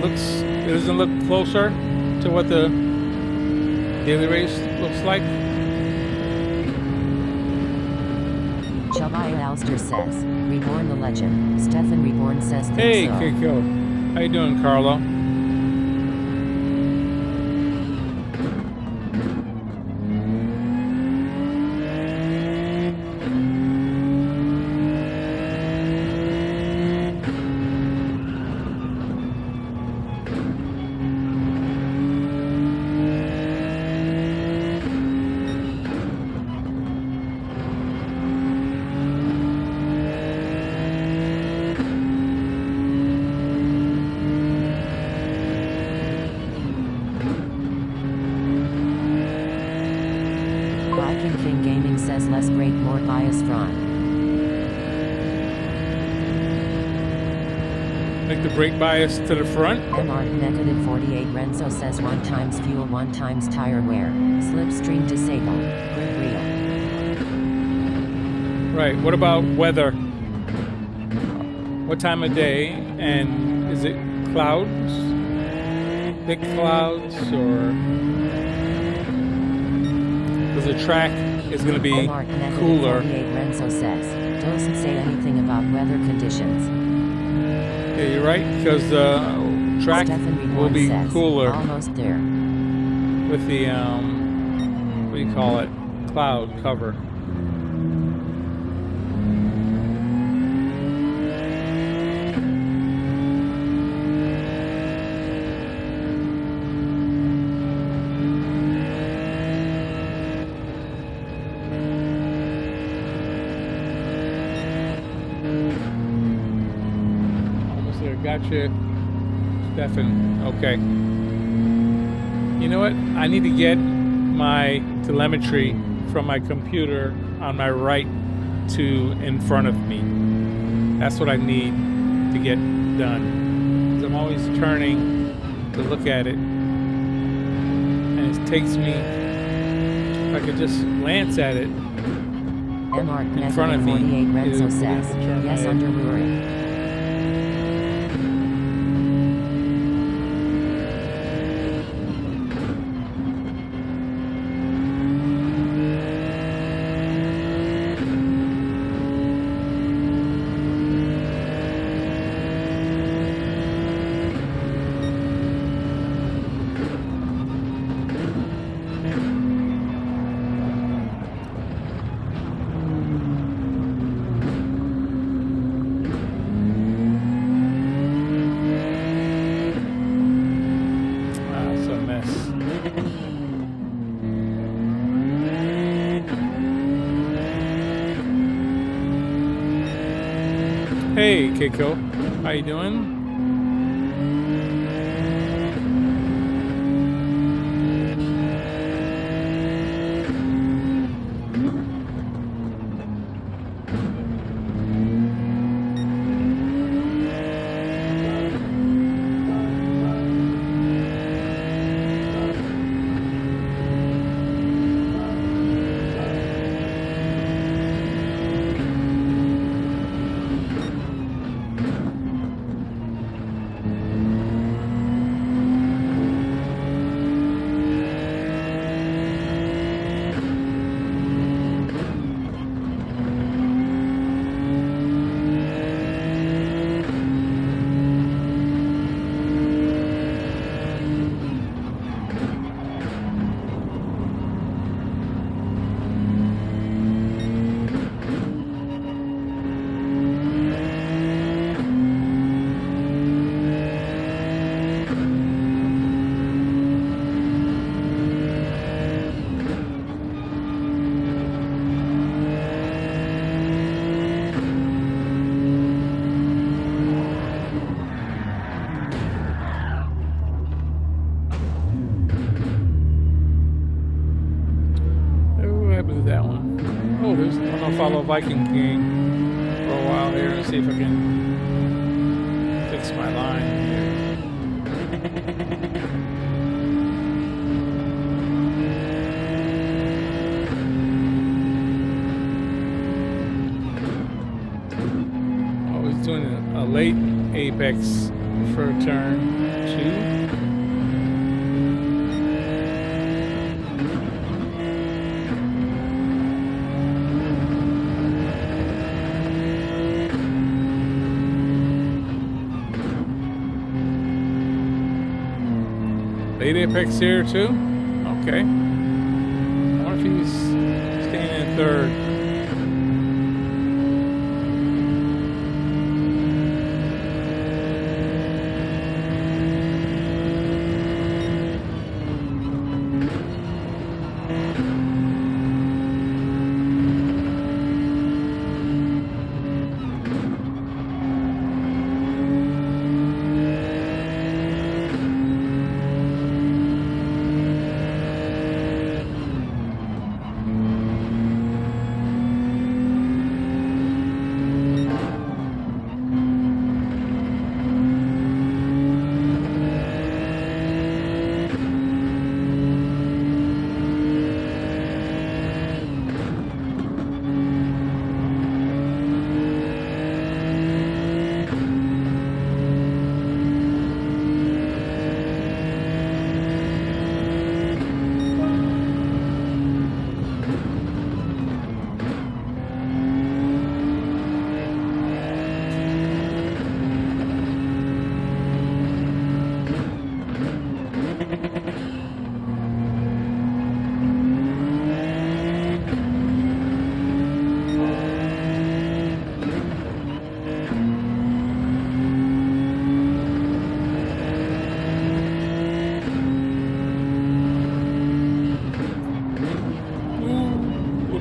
It doesn't look closer to what the daily race looks like. Chubby Alster says, Reborn the legend. Stefan Reborn says, think Hey, so. Kiko. How you doing, Carlo? King Gaming says less brake, more bias front. Make the brake bias to the front. MR negative 48 Renzo says 1 times fuel, 1 times tire wear. Slipstream disabled. Grid real. Right. What about weather? What time of day? And is it clouds? Thick clouds or... because the track is going to be cooler. Renzo says, doesn't say anything about weather conditions. Yeah, you're right, because the track will be cooler almost there with the what do you call it? Cloud cover. Gotcha, Stefan. Okay. You know what? I need to get my telemetry from my computer on my right to in front of me. That's what I need to get done. 'Cause I'm always turning to look at it. And it takes me, if I could just glance at it in front of me. 48 Renzo says, yes, under Rurik. Hey, Keiko. How you doing? follow Viking King for a while here and see if I can fix my line here. Oh, he's doing a late apex for turn 2. Late apex here too? Okay. I wonder if he's staying in third.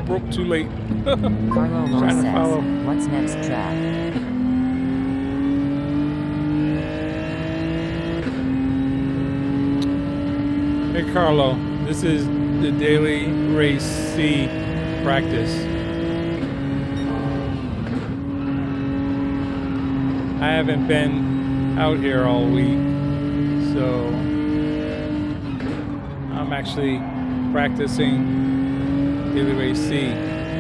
Broke too late. Carlo Lo Trying to says, follow. what's next track? Hey Carlo, this is the daily race C practice. I haven't been out here all week, so I'm actually practicing daily race C.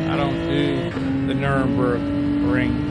I don't do the Nuremberg ring.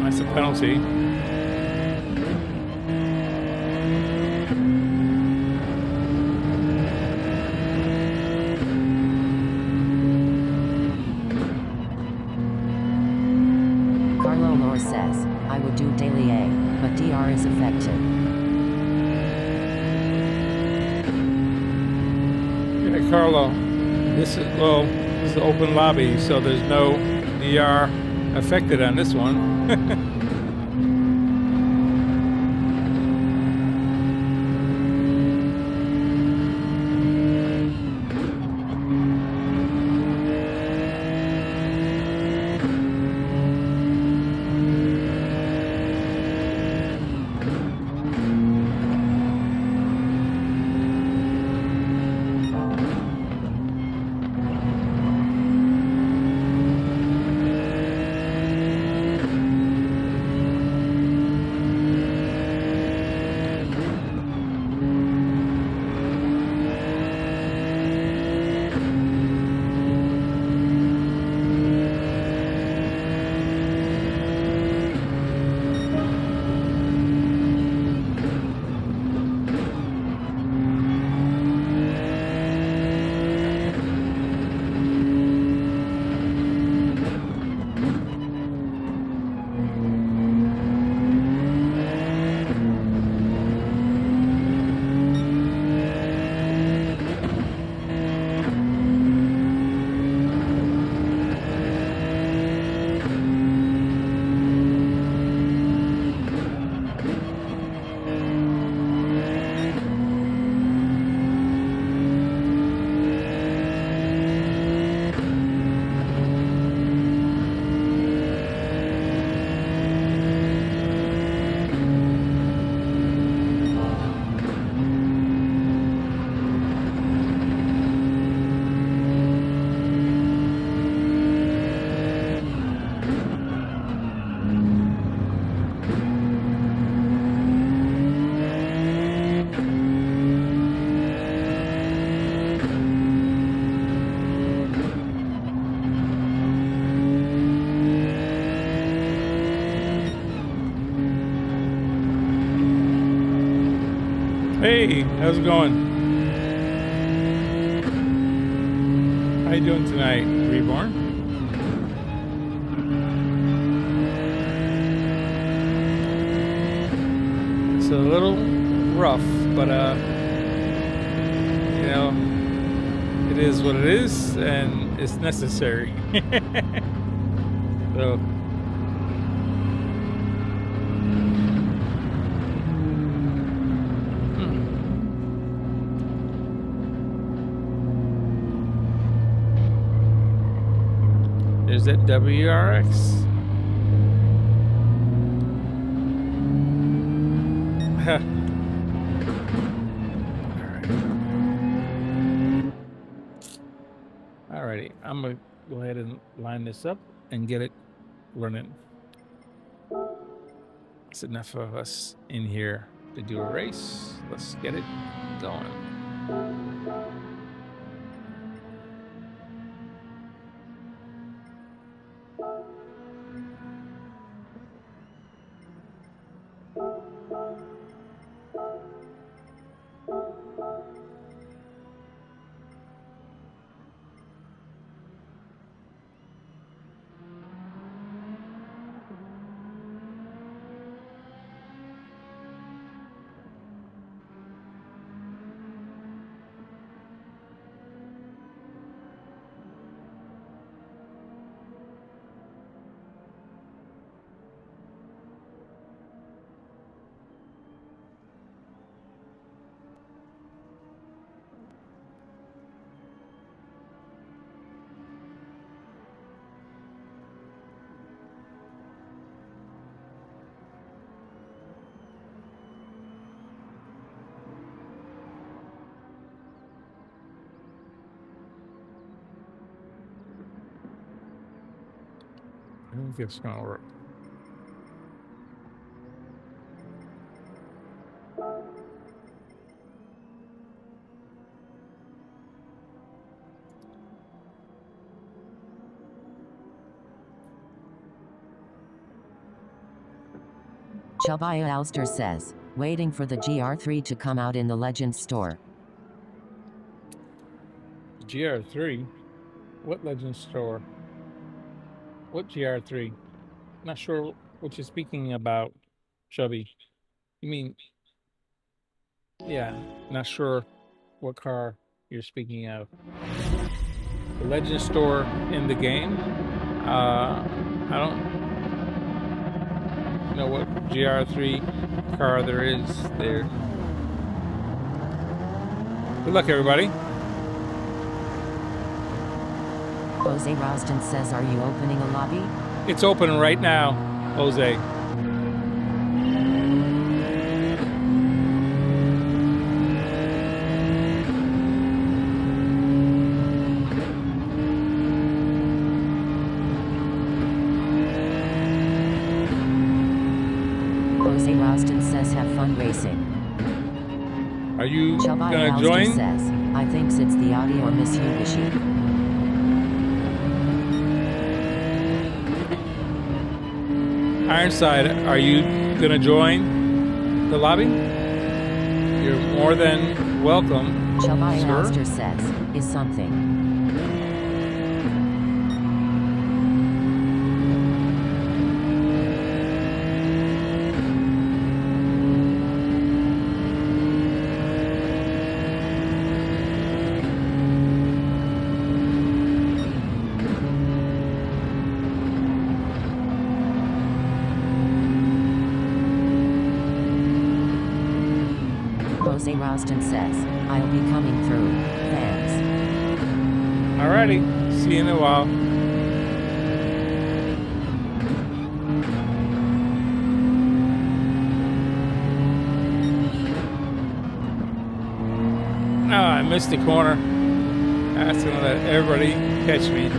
That's a penalty. Carlo Lor says, I would do daily A, but DR is affected. Yeah, Carlo, this is the open lobby, so there's no DR affected on this one. Hey, how's it going? How you doing tonight, Reborn? It's a little rough, but you know, it is what it is, and it's necessary. So. There's that WRX. Alrighty, I'm gonna go ahead and line this up and get it running. It's enough of us in here to do a race. Let's get it going. I think it's gonna work. Shabaya Alster says, waiting for the GR3 to come out in the Legends store. GR3? What Legends store? What GR3? Not sure what you're speaking about, Chubby. You mean, yeah, not sure what car you're speaking of. The Legend store in the game? I don't know what GR3 car there is there. Good luck, everybody. Jose Roston says, are you opening a lobby? It's open right now, Jose. Jose Roston says, have fun racing. Are you Shabaya gonna Alster join? says, I thinks it's the Audi or Mitsubishi. Ironside, are you gonna join the lobby? You're more than welcome, Shabaya sir. Alster says, is something. Jose Roston says, I'll be coming through. Thanks. Alrighty, see you in a while. Oh, I missed the corner. That's gonna let everybody catch me.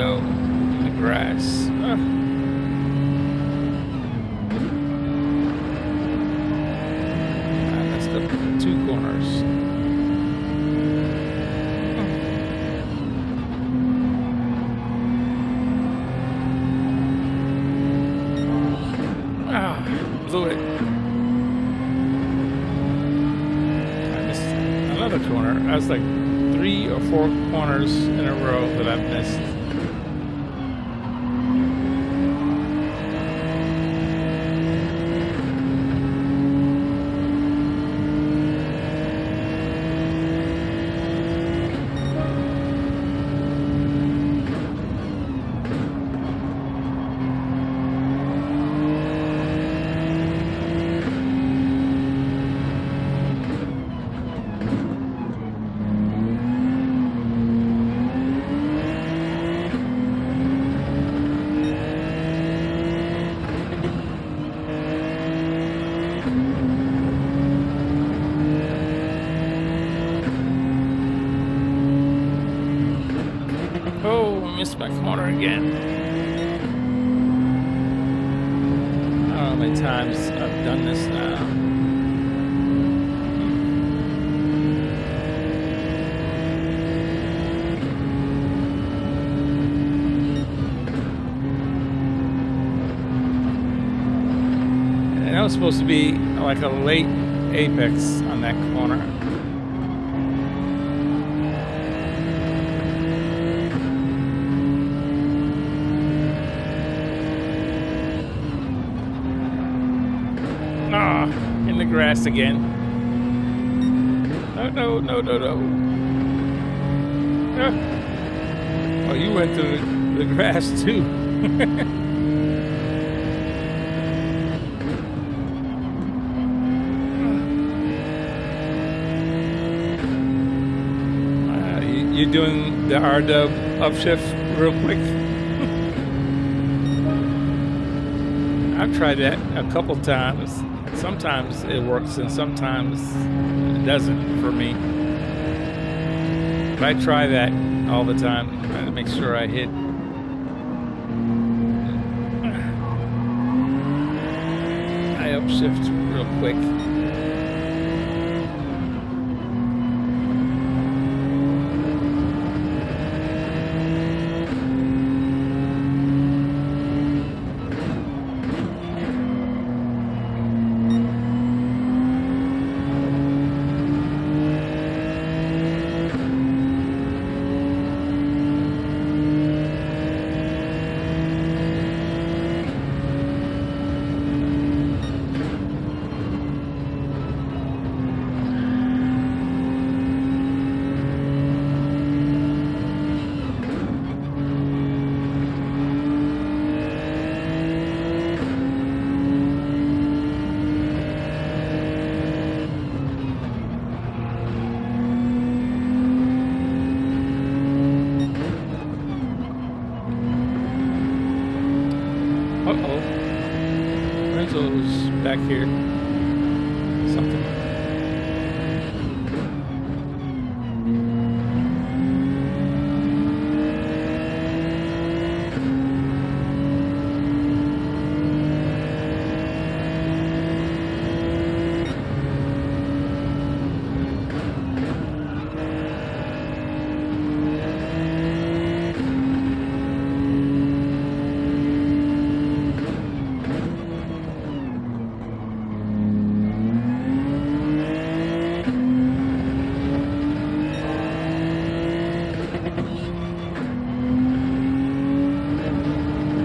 go in the grass. That's the 2 corners. Blew it. I missed another corner. I was like 3 or 4 corners in a row that I've missed. Oh, I missed my corner again. I don't know how many times I've done this now. And that was supposed to be like a late apex on that corner. In the grass again. No. Oh, you went through the grass too. You doing the R-dub upshift real quick? I've tried that a couple times. Sometimes it works and sometimes it doesn't for me. But I try that all the time, trying to make sure I hit. I upshift real quick. Renzo's back here. Something.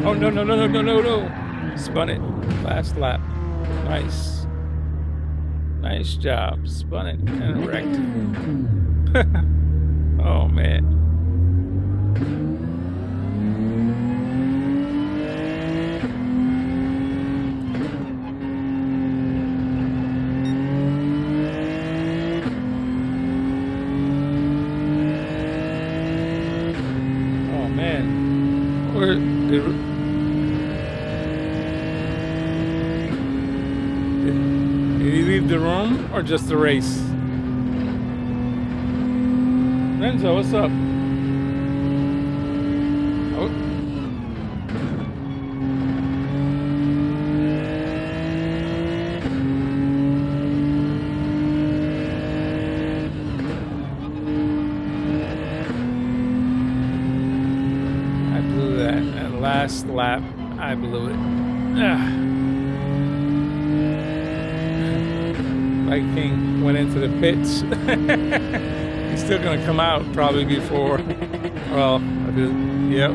Oh, no. Spun it. Last lap. Nice. Nice job. Spun it and wrecked. Oh, man. Oh, man. Where did he leave the room or just the race? Renzo, what's up? last lap, I blew it. Viking King went into the pits. He's still gonna come out probably before. Well, yep.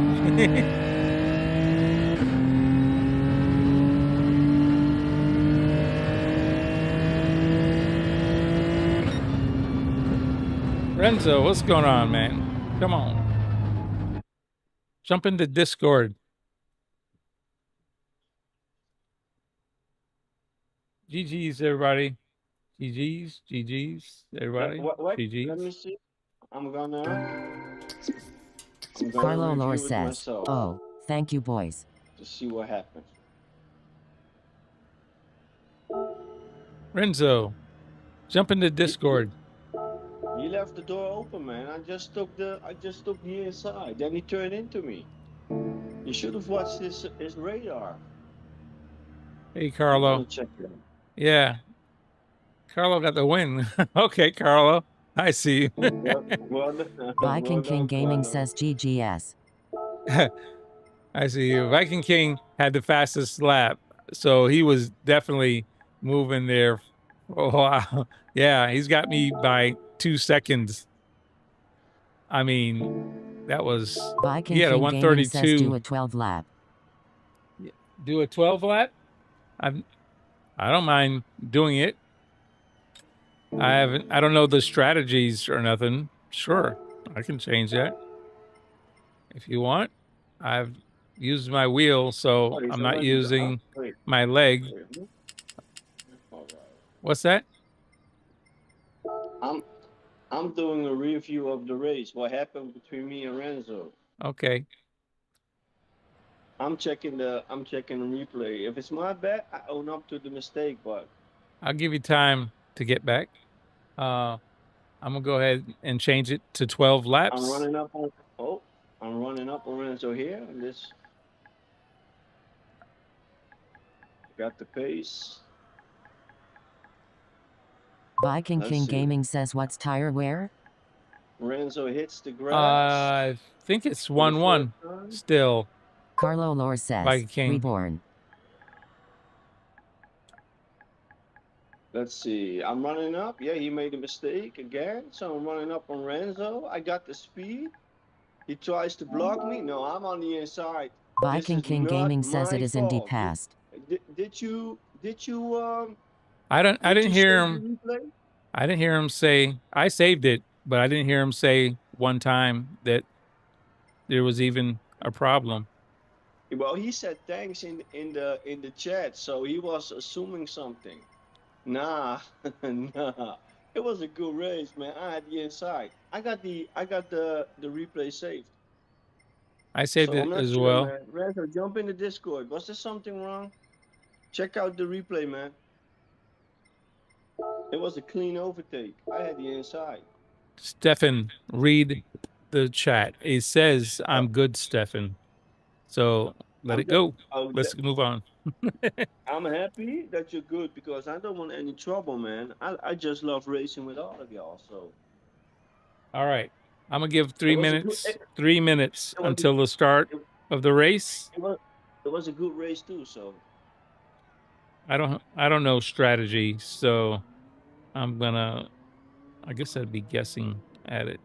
Renzo, what's going on, man? Come on. Jump into Discord. GG's, everybody. GG's, everybody. What? GG's. Let me see. I'm gonna Carlo Lore review it says, myself "Oh, thank you, boys." to see what happens. Renzo, jump into Discord. He left the door open, man. I just took the inside. Then he turned into me. You should have watched his radar. Hey, I'm Carlo. gonna check it out. Yeah. Carlo got the win. Okay, Carlo. I see you. Viking well King done, Gaming Carlo. says GGS. I see you. Viking King had the fastest lap, so he was definitely moving there. Oh, wow. Yeah, he's got me by 2 seconds. I mean, that was Viking he had a King Gaming says do 132. a 12 lap. Do a 12 lap? I don't mind doing it. I don't know the strategies or nothing. Sure, I can change that if you want. I've used my wheel, so He's I'm not already using wait. my leg. All right. What's that? I'm doing a review of the race. What happened between me and Renzo? Okay. I'm checking the replay. If it's my bad, I own up to the mistake, but I'll give you time to get back. I'm gonna go ahead and change it to 12 laps. I'm running up on Renzo here. And this got the pace. Viking Let's King see. Gaming says what's tire wear? Renzo hits the grass. I think it's 1-1 still. Carlo Lore says Viking King. Reborn. Let's see. I'm running up. Yeah, he made a mistake again. So I'm running up on Renzo. I got the speed. He tries to block me. No, I'm on the inside. Viking King Gaming says it is indeed passed. Did you I didn't hear save him. the replay? I didn't hear him say. I saved it, but I didn't hear him say one time that there was even a problem. Well, he said thanks in the chat, so he was assuming something. Nah, nah. It was a good race, man. I had the inside. I got the replay saved. I saved So it I'm not as sure, well. man. Renzo, jump in the Discord. Was there something wrong? Check out the replay, man. It was a clean overtake. I had the inside. Stefan, read the chat. It says I'm good, Stefan. So let it go. Let's move on. I'm happy that you're good because I don't want any trouble, man. I just love racing with all of y'all. So All right. I'm gonna give It 3 was a minutes. good- 3 minutes it was a- until the start of the race. it was a good race too. So I don't know strategy, so I'm gonna. I guess I'd be guessing at it.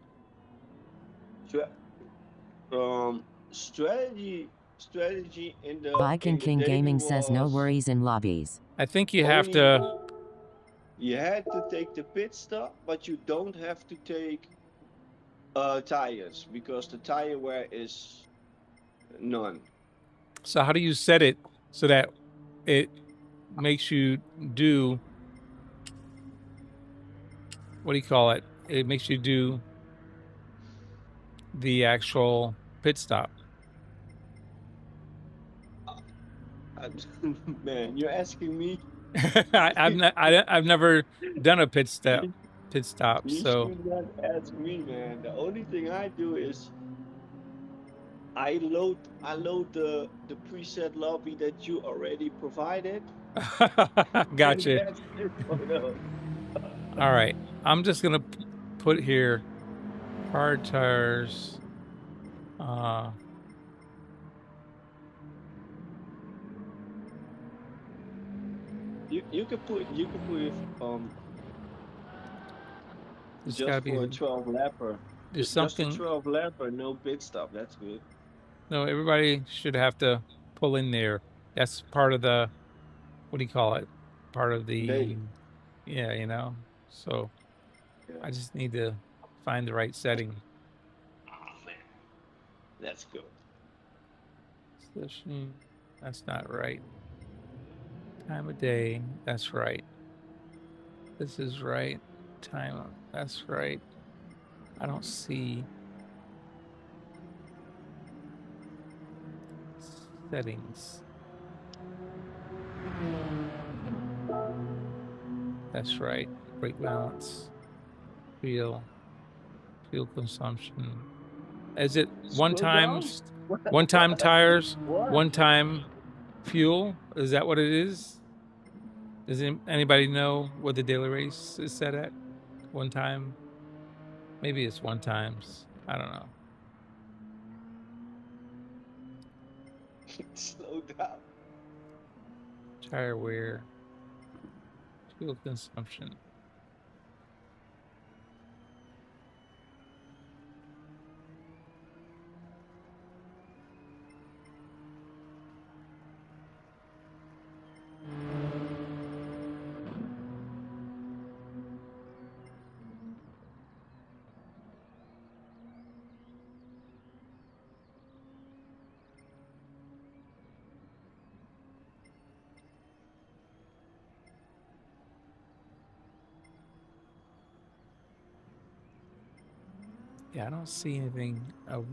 strategy in the Viking King daily Gaming says no was worries in lobbies. I think you have to. You had to take the pit stop, but you don't have to take tires because the tire wear is none. So how do you set it so that it makes you do? What do you call it? It makes you do the actual pit stop. Man, you're asking me. I've never done a pit stop. You So should not ask me, man. The only thing I do is I load the preset lobby that you already provided. gotcha. That's it. Oh, no. All right, I'm just gonna put here hard tires. You could put if There's got just to for a be 12 lapper. there's Just a something. 12 lapper, no pit stop. That's good. No, everybody should have to pull in there. That's part of the, what do you call it? Part of the, Daily. yeah, you know. So Yeah. I just need to find the right setting. Oh man, that's good. Session, that's not right. Time of day, that's right. This is right. Time, that's right. I don't see settings. That's right. Brake balance, fuel consumption. Is it Scroll down. one time tires, What? one time fuel? Is that what it is? Does anybody know what the daily race is set at? One time? Maybe it's one times. I don't know. Slow down. Tire wear, fuel consumption. Yeah, I don't see anything of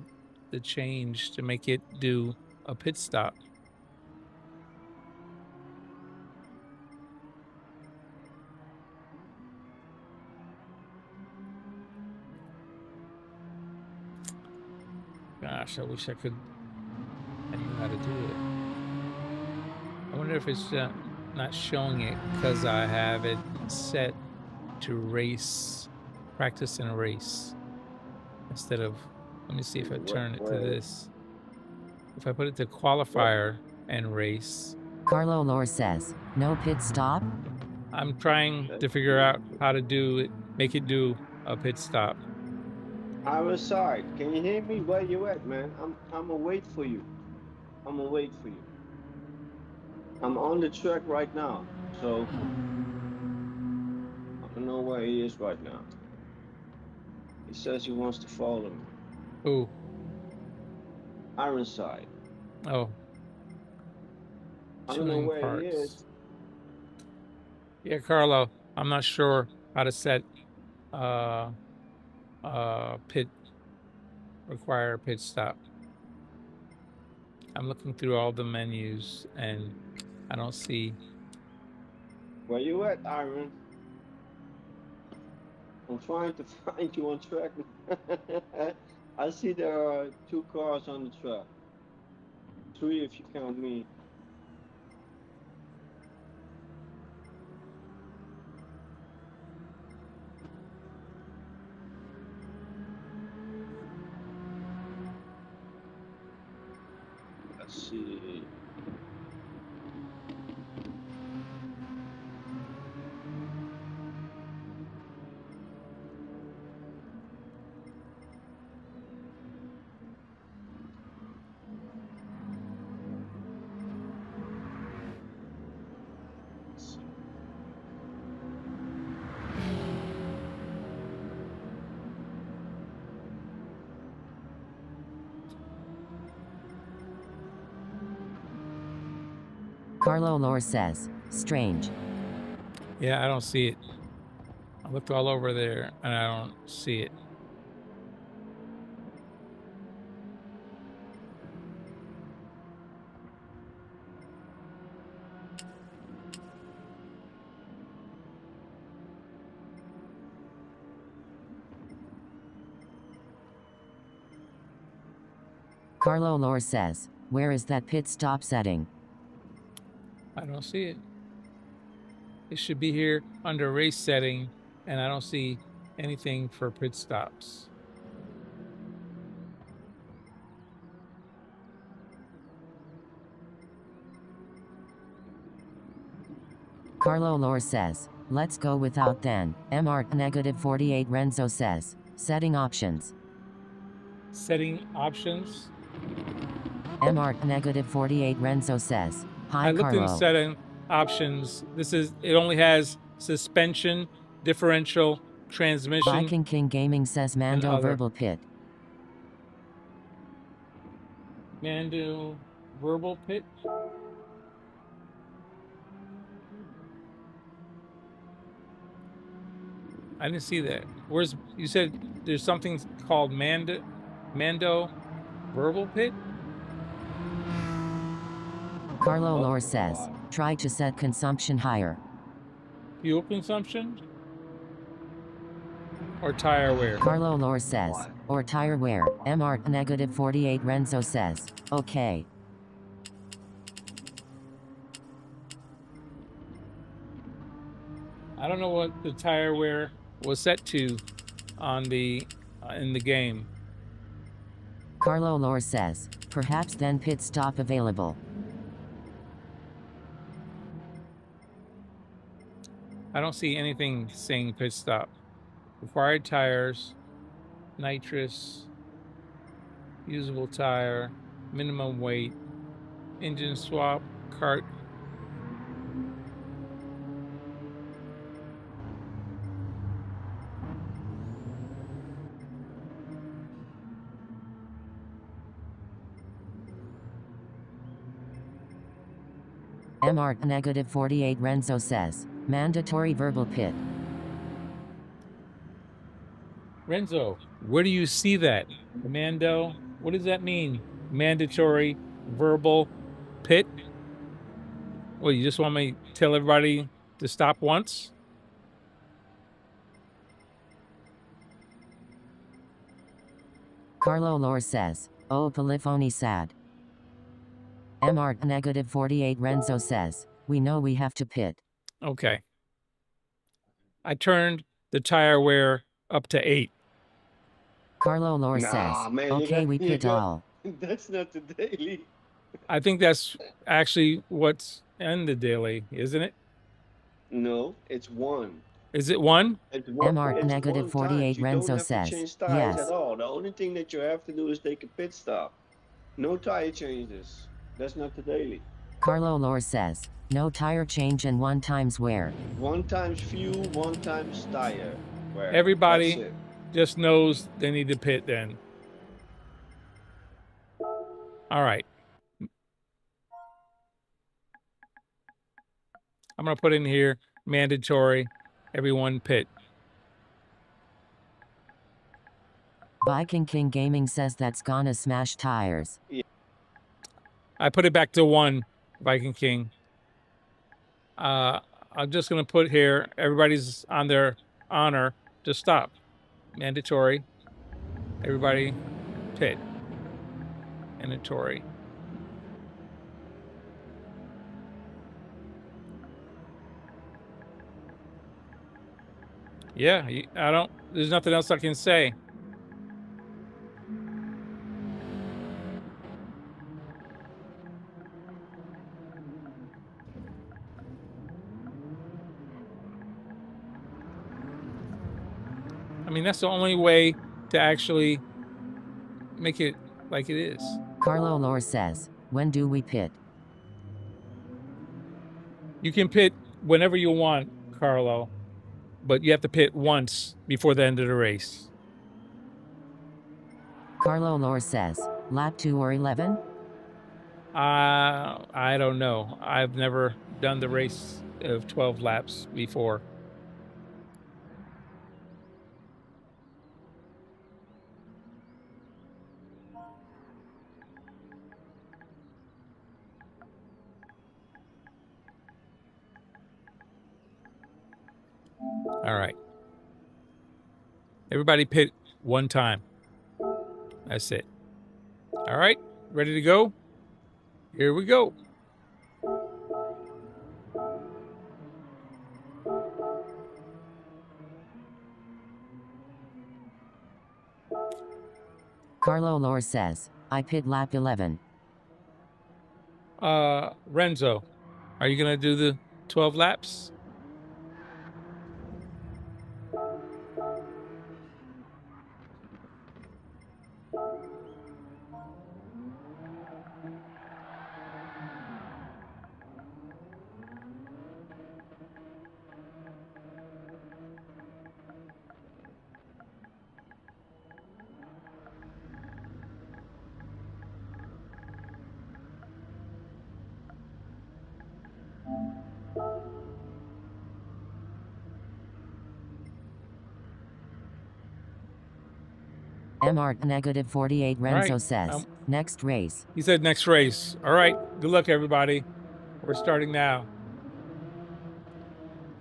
the change to make it do a pit stop. Gosh, I wish I could. I knew how to do it. I wonder if it's not showing it because I have it set to race, practice in a race instead of. Let me see if I turn it to this. If I put it to qualifier and race. Carlo Lore says, no pit stop? I'm trying to figure out how to do it, make it do a pit stop. I was sorry. Can you hear me? Where you at, man? I'm gonna wait for you. I'm gonna wait for you. I'm on the track right now, so I don't know where he is right now. He says he wants to follow me. Oh, Ironside. oh, I don't know tuning where he parts. is. Yeah, Carlo, I'm not sure how to set pit require pit stop. I'm looking through all the menus and I don't see. Where you at, Iron? I'm trying to find you on track. I see there are two cars on the track. Three if you count me. Let's see. Let's see. Carlo Lore says, strange. Yeah, I don't see it. I looked all over there and I don't see it. Carlo Lore says, where is that pit stop setting? I don't see it. It should be here under race setting and I don't see anything for pit stops. Carlo Lore says, let's go without then. MR negative 48 Renzo says, setting options. Setting options. MR negative 48 Renzo says, hi I looked in Carlo. setting options. It only has suspension, differential, transmission. Viking King Gaming says Mando other. verbal pit. Mando verbal pit. I didn't see that. Where's, you said there's something called Mando verbal pit? Carlo Lore says, try to set consumption higher. Fuel consumption? Or tire wear? Carlo Lore says, or tire wear. MR negative 48 Renzo says, okay. I don't know what the tire wear was set to on the in the game. Carlo Lore says, perhaps then pit stop available. I don't see anything saying pit stop. Required tires, nitrous, usable tire, minimum weight, engine swap, cart. MR negative 48 Renzo says, mandatory verbal pit. Renzo, where do you see that? Mando, what does that mean? Mandatory verbal pit? Well, you just want me to tell everybody to stop once? Carlo Lore says, oh polyphony sad. MR negative 48 Renzo says, we know we have to pit. Okay. I turned the tire wear up to 8. Carlo Lore Nah, says, man, okay we pit all. That's not the daily. I think that's actually what's in the daily, isn't it? No, it's 1. Is it 1? It's one. MR It's negative 1 48 time. You Renzo don't have says, to change tires yes. at all. The only thing that you have to do is take a pit stop. No tire changes. That's not the daily. Carlo Lore says, no tire change and 1 times wear. 1 times fuel, 1 times tire wear. Everybody That's it. just knows they need to pit then. All right. I'm going to put in here mandatory, everyone pit. Viking King Gaming says that's gonna smash tires. I put it back to 1, Viking King. I'm just going to put here, everybody's on their honor to stop. Mandatory, everybody pit. Mandatory. Yeah, there's nothing else I can say. I mean, that's the only way to actually make it like it is. Carlo Lore says, when do we pit? You can pit whenever you want, Carlo, but you have to pit once before the end of the race. Carlo Lore says, lap 2 or 11? I don't know. I've never done the race of 12 laps before. All right. Everybody pit 1 time. That's it. All right. Ready to go? Here we go. Carlo Lore says, I pit lap 11. Renzo, are you going to do the 12 laps? MR negative 48 Renzo right, says, next race. He said next race. All right. Good luck, everybody. We're starting now.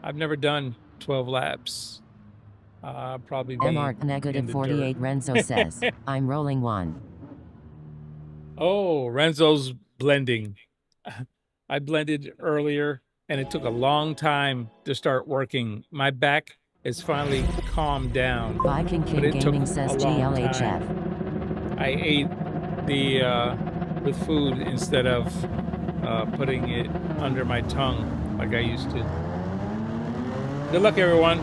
I've never done 12 laps. Probably be MR in negative the 48 dirt. Renzo says, I'm rolling one. Oh, Renzo's blending. I blended earlier, and it took a long time to start working. My back is finally calmed down. Viking but King it took Gaming says a long GLHF. time. I ate with food instead of putting it under my tongue like I used to. Good luck, everyone.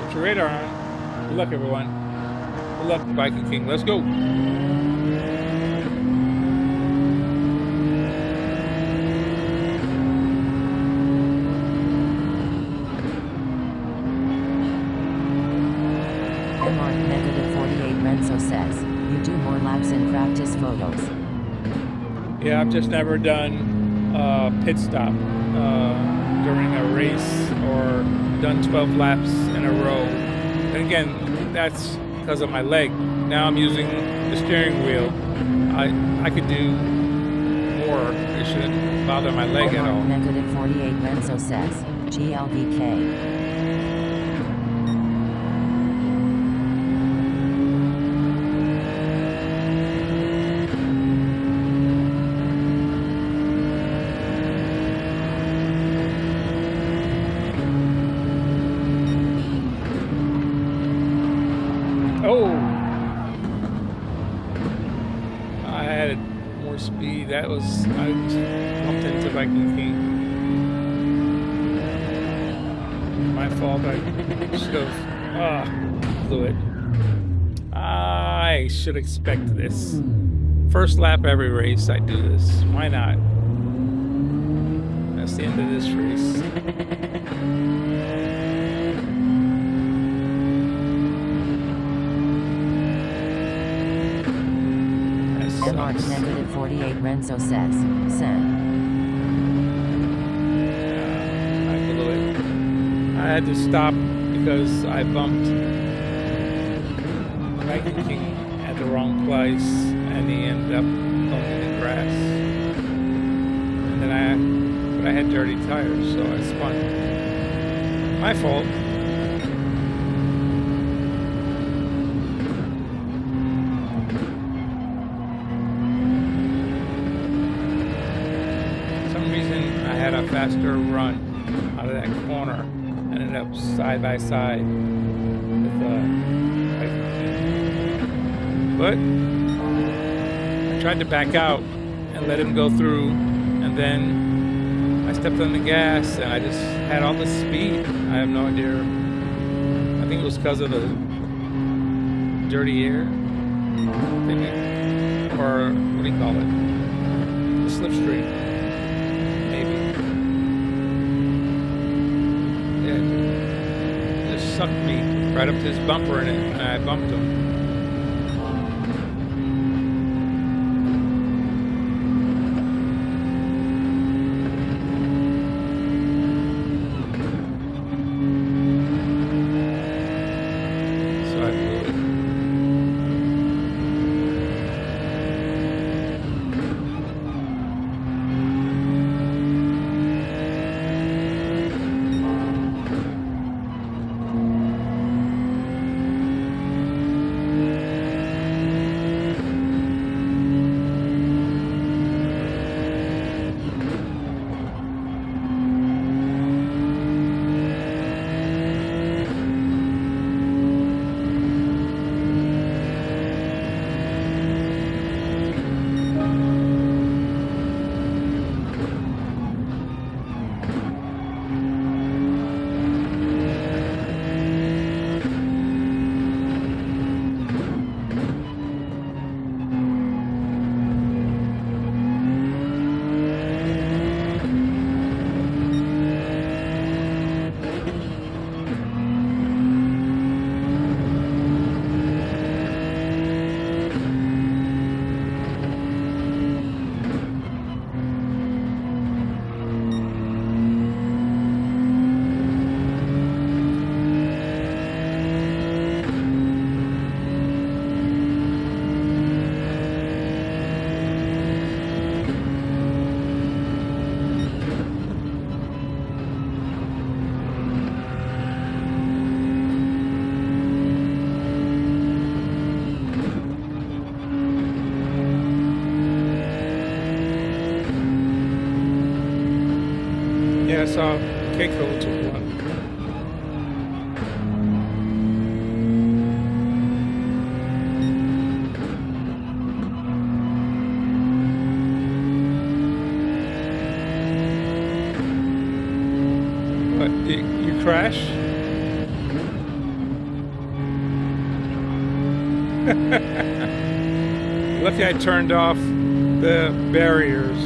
Put your radar on. Good luck, everyone. Good luck, Viking King. Let's go. MR negative 48 Renzo says, you do more laps in practice photos. Yeah, I've just never done a pit stop during a race or done 12 laps in a row. And again, that's because of my leg. Now I'm using the steering wheel. I could do more. It shouldn't bother my leg at all. Negative 48 Renzo says, GLVK. Oh! I had more speed. I just bumped into Viking King. My fault. I should have blew it. I should expect this. First lap every race, I do this. Why not? That's the end of this race. MR negative 48 Renzo says, send. I blew it. I had to stop because I bumped Viking King at the wrong place, and he ended up going in the grass. And then but I had dirty tires, so I spun. My fault. A faster run out of that corner, ended up side by side with Viking King. But I tried to back out and let him go through, and then I stepped on the gas and I just had all the speed. I have no idea. I think it was because of the dirty air, maybe, or what do you call it? The slipstream. Sucked me right up to his bumper in it, and I bumped him. So I blew it. saw Keiko took one. What, you crash? Lucky I turned off the barriers.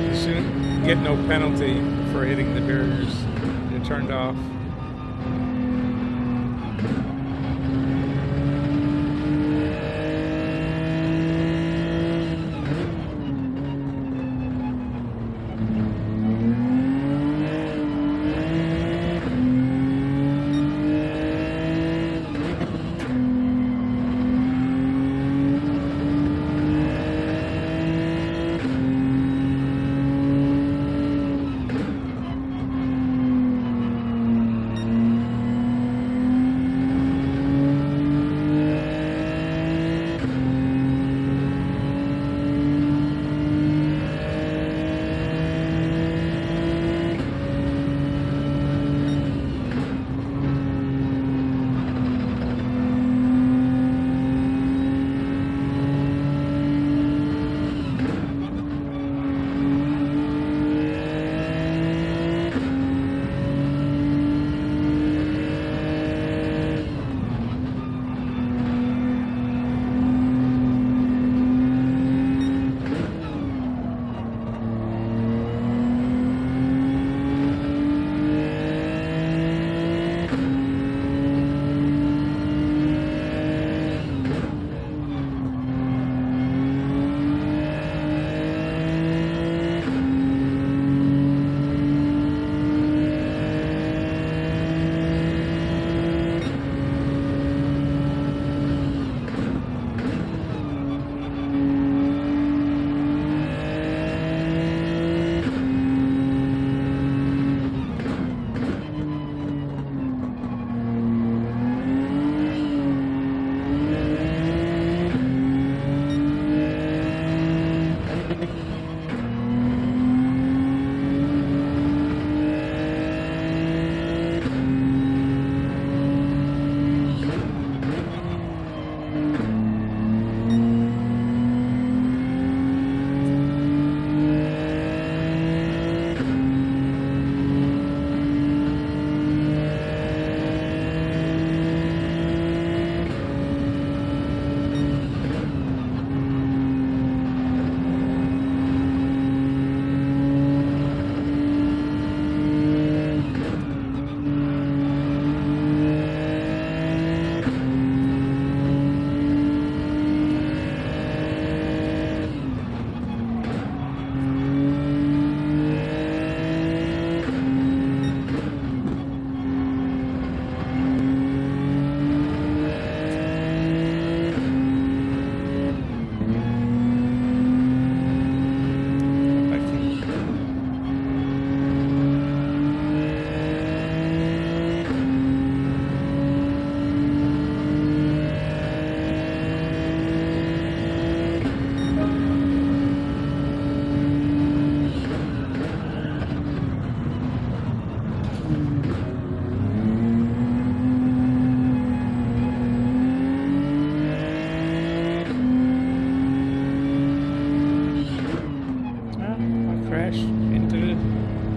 You shouldn't get no penalty for hitting the barriers. They're turned off.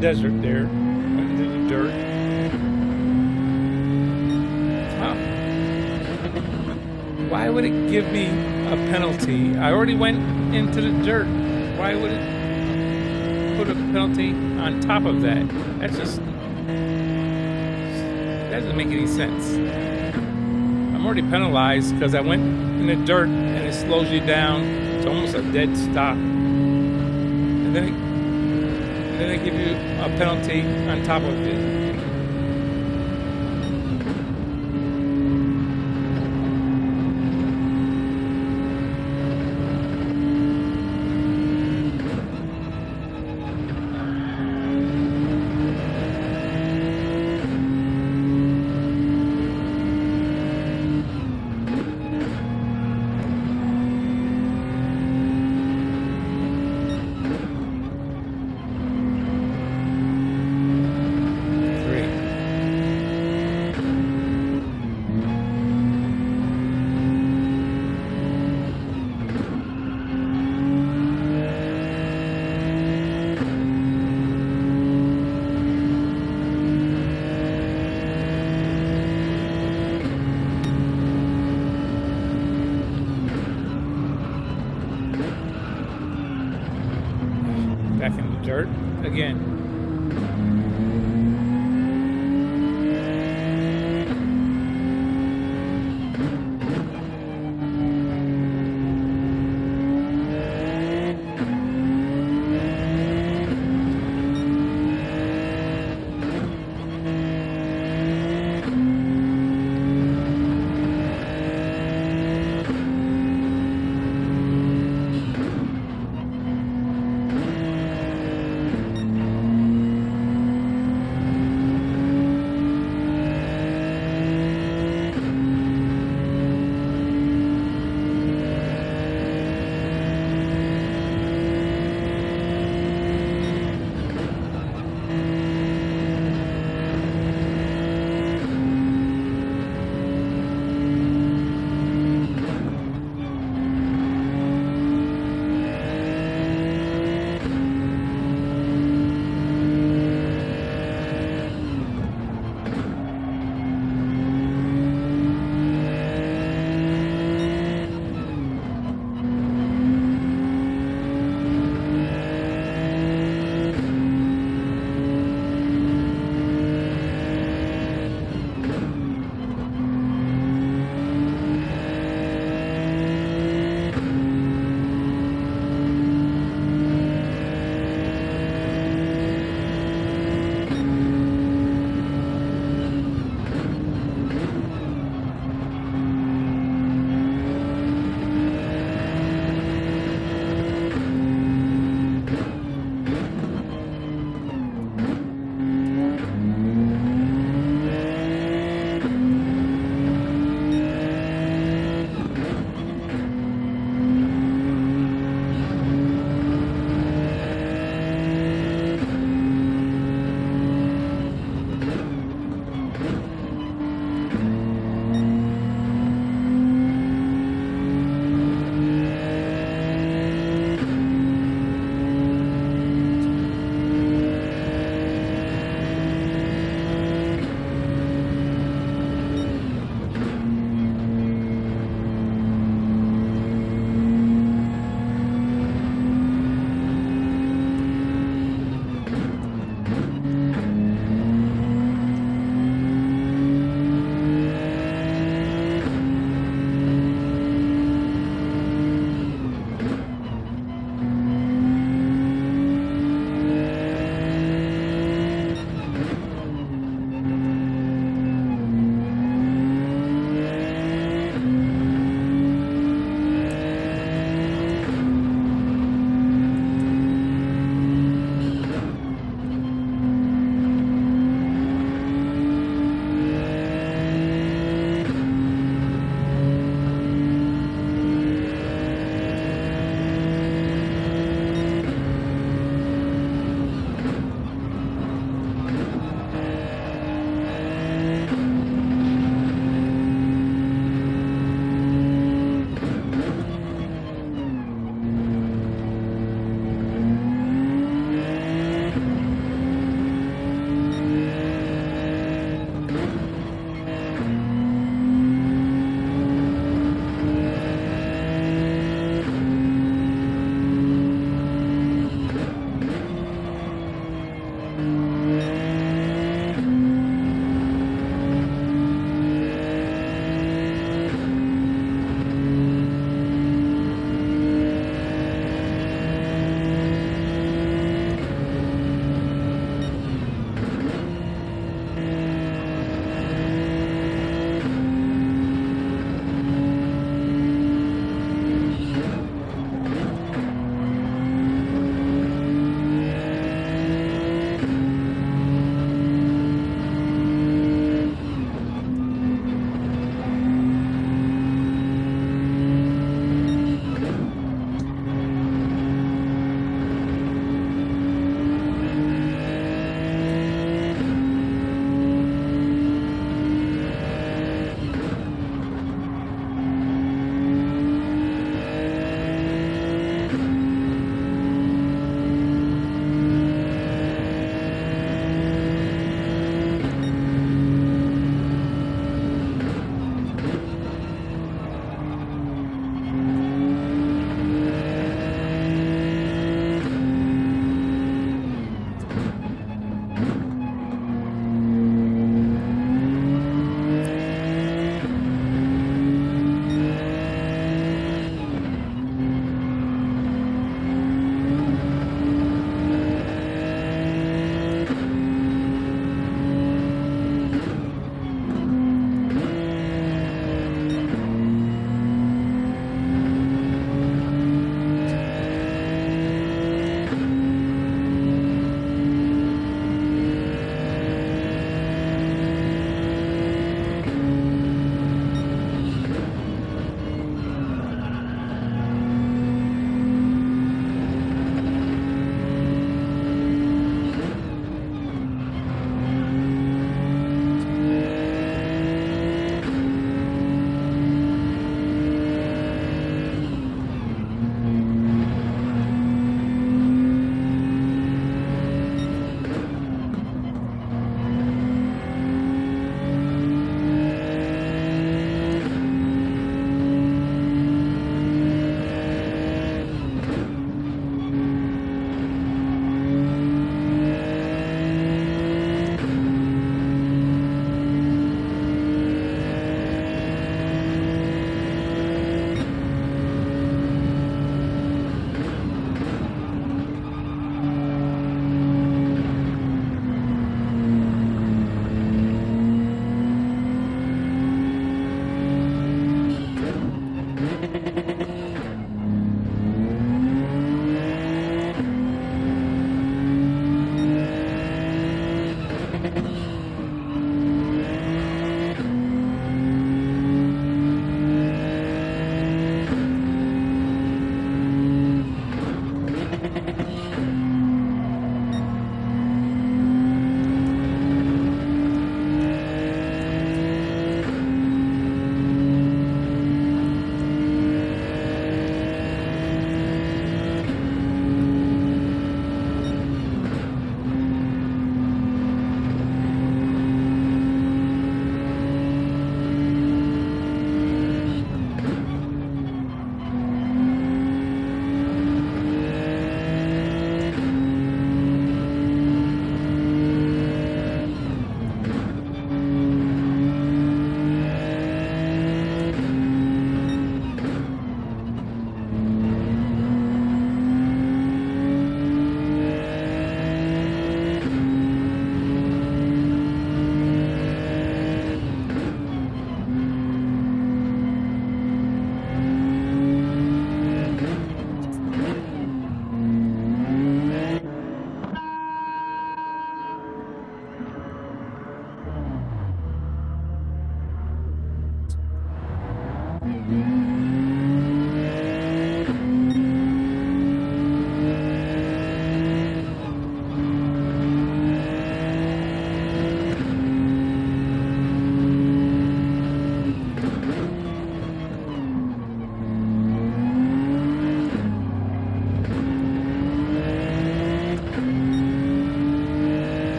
Desert there, into the dirt. Huh. Why would it give me a penalty? I already went into the dirt. Why would it put a penalty on top of that? That's just, that doesn't make any sense. I'm already penalized because I went in the dirt and it slows you down to almost a dead stop. And then they give you a penalty on top of it. again.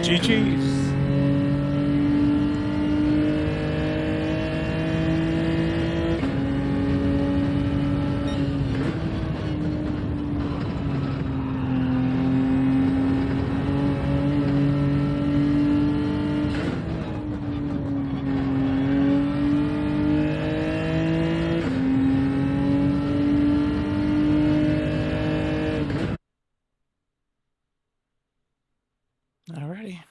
GG's. Alrighty.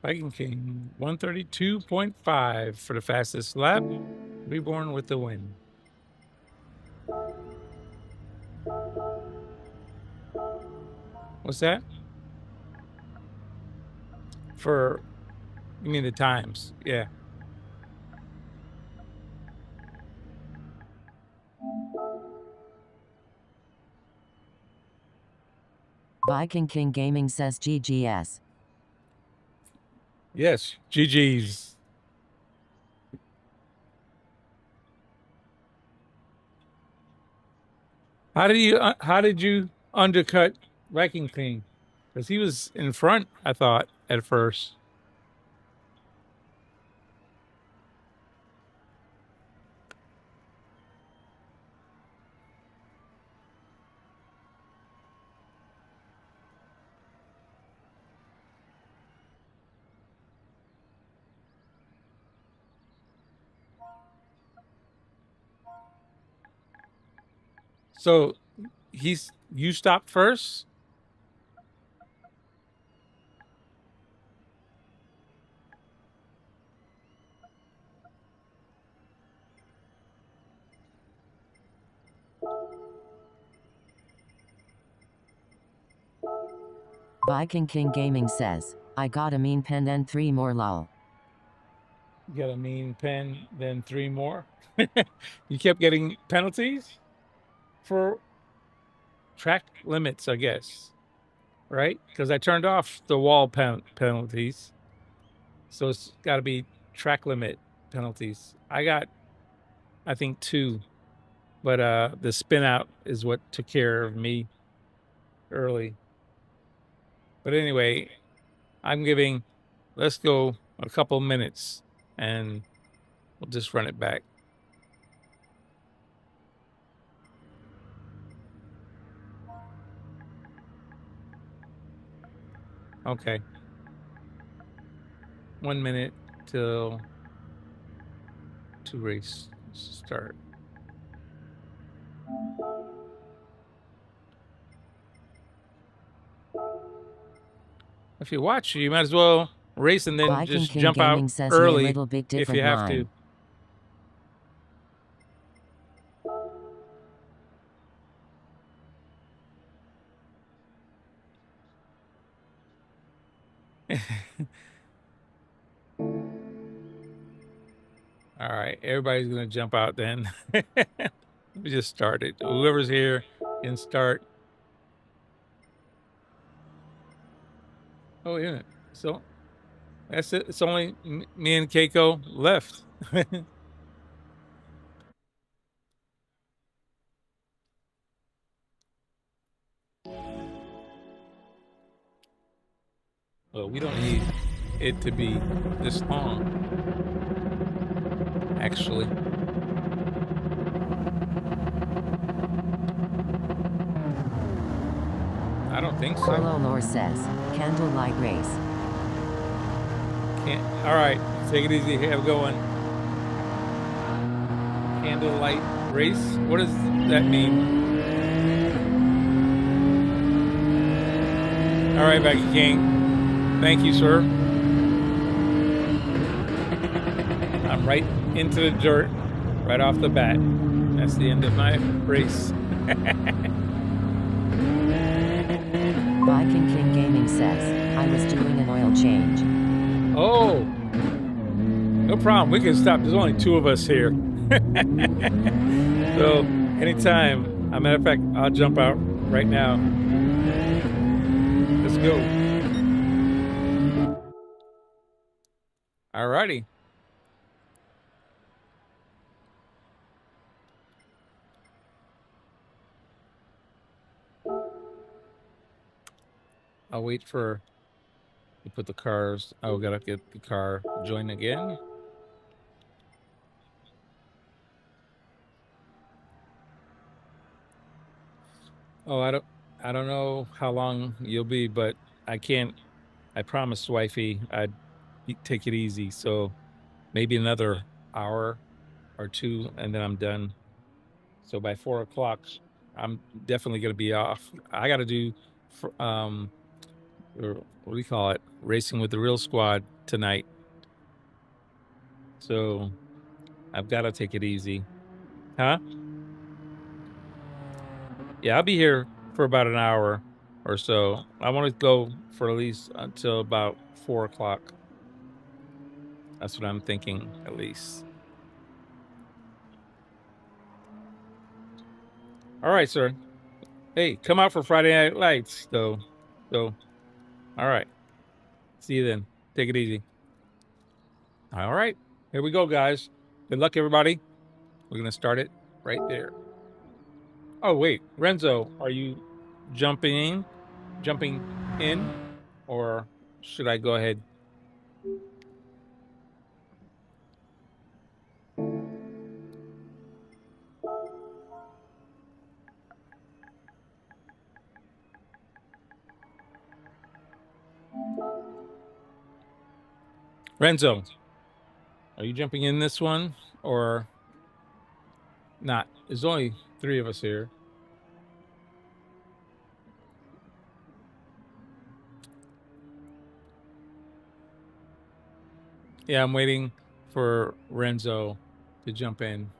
Viking King 132.5 for the fastest lap. Reborn with the win. What's that? For, you mean the times? Yeah. Viking King Gaming says GGS. Yes, GG's. How did you undercut Viking King? Because he was in front, I thought, at first. So you stopped first? Viking King Gaming says, I got a mean pen and 3 more lol. You got a mean pen, then 3 more. You kept getting penalties for track limits, I guess, right? Because I turned off the wall penalties, so it's got to be track limit penalties. I got, I think, 2, but the spin out is what took care of me early. But anyway, I'm giving, let's go a couple minutes and we'll just run it back. Okay. 1 minute till to race start. If you watch, you might as well race and then Viking just King jump Gaming out says early you're a little bit if different you have line. to. All right, everybody's gonna jump out then. We just started. Whoever's here can start. Oh yeah, so that's it. It's only me and Keiko left. Well, we don't need it to be this long, actually. I don't think so. Carlo Lore says, candlelight race. Can't. All right, take it easy. Have a good one. Candlelight race. What does that mean? All right, Becky King. Thank you, sir. I'm right into the dirt, right off the bat. That's the end of my race. Viking King Gaming says, I was doing an oil change. Oh, no problem. We can stop. There's only 2 of us here. So anytime. As a matter of fact, I'll jump out right now. Let's go. Alrighty. I'll wait for you put the cars. Oh, gotta get the car join again. Oh, I don't know how long you'll be, but I can't. I promised wifey I'd take it easy, so maybe another hour or two, and then I'm done. So by 4 o'clock, I'm definitely gonna be off. I got to do, or what do you call it? Racing with the Real Squad tonight. So I've got to take it easy, huh? Yeah, I'll be here for about an hour or so. I want to go for at least until about 4 o'clock. That's what I'm thinking, at least. All right, sir. Hey, come out for Friday Night Lights, though. So, all right. See you then. Take it easy. All right. Here we go, guys. Good luck, everybody. We're going to start it right there. Oh, wait. Renzo, are you jumping in? Or should I go ahead? Renzo, are you jumping in this one or not? There's only 3 of us here. Yeah, I'm waiting for Renzo to jump in.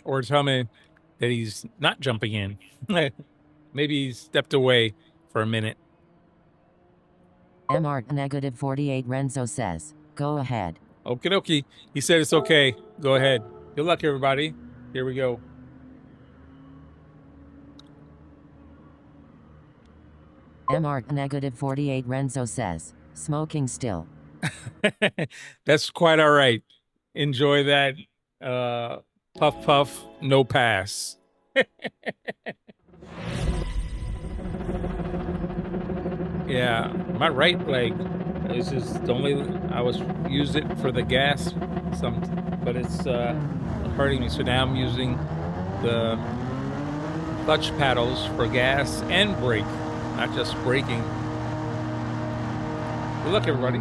Or tell me that he's not jumping in. Maybe he stepped away for a minute. MR negative 48 Renzo says, go ahead. Okie dokie. He said it's okay. Go ahead. Good luck, everybody. Here we go. MR negative 48 Renzo says, smoking still. That's quite all right. Enjoy that puff puff, no pass. Yeah, my right leg is just only I was used it for the gas but it's hurting me. So now I'm using the clutch paddles for gas and brake, not just braking. Good luck, everybody.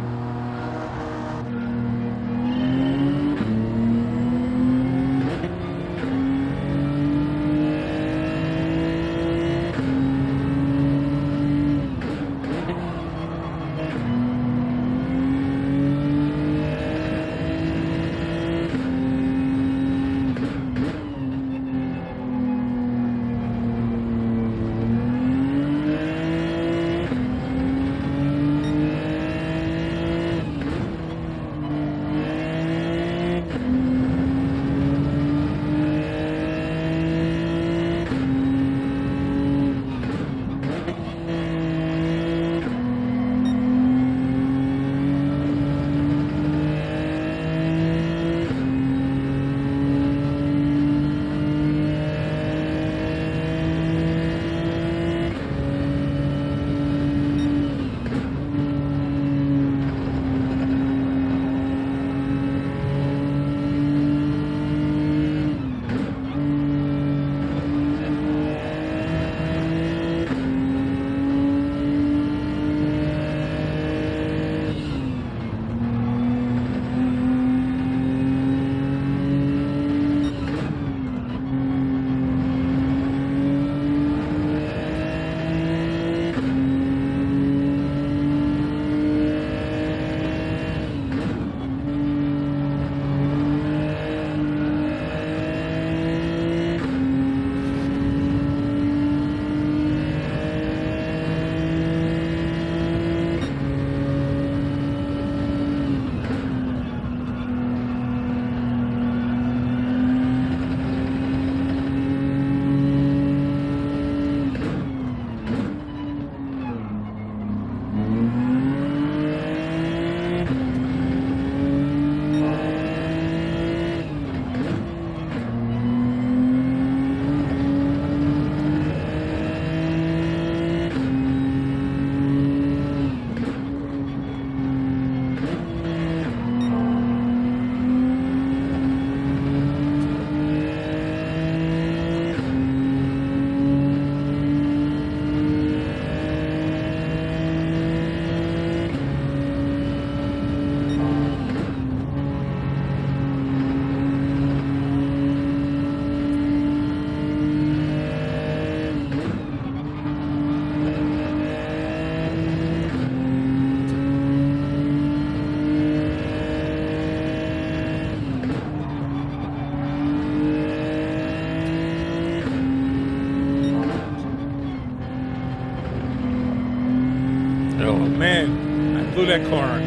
man, I blew that corner.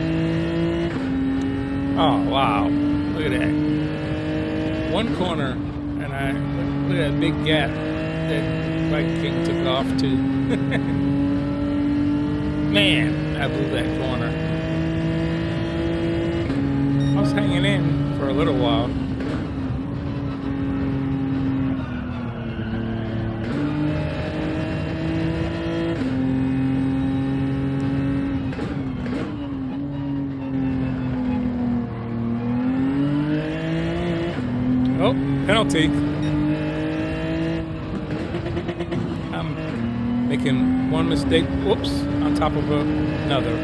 Oh, wow. Look at that. One corner, and look at that big gap that Bike King took off to. Man, I blew that corner. I was hanging in for a little while. Oh, penalty. I'm making one mistake. Whoops, on top of another.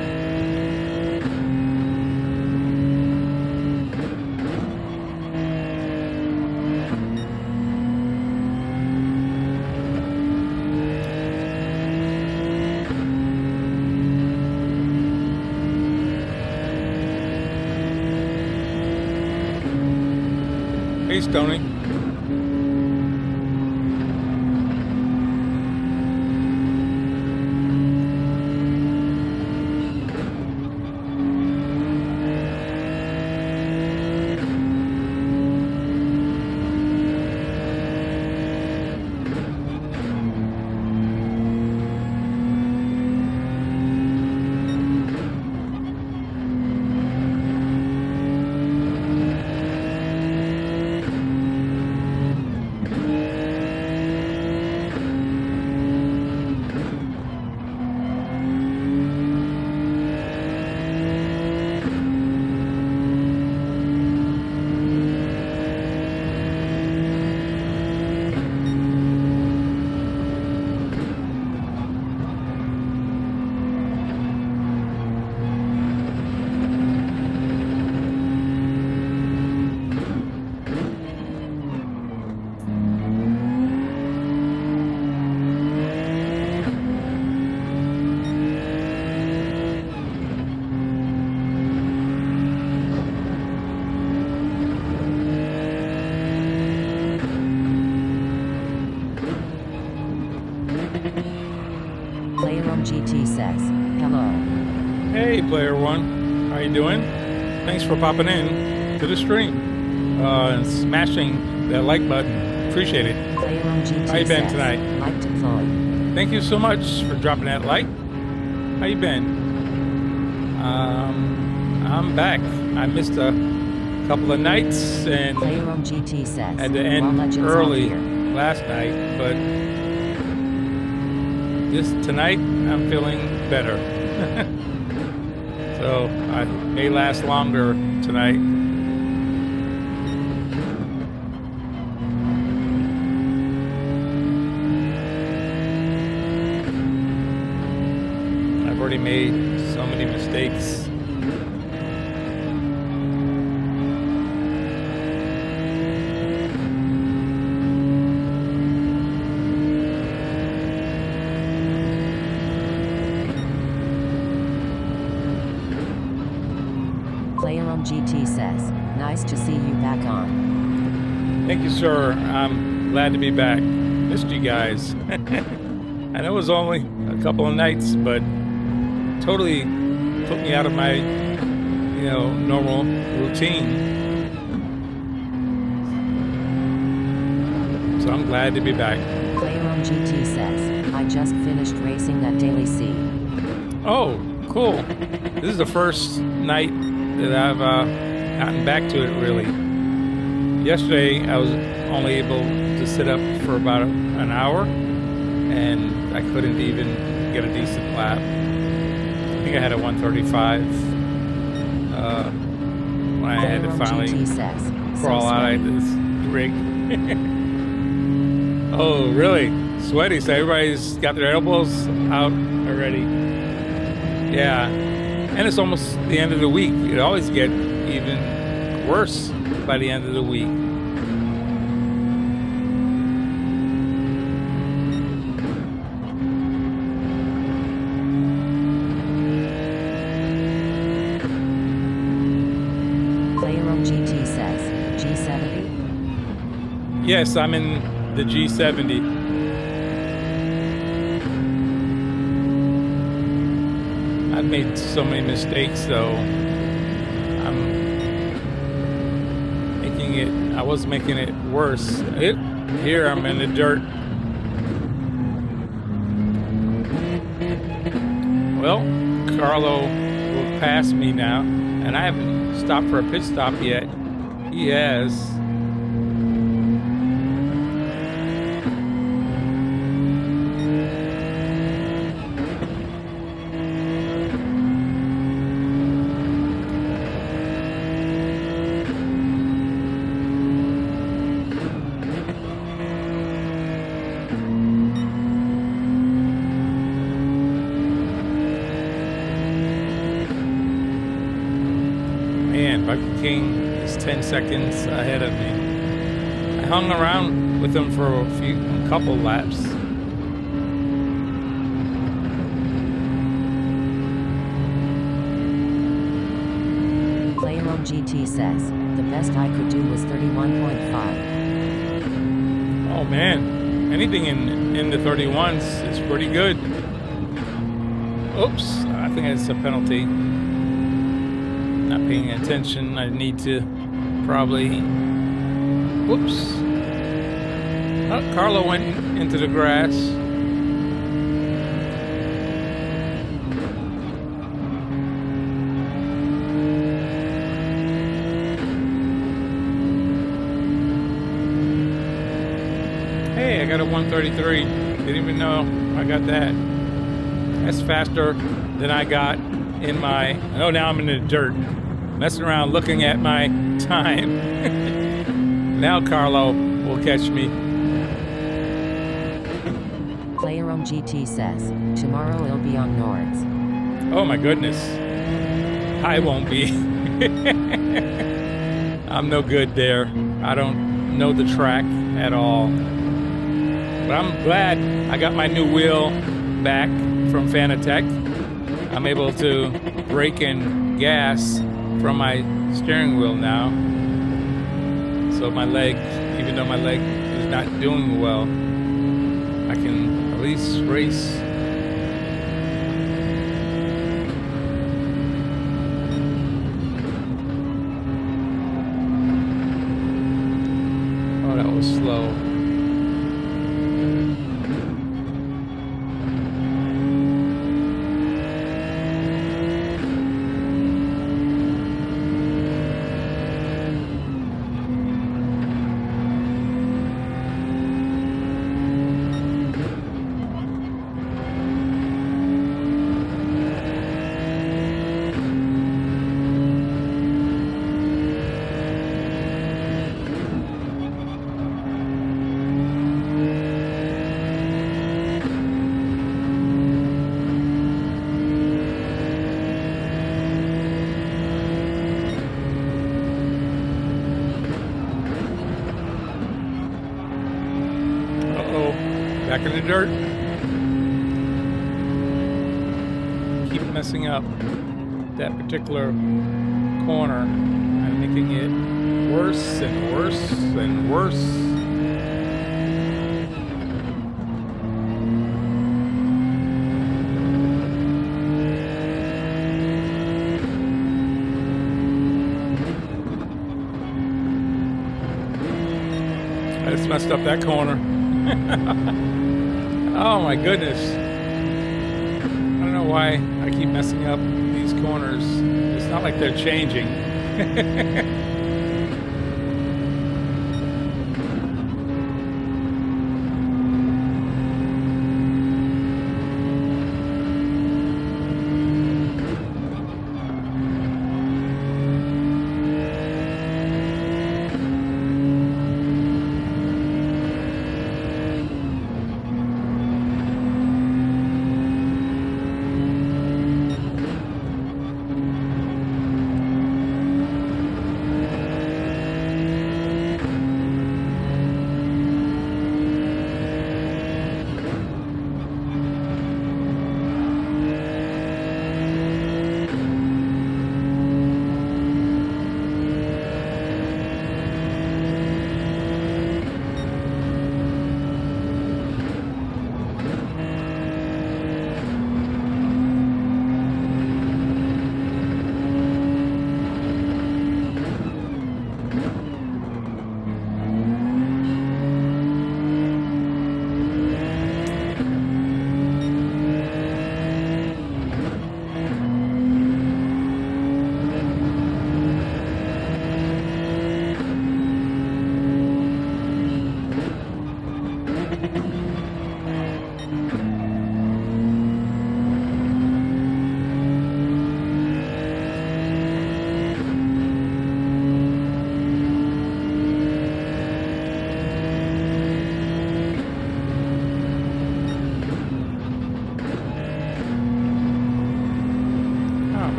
Hey, Stoney. GT says, hello. Hey, Player One. How you doing? Thanks for popping in to the stream and smashing that like button. Appreciate it. Player GT How you been says, tonight? like deployed. Thank you so much for dropping that like. How you been? I'm back. I missed a couple of nights and Player GT says, had to end Legends early on here. last night, but tonight I'm feeling better. So I may last longer tonight. I've already made so many mistakes. GT says, nice to see you back on. Thank you, sir. I'm glad to be back. Missed you guys. I know it was only a couple of nights, but totally put me out of my, normal routine. So I'm glad to be back. Player GT says, I just finished racing that daily C. Oh, cool. This is the first night that I've gotten back to it, really. Yesterday, I was only able to sit up for about an hour, and I couldn't even get a decent lap. I think I had a 135 when I had to finally crawl out of this rig. Oh, really? Sweaty, so everybody's got their elbows out already. Yeah. And it's almost the end of the week. It always gets even worse by the end of the week. Player GT says, G70? Yes, I'm in the G70. I've made made so many mistakes, though. I was making it worse. Here I'm in the dirt. Well, Carlo will pass me now, and I haven't stopped for a pit stop yet. He has. King is 10 seconds ahead of me. I hung around with him for a couple laps. Playroom GT says, the best I could do was 31.5. Oh man, anything in the 31s is pretty good. Oops, I think it's a penalty. Not paying attention. I need to probably. Whoops. Oh, Carlo went into the grass. Hey, I got a 133. Didn't even know I got that. That's faster than I got in my. Oh, now I'm in the dirt. Messing around looking at my time. Now Carlo will catch me. Playroom GT says, tomorrow it'll be on Nords. Oh my goodness. I won't be. I'm no good there. I don't know the track at all. But I'm glad I got my new wheel back from Fanatec. I'm able to brake and gas from my steering wheel now. So my leg, even though my leg is not doing well, I can at least race. Oh, that was slow. Back in the dirt. Keep messing up that particular corner. I'm making it worse and worse and worse. I just messed up that corner. Oh my goodness. I don't know why I keep messing up these corners. It's not like they're changing.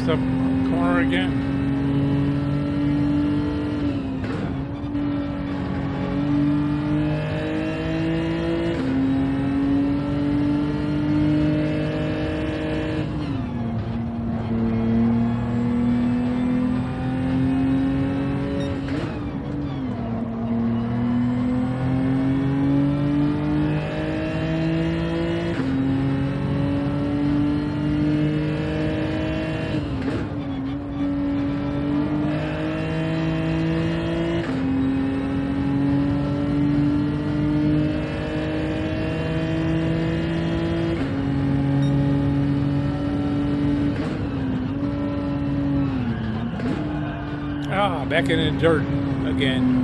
messed up corner again. Ah, back in the dirt again.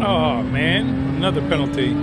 Oh man, another penalty.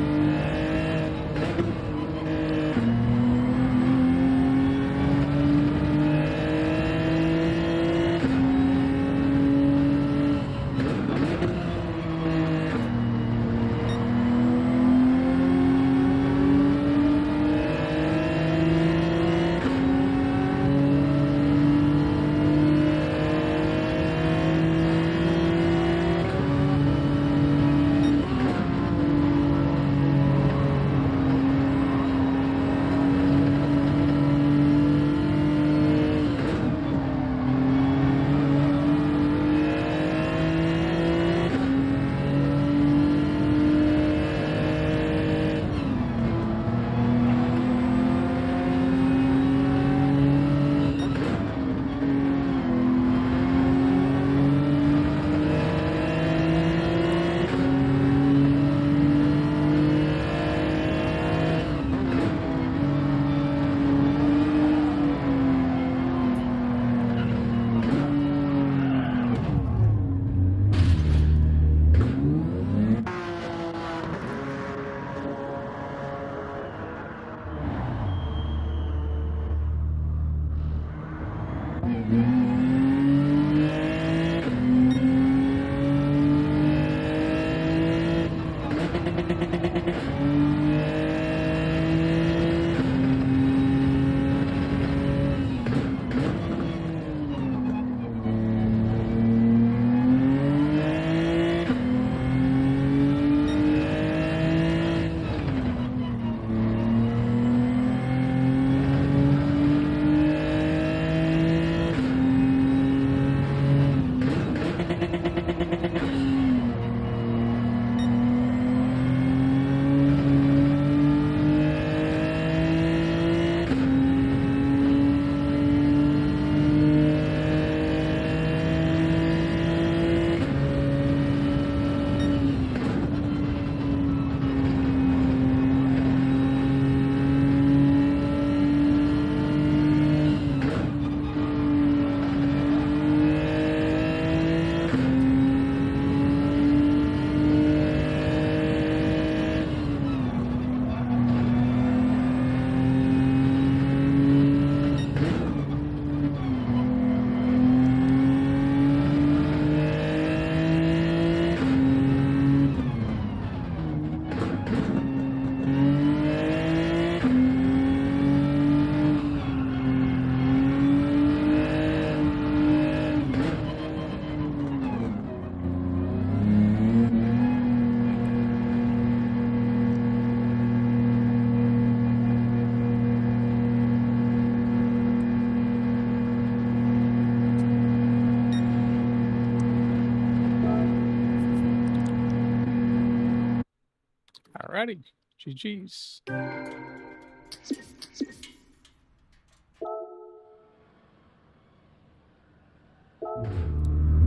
righty. GG's.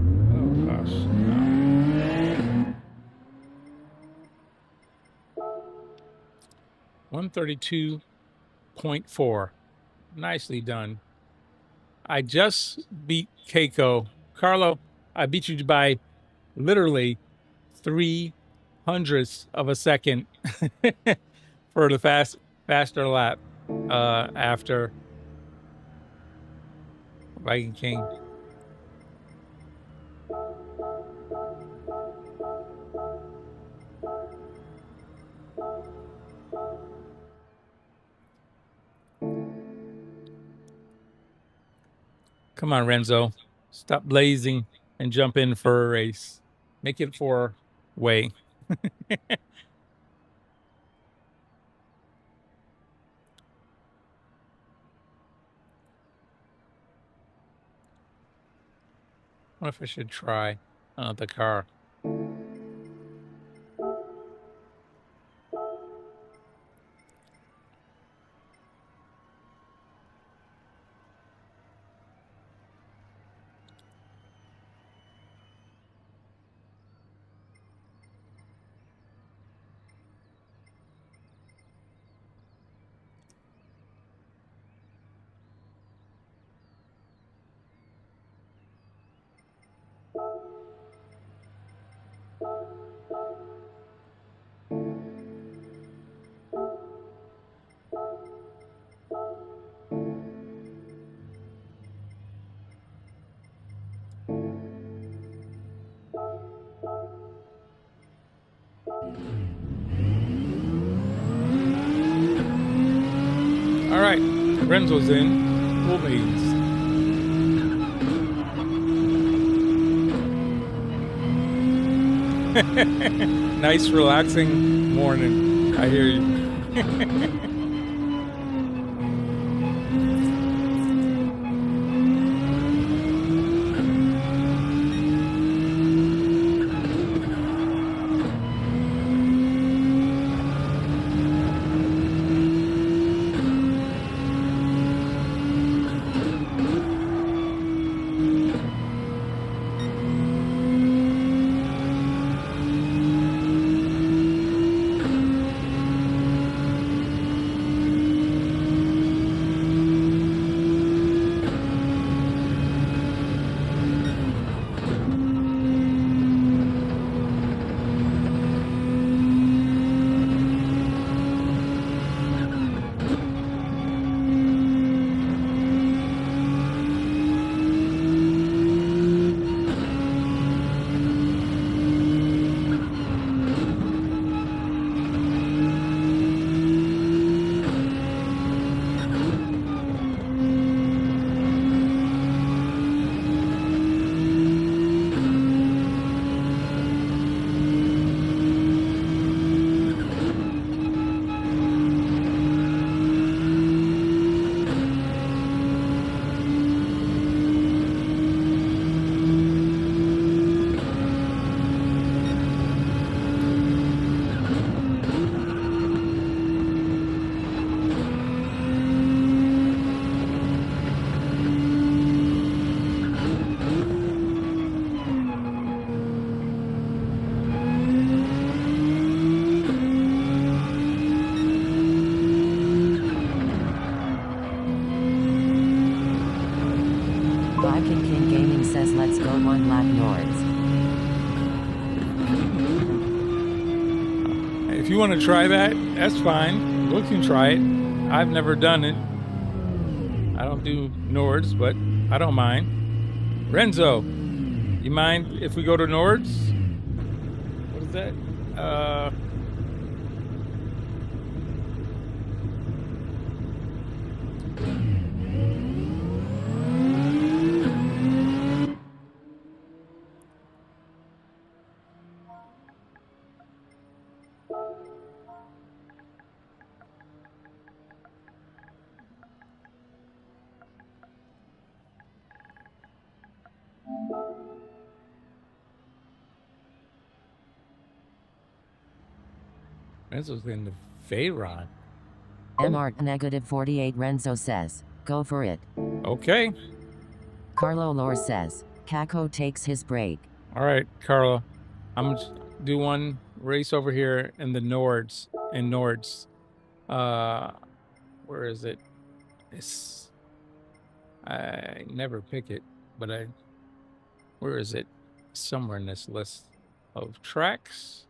Oh gosh. 132.4. Nicely done. I just beat Keiko. Carlo, I beat you by literally 0.03 of a second for the faster lap after Viking King. Come on, Renzo. Stop blazing and jump in for a race. Make it 4-way. What if I should try the car? All right, Renzo's in. Cool beans. Nice, relaxing morning. I hear you. Viking King Gaming says let's go 1 lap north. If you want to try that, that's fine. We can try it. I've never done it. I don't do Nords, but I don't mind. Renzo, you mind if we go to Nords? What is that? Renzo's in the Veyron. MR negative 48 Renzo says, go for it. Okay. Carlo Lore says, Kako takes his break. All right, Carlo. I'm gonna do one race over here in the Nords. In Nords. Where is it? It's I never pick it, but where is it? Somewhere in this list of tracks.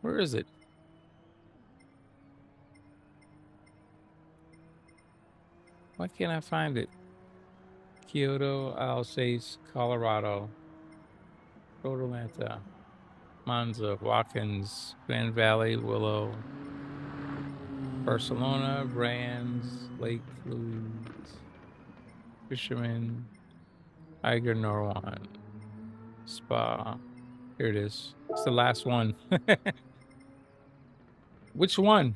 Where is it? Why can't I find it? Kyoto, Alsace, Colorado, Road Atlanta, Monza, Watkins, Grand Valley, Willow, Barcelona, Brands, Lake Louise, Fisherman, Eiger Norwan, Spa. Here it is. It's the last one. Which one?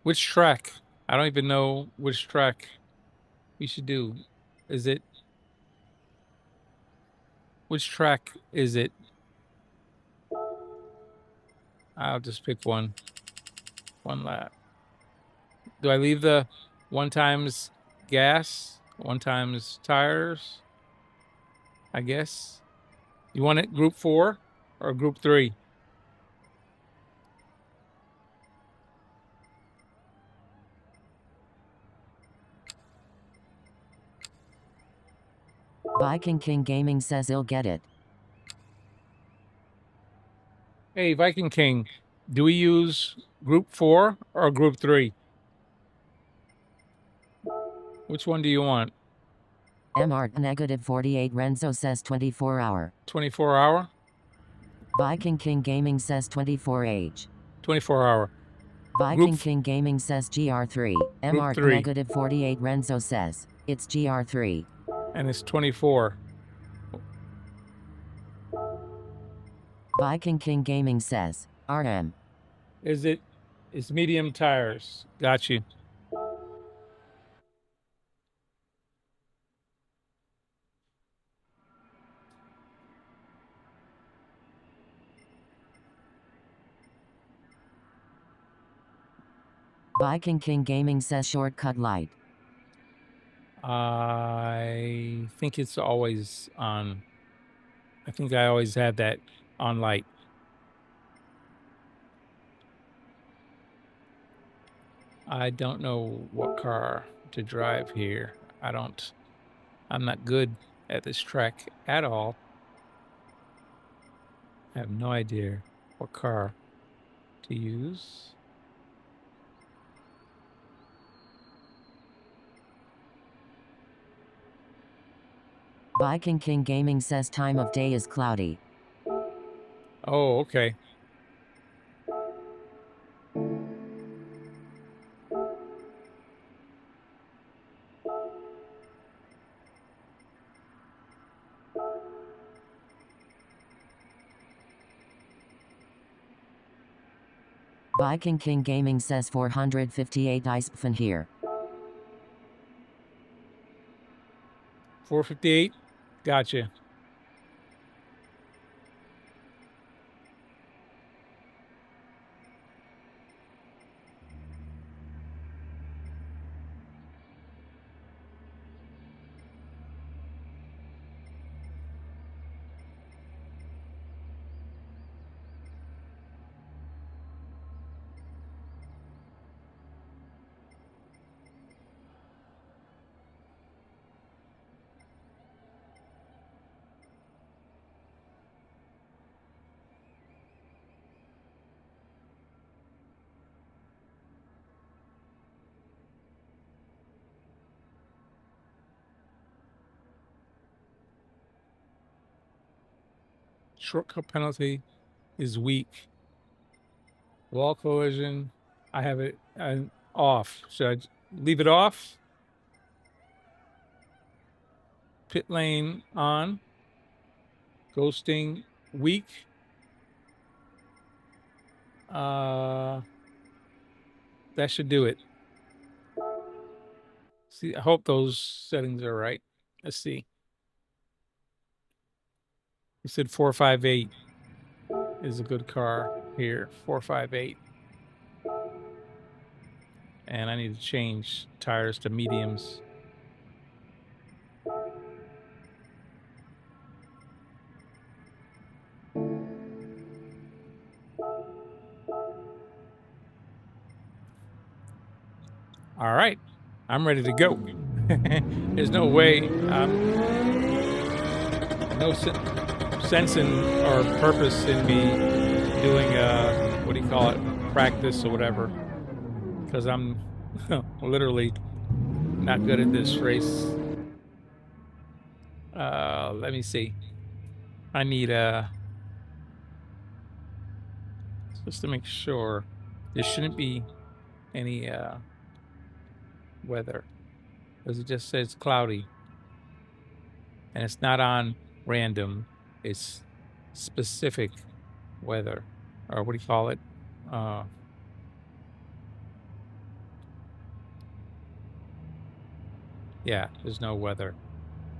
Which track? I don't even know which track we should do. Is it? Which track is it? I'll just pick one. One lap. Do I leave the 1 times gas, 1 times tires? I guess. You want it group 4 or group 3? Viking King Gaming says he'll get it. Hey, Viking King, do we use group 4 or group 3? Which one do you want? MR negative 48 Renzo says 24 hour. 24 hour? Viking King Gaming says 24H. 24 hour. Viking King Gaming says GR3. MR 3. negative 48 Renzo says it's GR3. And it's 24. Viking King Gaming says RM. It's medium tires. Got you. Viking King Gaming says shortcut light. I think it's always on. I think I always had that on light. I don't know what car to drive here. I'm not good at this track at all. I have no idea what car to use. Viking King Gaming says time of day is cloudy. Oh, okay. Viking King Gaming says 458 ISPFN here. 458? Gotcha. Shortcut penalty is weak. Wall collision, I have it off. Should I leave it off? Pit lane on. Ghosting weak. That should do it. See, I hope those settings are right. Let's see. You said 458. is a good car here, 458. And I need to change tires to mediums. All right, I'm ready to go. There's no way, no sense in or purpose in me doing what do you call it, practice or whatever, because I'm literally not good at this race. Let me see. I need just to make sure there shouldn't be any weather, because it just says cloudy, and it's not on random, it's specific weather, or what do you call it, yeah, there's no weather,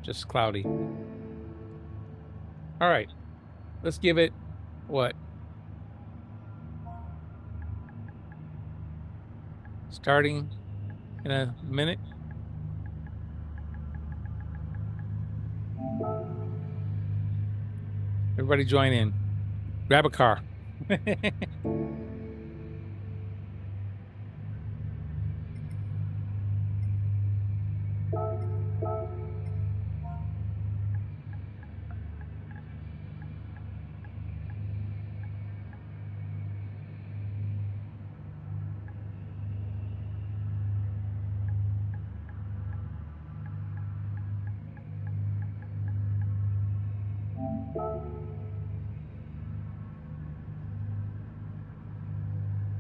just cloudy. All right, let's give it what, starting in a minute. Everybody join in. Grab a car.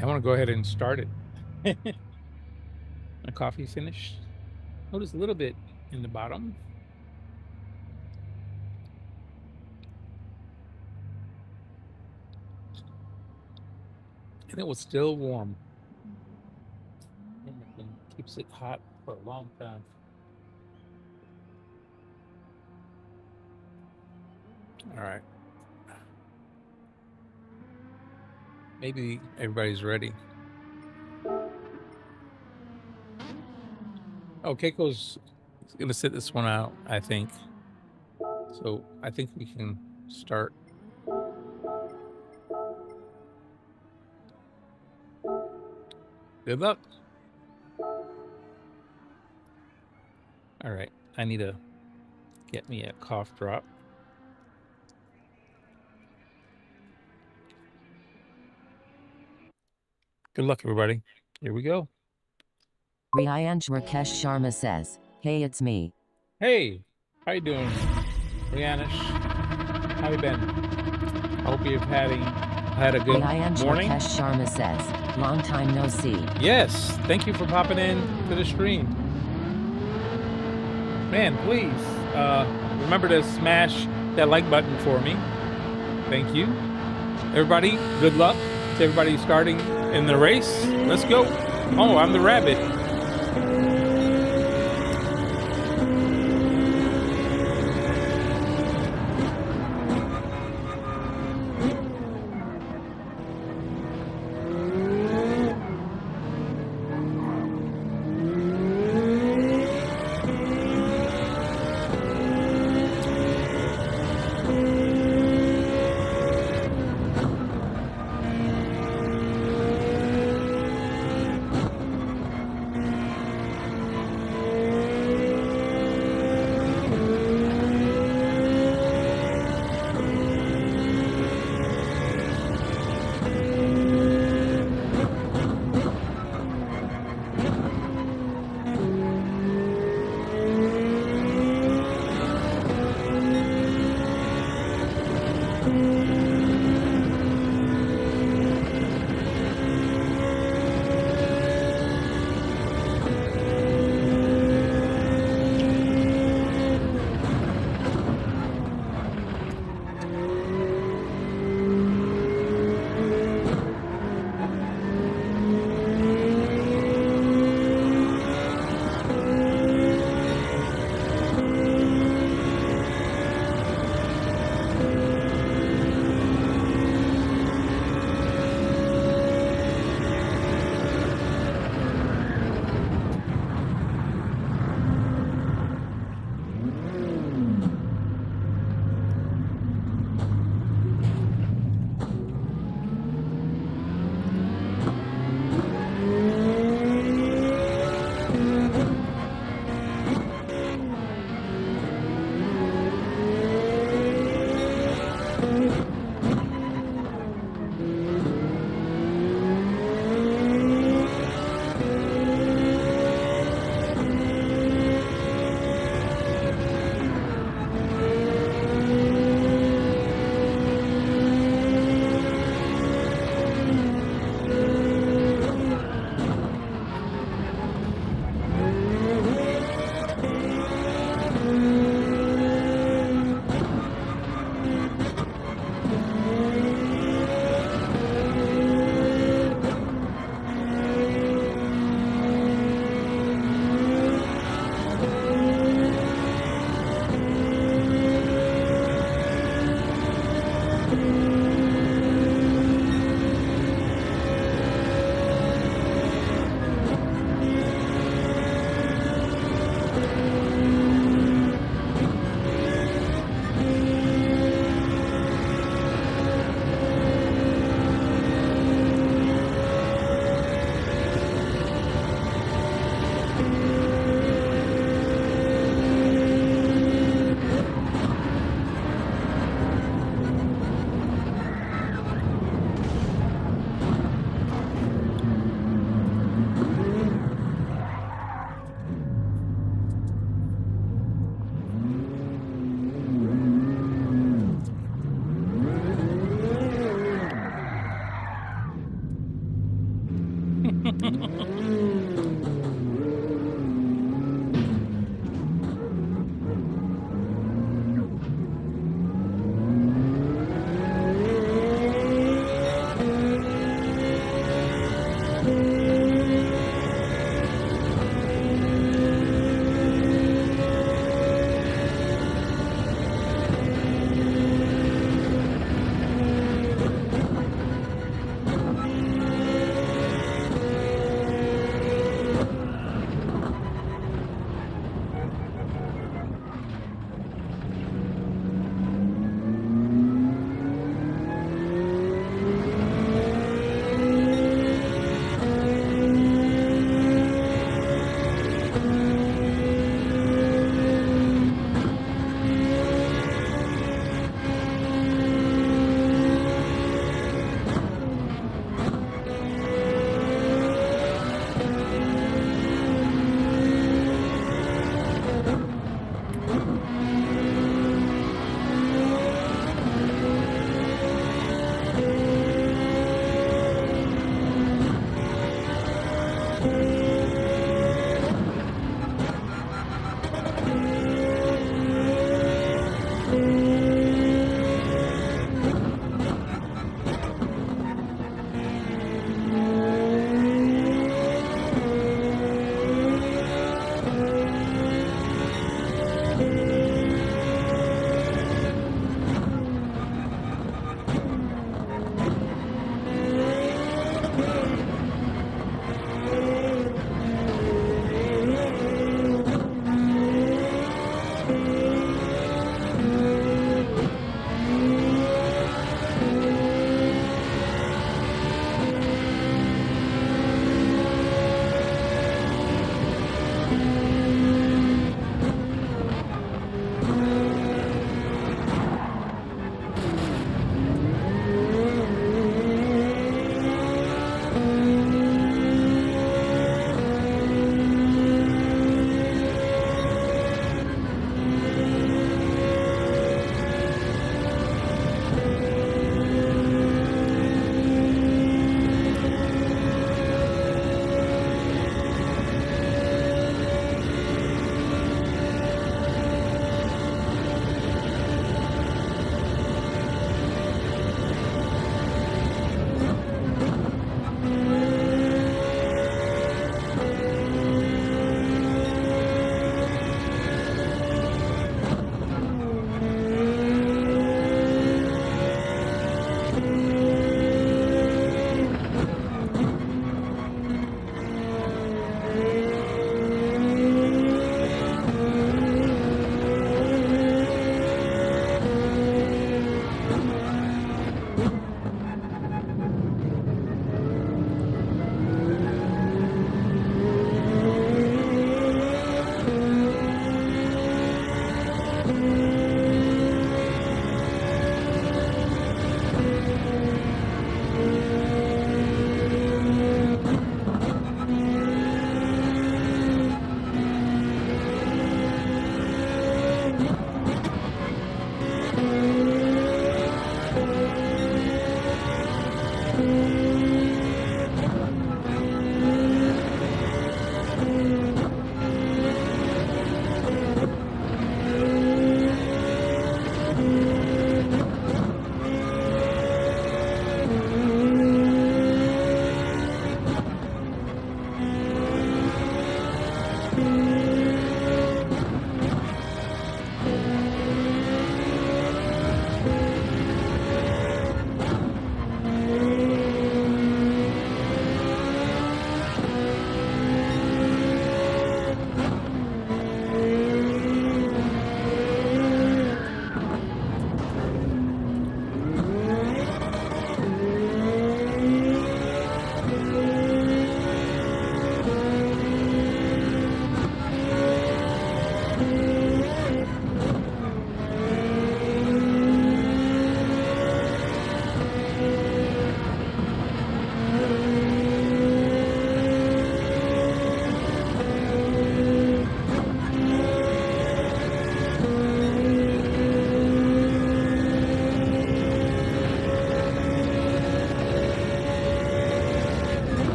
I want to go ahead and start it. My coffee finished. Notice a little bit in the bottom. And it was still warm. And it keeps it hot for a long time. All right. Maybe everybody's ready. Oh, Keiko's gonna sit this one out, I think. So I think we can start. Good luck. All right, I need to get me a cough drop. Good luck, everybody. Here we go. Riyansh Rakesh Sharma says, "Hey, it's me." Hey, how you doing, Rihanna? How you been? I hope you've had a good Riyansh morning. Rakesh Sharma says, "Long time no see." Yes, thank you for popping in to the stream. Man, please remember to smash that like button for me. Thank you. Everybody, good luck to everybody starting in the race. Let's go. Oh, I'm the rabbit.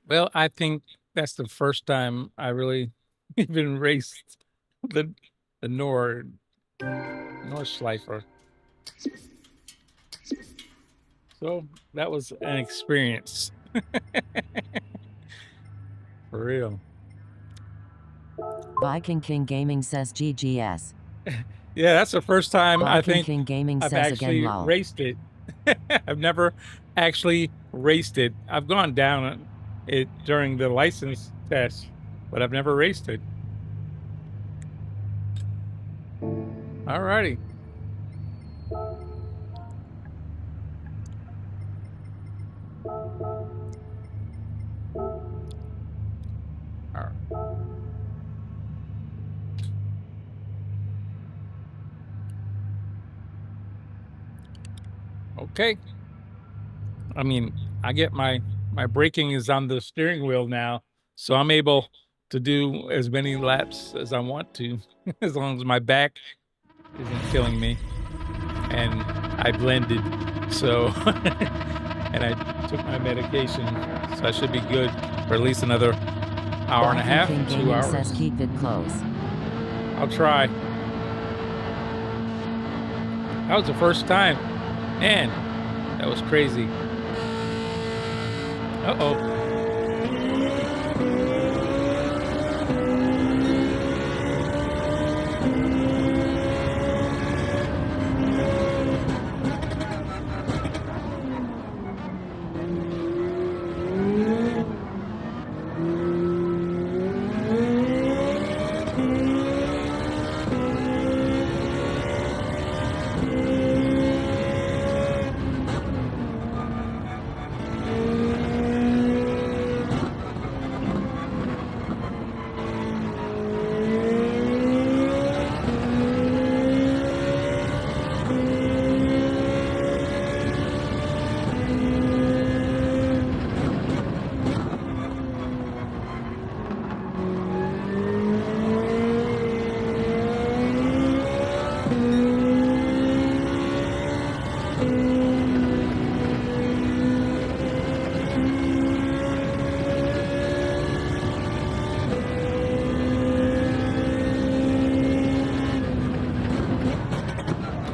Well, I think that's the first time I really even raced the the Nordschleifer. So that was an experience. For real. Viking King Gaming says GGS. Yeah, that's the first time I Viking think King Gaming I've says actually again lol. raced it. I've never actually raced it. I've gone down it during the license test, but I've never raced it. Alrighty. All right. Okay. I mean, I get my braking is on the steering wheel now, so I'm able to do as many laps as I want to, as long as my back isn't killing me. And I blended, so and I took my medication, so I should be good for at least another hour and a half, Viking King 2 Gaming hours. says keep it close. I'll try. That was the first time. Man, that was crazy. Uh-oh.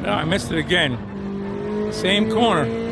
Oh, I missed it again. Same corner.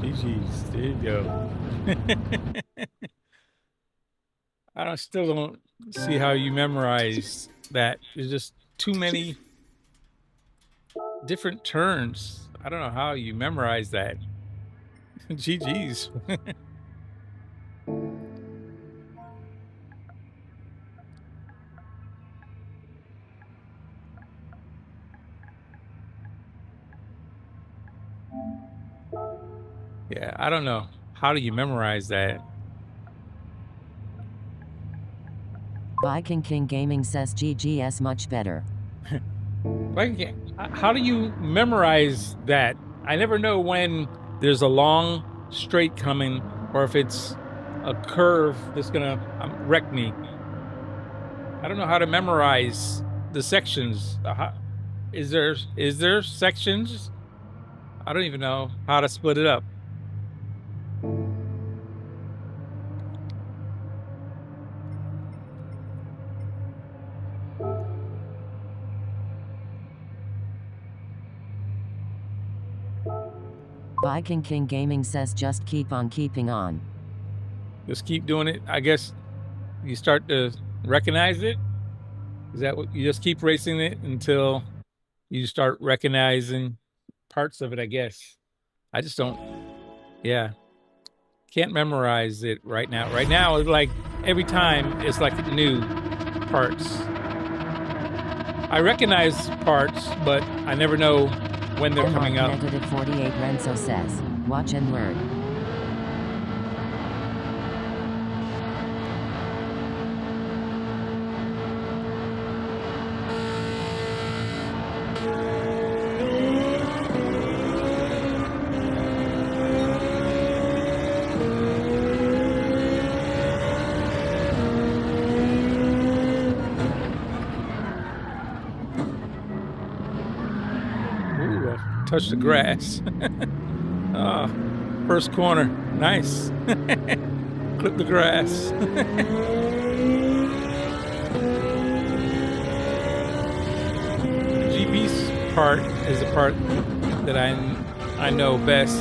GG's. There you go. Still don't see how you memorize that. There's just too many different turns. I don't know how you memorize that. GG's. Yeah, I don't know. How do you memorize that? Viking King Gaming says GGS much better. How do you memorize that? I never know when there's a long straight coming or if it's a curve that's gonna wreck me. I don't know how to memorize the sections. Is there sections? I don't even know how to split it up. Viking King Gaming says just keep on keeping on. Just keep doing it. I guess you start to recognize it. Is that what you just keep racing it until you start recognizing parts of it? I guess I just don't. Yeah, can't memorize it right now. Right now, it's like every time it's like new parts. I recognize parts, but I never know when they're coming up. Negative 48 Renzo says, watch and learn. Touch the grass. First corner, nice. Clip the grass. GB's part is the part that I know best.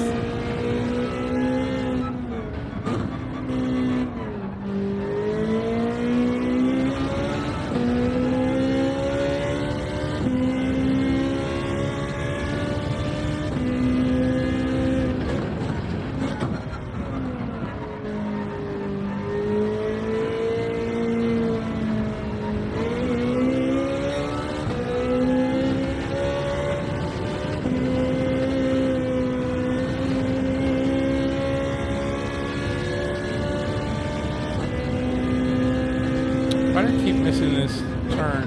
Why do I keep missing this turn?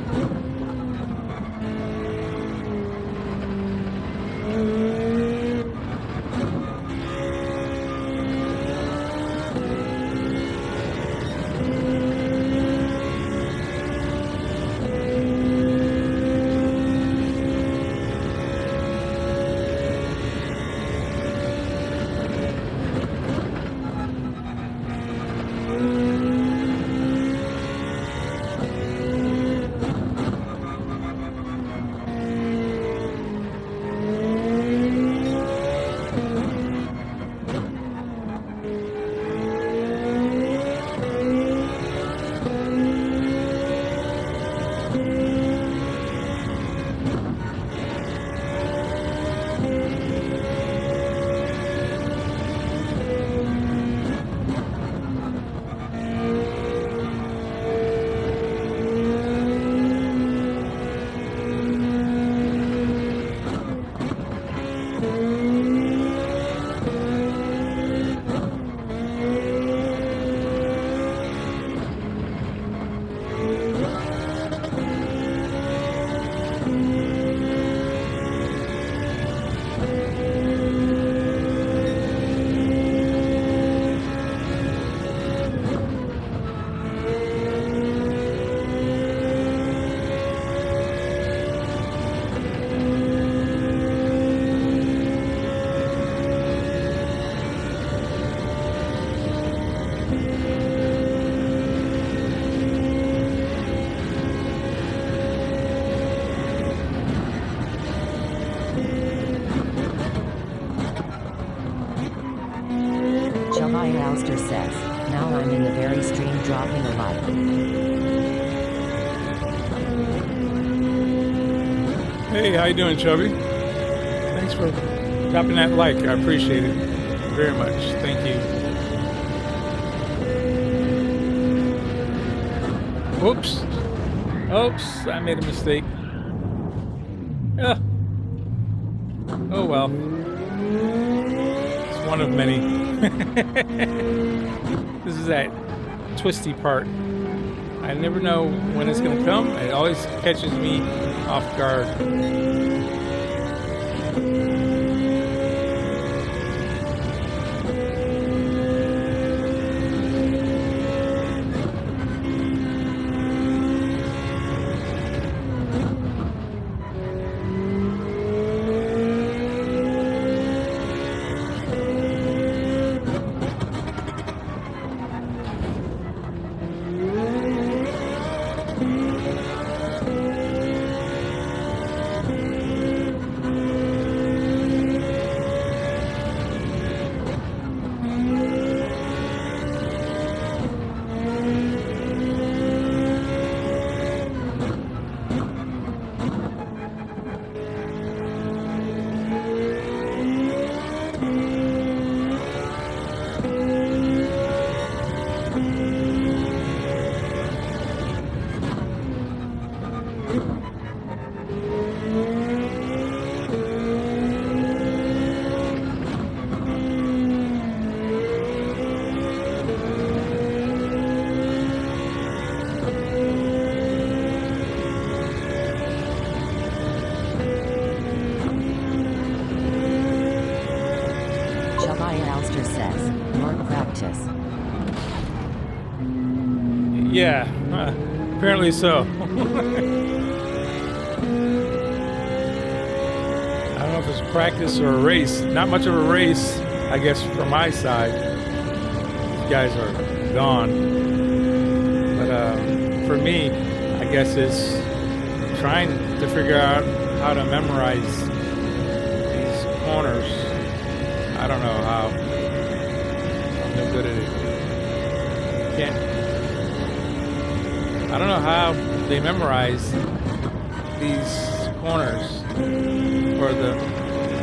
Hey, how you doing, Chubby? Thanks for dropping that like. I appreciate it very much. Thank you. Oops. Oops, I made a mistake. Ah. Oh well. It's one of many. This is that twisty part. I never know when it's going to come. It always catches me off guard. Yeah, apparently so. I don't know if it's practice or a race. Not much of a race, I guess, from my side. These guys are gone. But for me, I guess it's trying to figure out how to memorize these corners. I don't know how. I'm no good at it. I don't know how they memorize these corners or the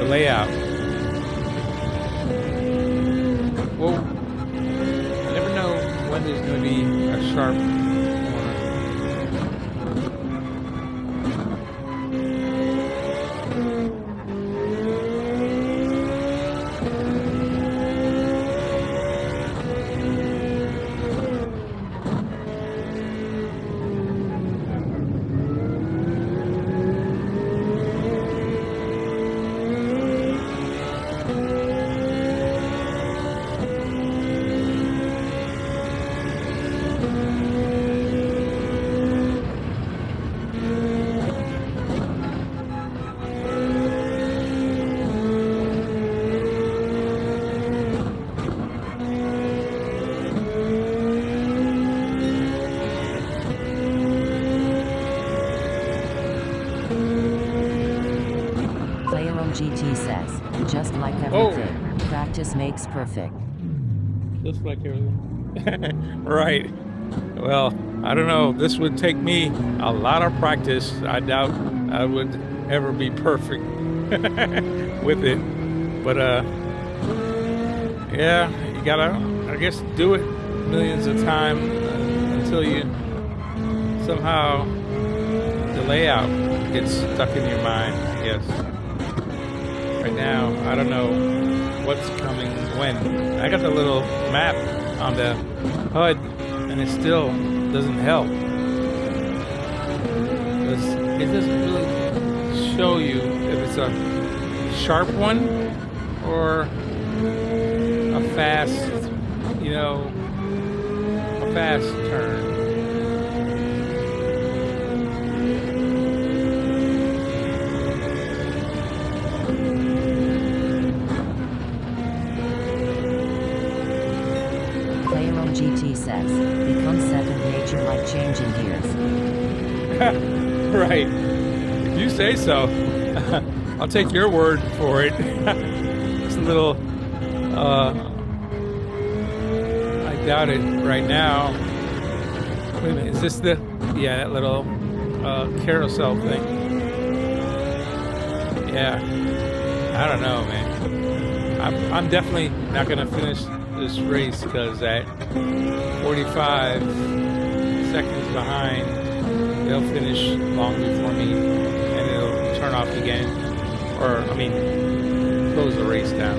layout. Well, I never know when there's going to be a sharp corner. GT says, just like everything, practice makes perfect. Just like everything. Right. Well, I don't know. This would take me a lot of practice. I doubt I would ever be perfect with it. But, yeah, you gotta, I guess, do it millions of times until you somehow the layout gets stuck in your mind, I guess. Right now, I don't know what's coming when. I got the little map on the HUD and it still doesn't help. It doesn't really show you if it's a sharp one or a fast, a fast turn. GT says, becomes second nature like changing gears. Right. If you say so. I'll take your word for it. It's a little, I doubt it right now. Wait a minute, is this that little carousel thing? Yeah, I don't know, man. I'm definitely not gonna finish this race because at 45 seconds behind, they'll finish long before me, and it'll turn off again, or I mean, close the race down.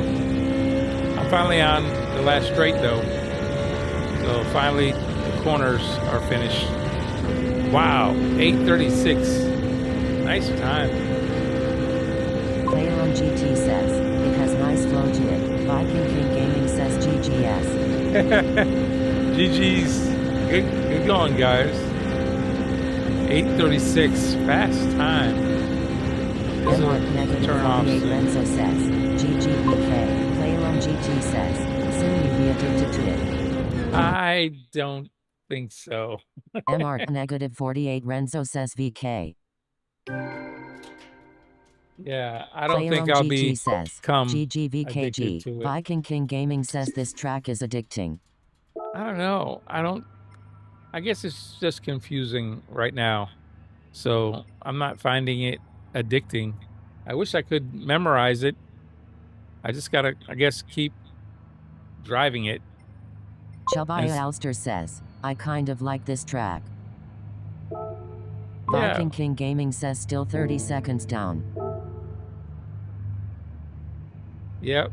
I'm finally on the last straight though, so finally the corners are finished. Wow, 8:36. Nice time. Player on GT says, it has nice flow to it. Viking King Gaming says GGS. GG's. Good going, guys. 8:36. Fast time. This is MR a Negative turn off 48 soon. Renzo says, GGBK. Player on GT says, soon you'll be addicted to it. I don't think so. MR Negative 48 Renzo says VK. Yeah, I don't Player think on I'll GT says, become addicted GGVKG. to it. Viking King Gaming says this track is addicting. I don't know. I guess it's just confusing right now. So I'm not finding it addicting. I wish I could memorize it. I just gotta, I guess, keep driving it. Chabaya Yes. Alster says, I kind of like this track. Yeah. Viking King Gaming says still 30 seconds down. Yep.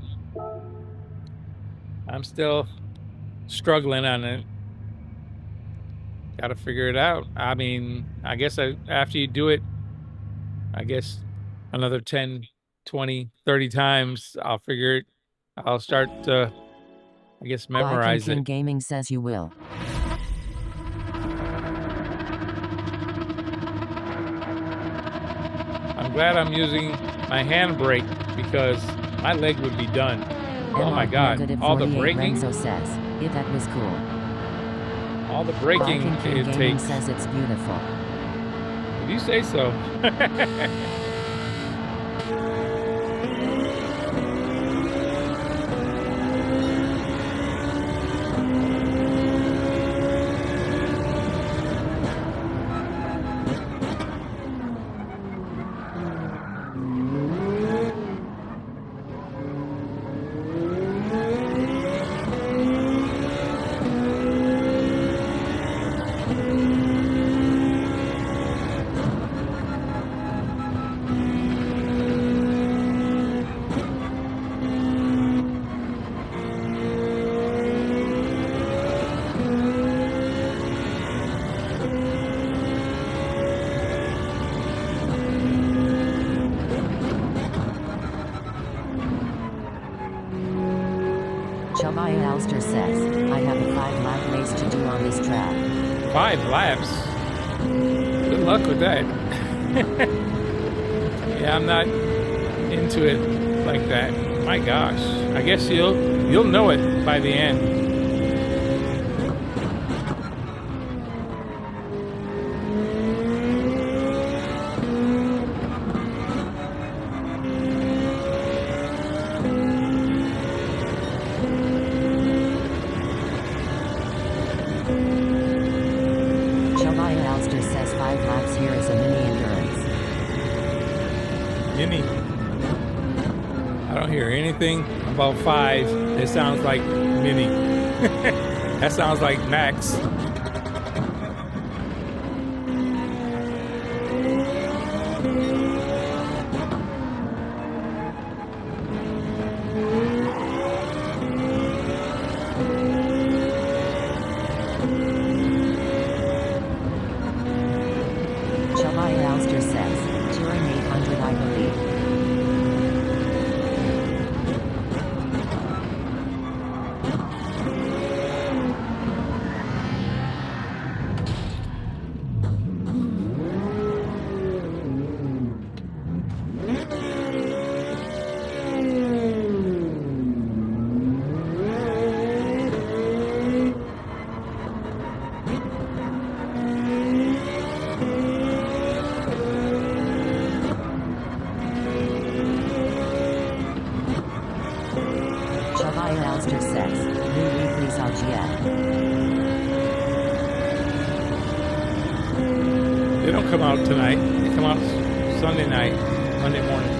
I'm still struggling on it. Got to figure it out. I mean, I guess after you do it, I guess another 10, 20, 30 times, I'll figure it. I'll start to, I guess, memorize Viking King it. Gaming says you will. I'm glad I'm using my handbrake because my leg would be done. Oh my MR God. Negative All the 48 braking, Renzo says, yeah, that was cool. all the braking Viking King it Gaming takes. says it's beautiful. If you say so. Chabaya Alster says, I have a 5-lap race to do on this track. 5 laps. Good luck with that. Yeah, I'm not into it like that. My gosh. I guess you'll know it by the end. Chabaya Alster says 5 laps here is a mini endurance. Mini. I don't hear anything about 5. It sounds like mini. That sounds like max. Chabaya Alster says, Touring 800 I believe. Chabaya Alster says, new weeklies out yet. They don't come out tonight. They come out Sunday night, Monday morning.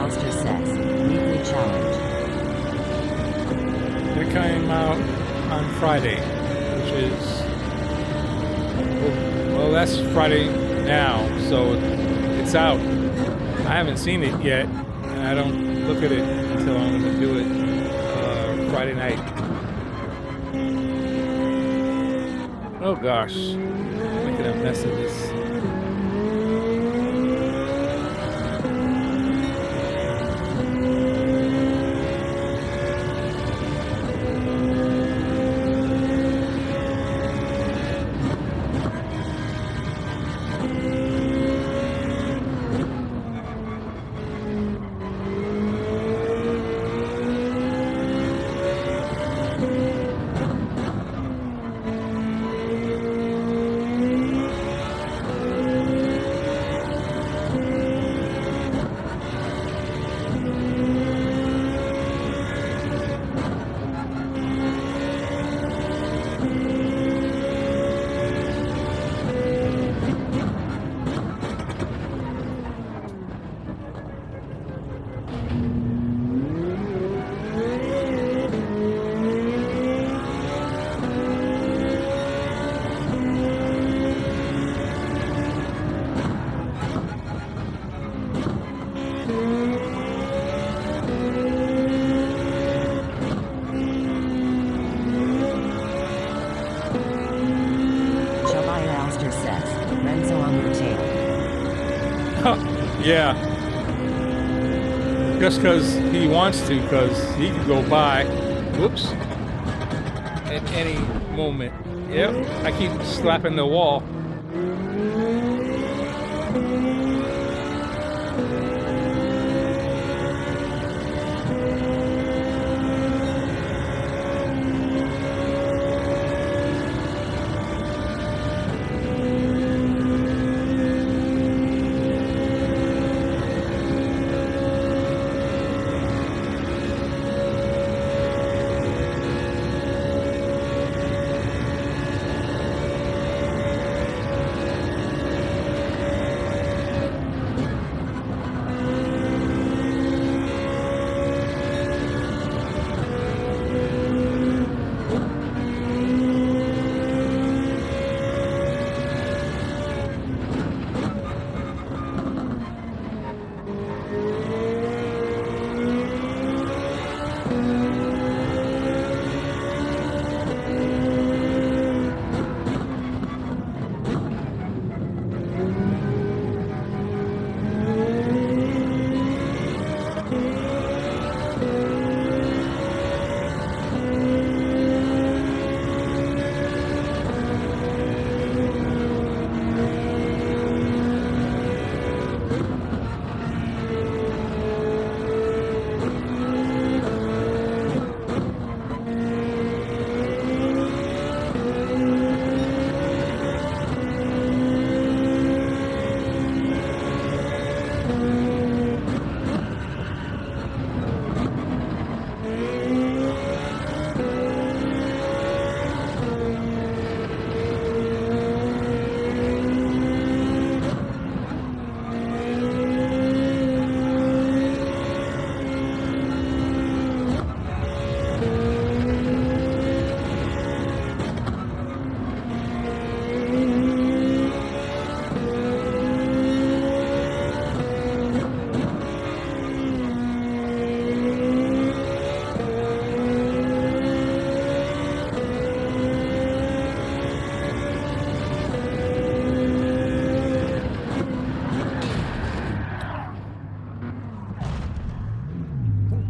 Alster says, weekly challenge. It came out on Friday, which is, well, that's Friday now, so it's out. I haven't seen it yet, and I don't look at it until I'm going to do it Friday night. Oh gosh, making a mess of this. Yeah, just because he wants to, because he can go by, whoops, at any moment. Yep, I keep slapping the wall.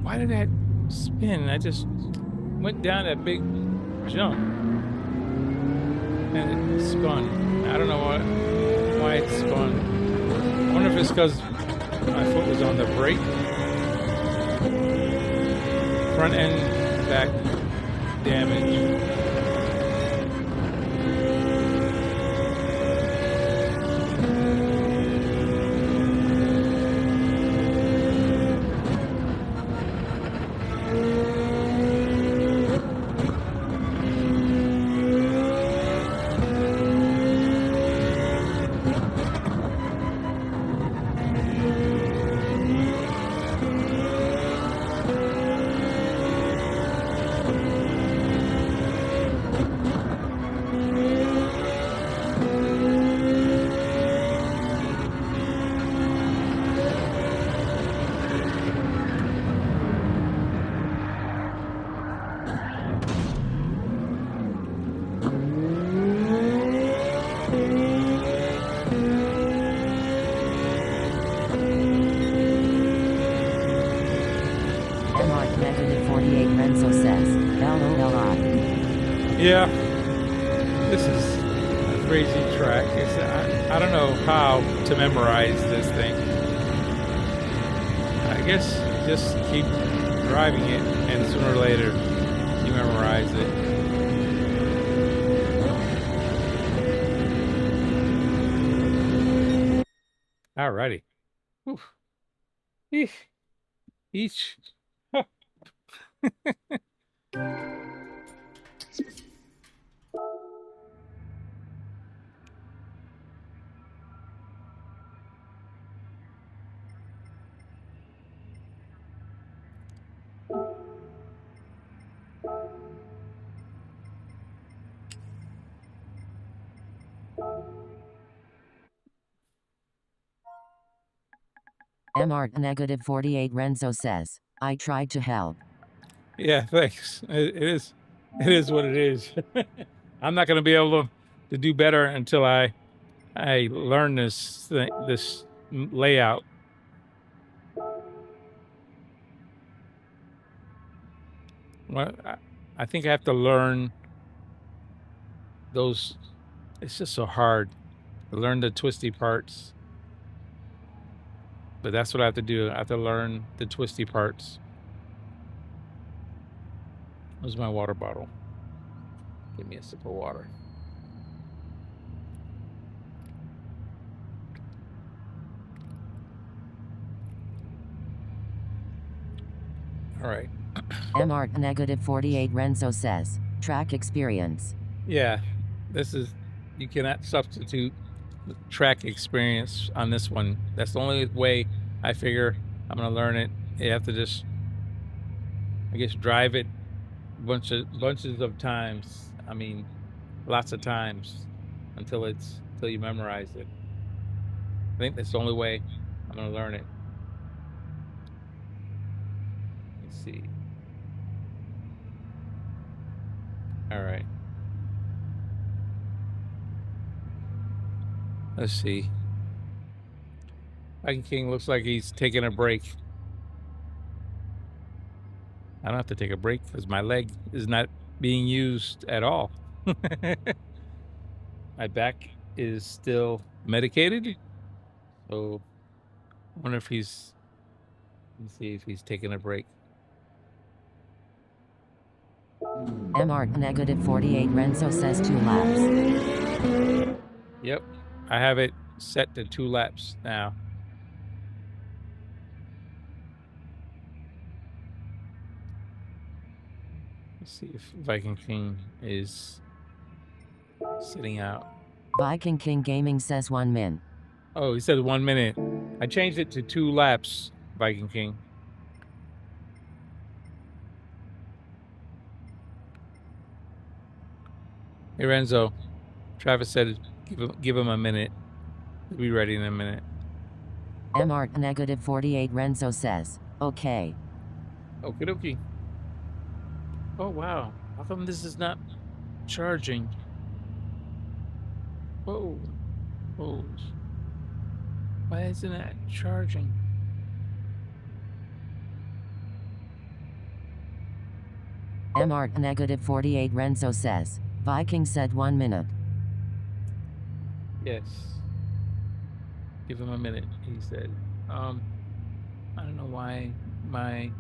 Why did that spin? I just went down that big jump and it spun. I don't know why it spun. I wonder if it's because my foot was on the brake. Front end back damage. Yeah, this is a crazy track. I don't know how to memorize this thing. I guess just keep driving it, and sooner or later you memorize it. Alrighty. Whew. Each. MR negative 48 Renzo says, I tried to help. Yeah, thanks. It is what it is. I'm not going to be able to do better until I learn this layout. Well, I think I have to learn those. It's just so hard to learn the twisty parts. But that's what I have to do. I have to learn the twisty parts. Where's my water bottle? Give me a sip of water. All right. MR negative 48 Renzo says, track experience. Yeah, this is, you cannot substitute track experience on this one. That's the only way I figure I'm gonna learn it. You have to just, I guess, drive it bunches of times. I mean, lots of times until you memorize it. I think that's the only way I'm gonna learn it. Let's see. All right. Let's see. Viking King looks like he's taking a break. I don't have to take a break because my leg is not being used at all. My back is still medicated. So I wonder if let's see if he's taking a break. MR negative 48 Renzo says 2 laps. Yep, I have it set to 2 laps now. Let's see if Viking King is sitting out. Viking King Gaming says 1 min. Oh, he said 1 minute. I changed it to 2 laps, Viking King. Hey Renzo, Travis said give him a minute. He'll be ready in a minute. MR negative 48 Renzo says, okay. Okie dokie. Oh wow, how come this is not charging? Whoa. Whoa. Why isn't it charging? MR negative 48 Renzo says, Viking said 1 minute. Yes. Give him a minute, he said. I don't know why my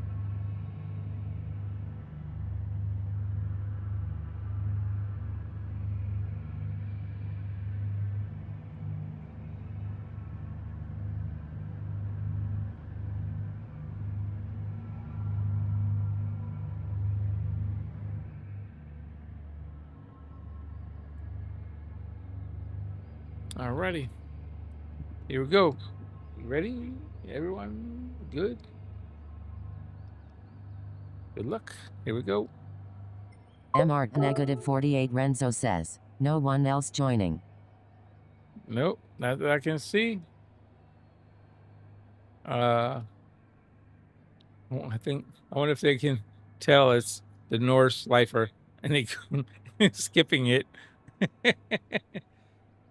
Alrighty. Here we go. You ready? Everyone good? Good luck. Here we go. MR negative 48 Renzo says, no one else joining. Nope, not that I can see. I wonder if they can tell it's the Norse lifer and they skipping it.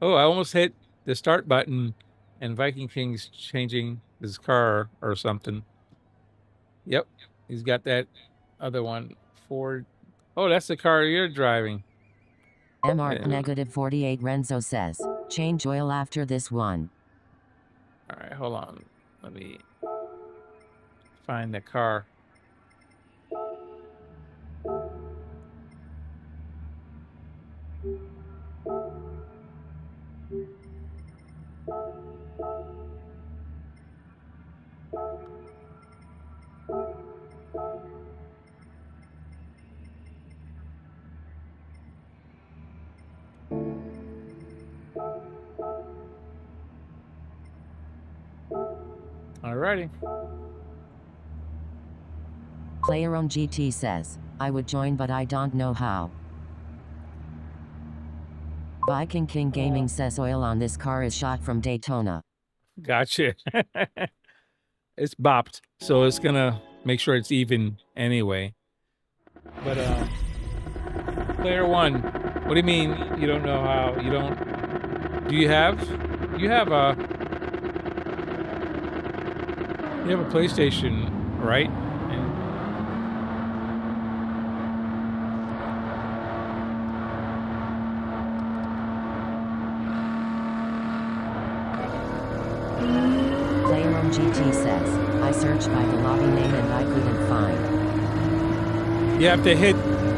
Oh, I almost hit the start button and Viking King's changing his car or something. Yep, he's got that other one. Ford. Oh, that's the car you're driving. MR Yeah. negative 48 Renzo says, change oil after this one. All right, hold on. Let me find the car. Alrighty. Player on GT says, I would join but I don't know how. Viking King Gaming says oil on this car is shot from Daytona. Gotcha. It's bopped, so it's gonna make sure it's even anyway. But player one, what do you mean you don't know how? You don't? Do you have? You have a PlayStation, right? Player on GT says, I searched by the lobby name and I couldn't find. You have to hit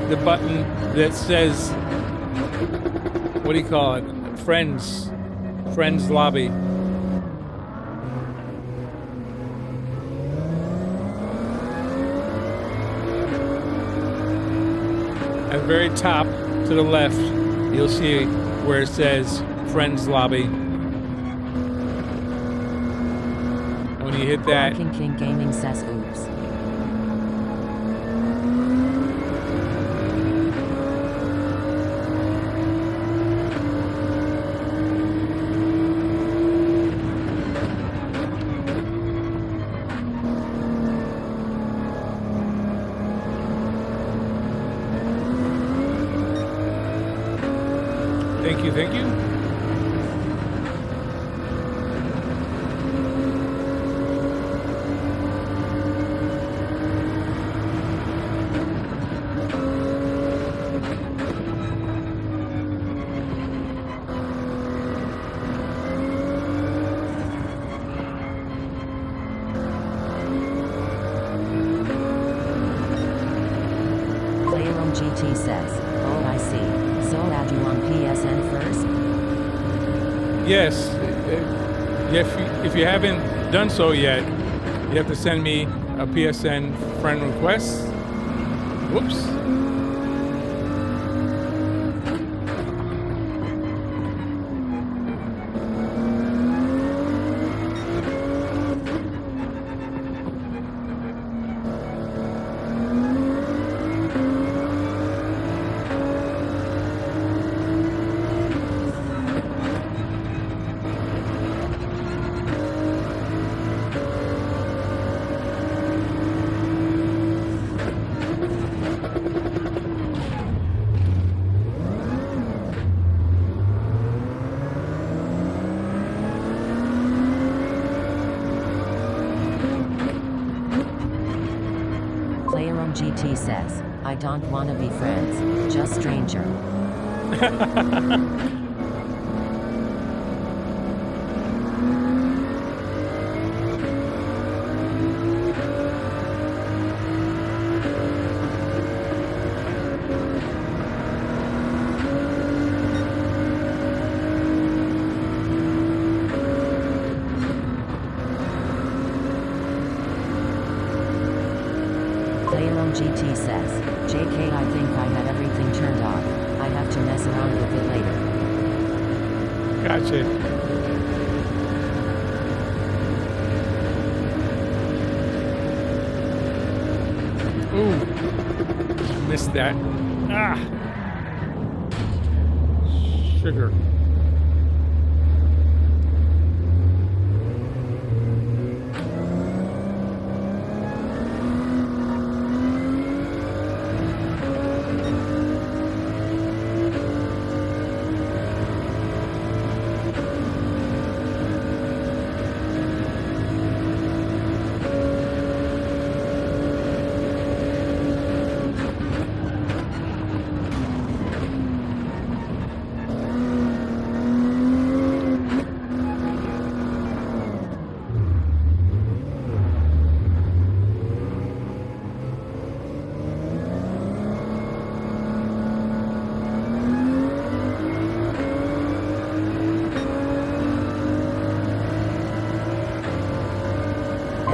the button that says, what do you call it? Friends lobby. At the very top to the left, you'll see where it says Friends Lobby. When you hit that, Viking King Gaming says oops. thank you. Player on GT says, oh I see. So add you on PSN first? Yes, if you haven't done so yet, you have to send me a PSN friend request. Whoops. Player on GT says, I don't wanna be friends, just stranger. Player on GT says, JK I think I had everything turned off. I have to mess around with it later. Gotcha. Ooh, missed that. Ah, sugar.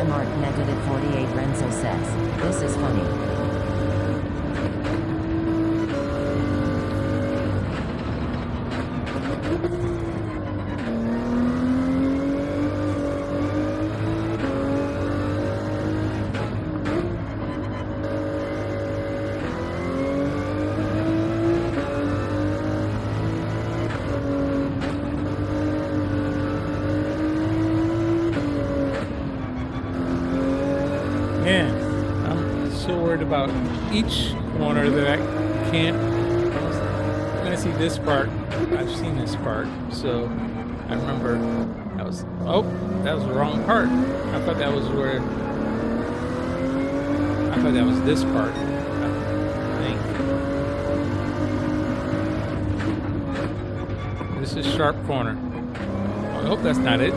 Mark -48 Renzo says, this is funny. Man, I'm so worried about each corner that I can't. When I see this part, I've seen this part, so I remember that was, oh, that was the wrong part. I thought that was where, I thought that was this part, I think. This is sharp corner. I hope that's not it.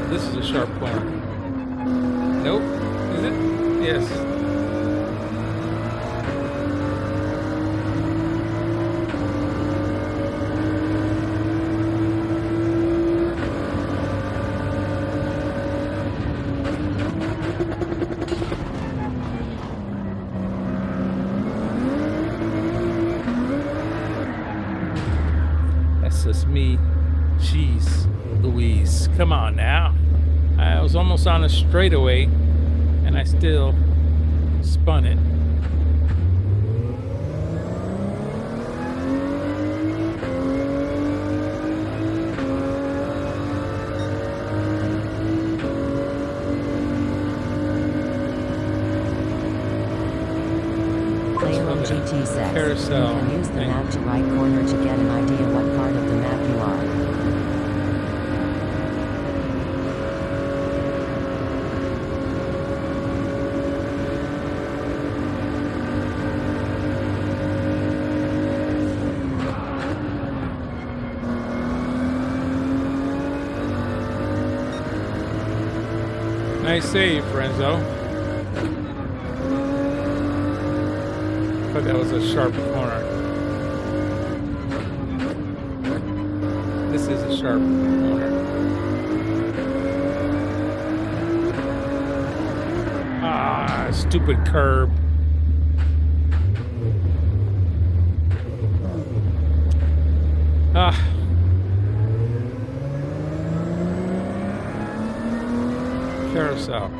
This is a sharp corner. Nope. Is it? Yes. That's just me. Jeez Louise. Come on now. I was almost on a straightaway, and I still spun it. Playroom GT says, Carousel you can use the thing. map to right corner to get an idea what part of the map you are. Nice save, Renzo. But that was a sharp corner. This is a sharp corner. Ah, stupid curb. Ah. Carousel.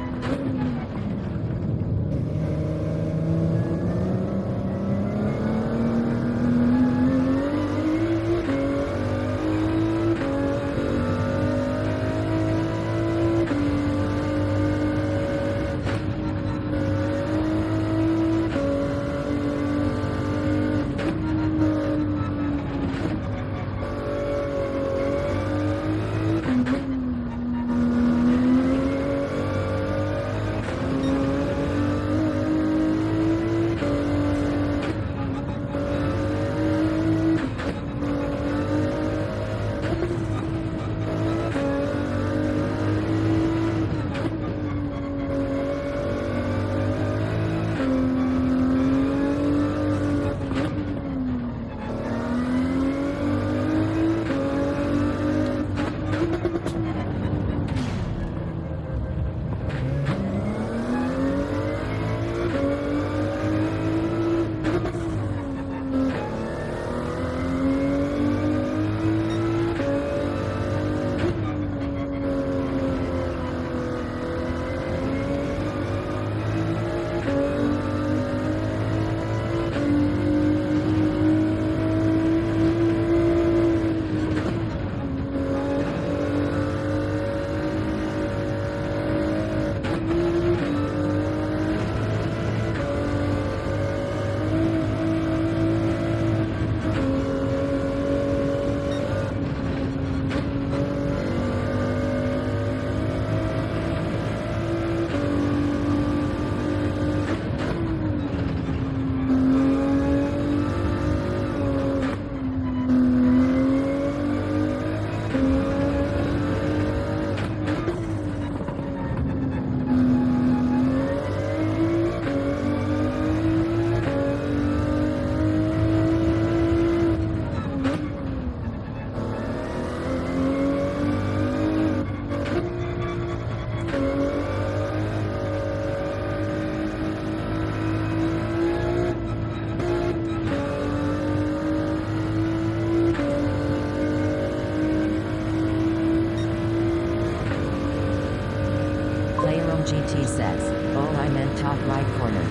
GT says. Oh, I meant top right corner.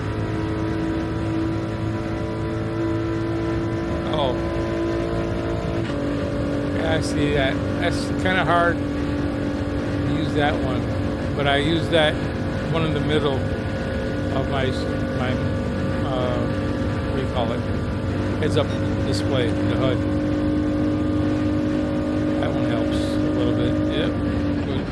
Oh. Yeah, I see that. That's kind of hard to use that one. But I use that one in the middle of my what do you call it? Heads-up display, the HUD. That one helps a little bit. Yep. Good.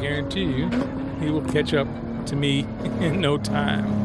guarantee you, he will catch up to me in no time.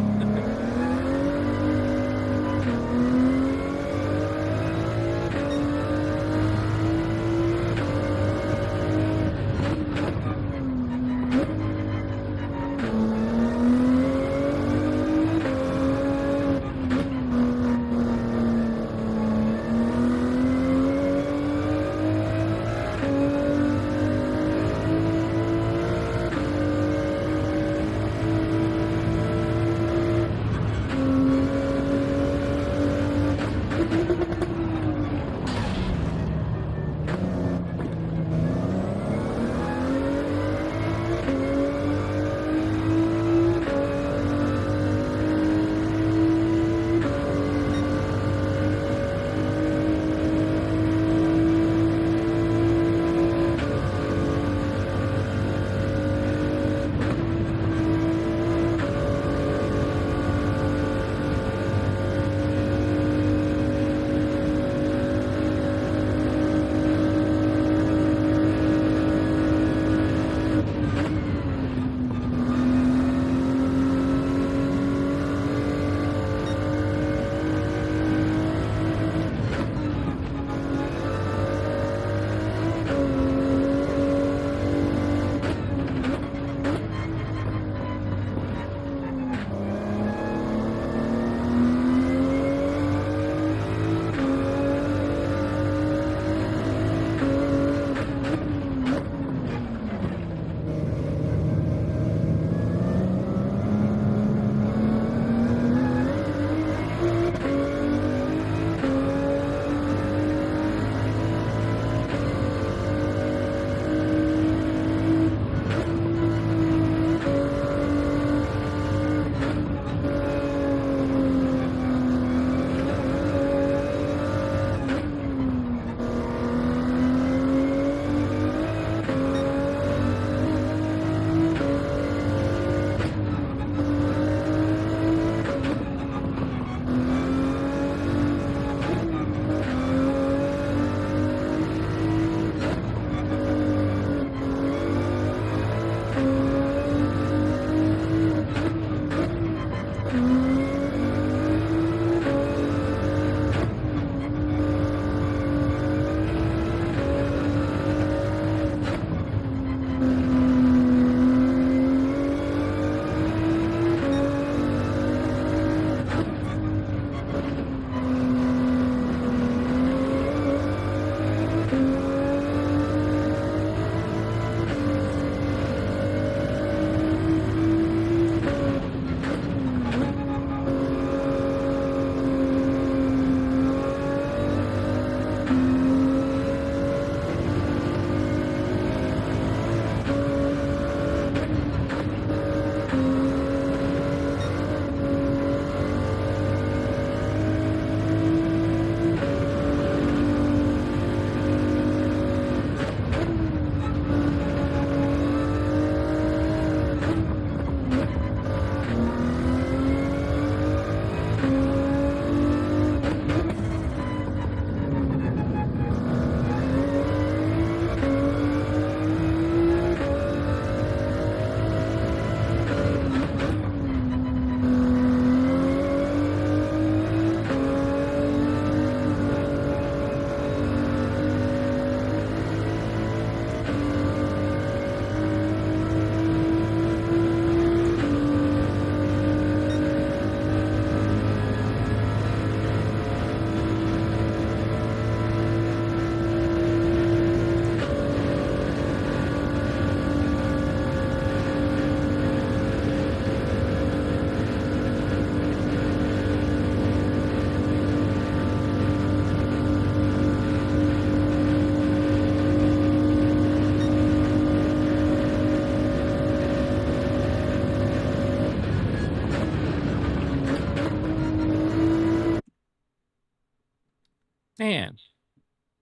Man,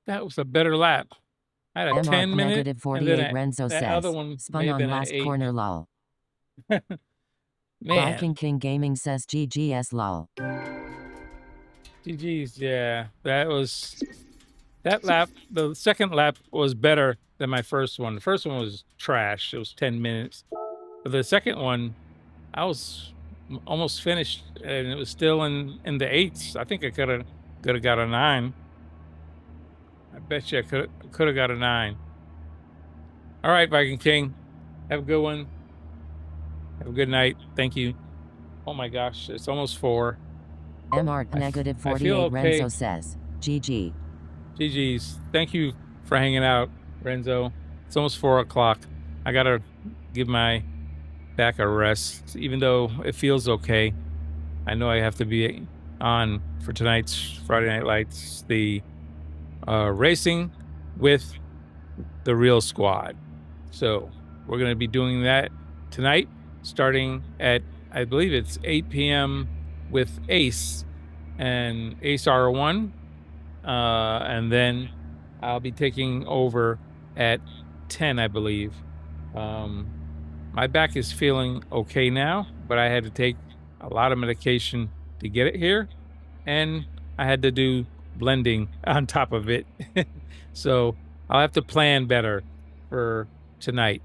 that was a better lap. I had a MR 10-minute, negative and then 48 Renzo that other says, one spun may have on been an last 8. corner lol. Man, Viking King Gaming says GGS lol. GG's, yeah. That lap, the second lap was better than my first one. The first one was trash. It was 10 minutes. But the second one, I was almost finished, and it was still in the 8s. I think I could have got a 9. I bet you I could have got a 9. All right, Viking King, have a good one. Have a good night. Thank you. Oh my gosh, it's almost 4. MR negative I feel 48 okay. Renzo says, GG. GG's. Thank you for hanging out, Renzo. It's almost 4 o'clock. I gotta give my back a rest, even though it feels okay. I know I have to be on for tonight's Friday Night Lights, the racing with the real squad. So we're going to be doing that tonight, starting at, I believe it's 8 p.m. with Ace and Ace R1. And then I'll be taking over at 10, I believe. My back is feeling okay now, but I had to take a lot of medication to get it here, and I had to do blending on top of it. So I'll have to plan better for tonight.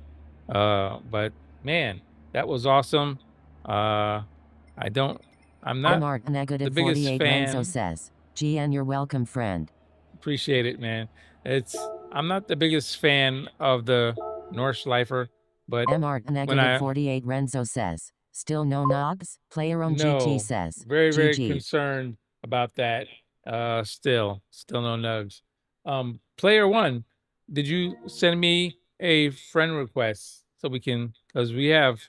But man, that was awesome. I'm not MR negative the biggest 48 fan. Renzo says, GN, you're welcome, friend. Appreciate it, man. I'm not the biggest fan of the Nordschleifer, but MR negative 48 Renzo says, still no nogs? Player on GT says, very, very GG. concerned about that. Still no nugs. Player one, did you send me a friend request so we can, because we have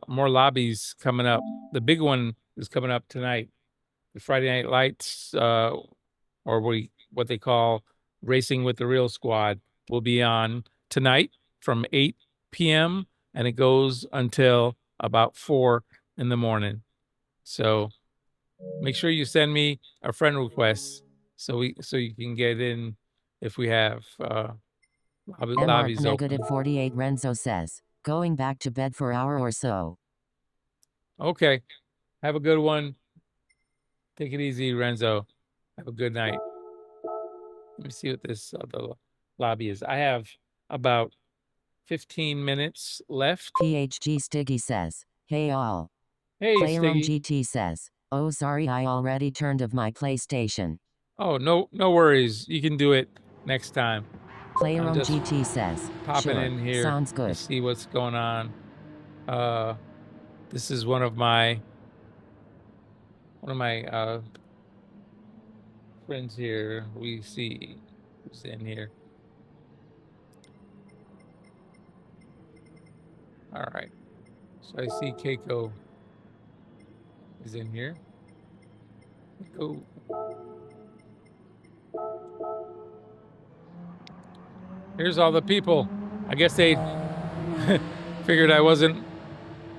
more lobbies coming up. The big one is coming up tonight. The Friday Night Lights, or what they call Racing with the Real Squad, will be on tonight from 8 p.m. and it goes until about 4 in the morning. So make sure you send me a friend request so you can get in if we have lobbies MR open. negative 48 Renzo says, going back to bed for an hour or so. Okay. Have a good one. Take it easy, Renzo. Have a good night. Let me see what this other lobby is. I have about 15 minutes left. PHG Stiggy says, hey all. Hey, Player on Stiggy. GT says, oh sorry, I already turned off my PlayStation. Oh, no worries. You can do it next time. Player I'm on just GT says, popping sure, in here sounds to good. see what's going on. This is one of my friends here. We see who's in here. All right. So I see Keiko is in here. Go. Here's all the people. I guess they figured I wasn't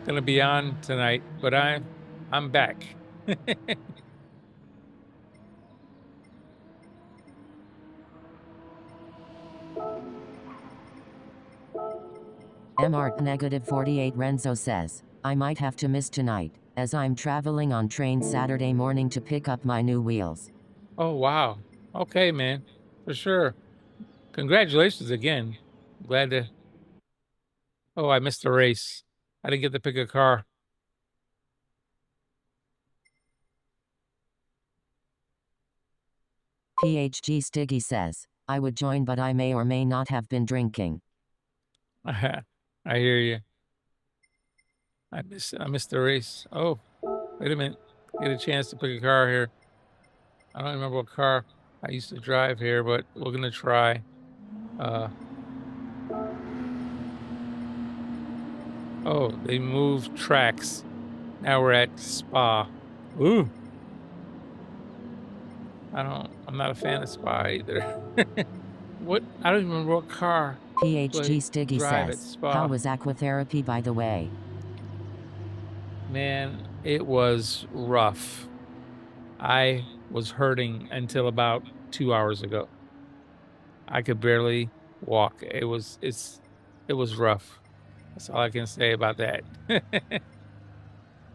gonna be on tonight, but I'm back. MR negative 48 Renzo says, I might have to miss tonight, as I'm traveling on train Saturday morning to pick up my new wheels. Oh, wow. Okay, man. For sure. Congratulations again. Glad to... Oh, I missed the race. I didn't get to pick a car. PHG Stiggy says, I would join but I may or may not have been drinking. I hear you. I missed the race. Oh, wait a minute. Get a chance to pick a car here. I don't remember what car I used to drive here, but we're gonna try. Oh, they moved tracks. Now we're at Spa. Ooh. I'm not a fan of Spa either. What? I don't even remember what car. PHG Stiggy drive at says, Spa. how was aquatherapy by the way? Man, it was rough. I was hurting until about 2 hours ago. I could barely walk. It was rough. That's all I can say about that.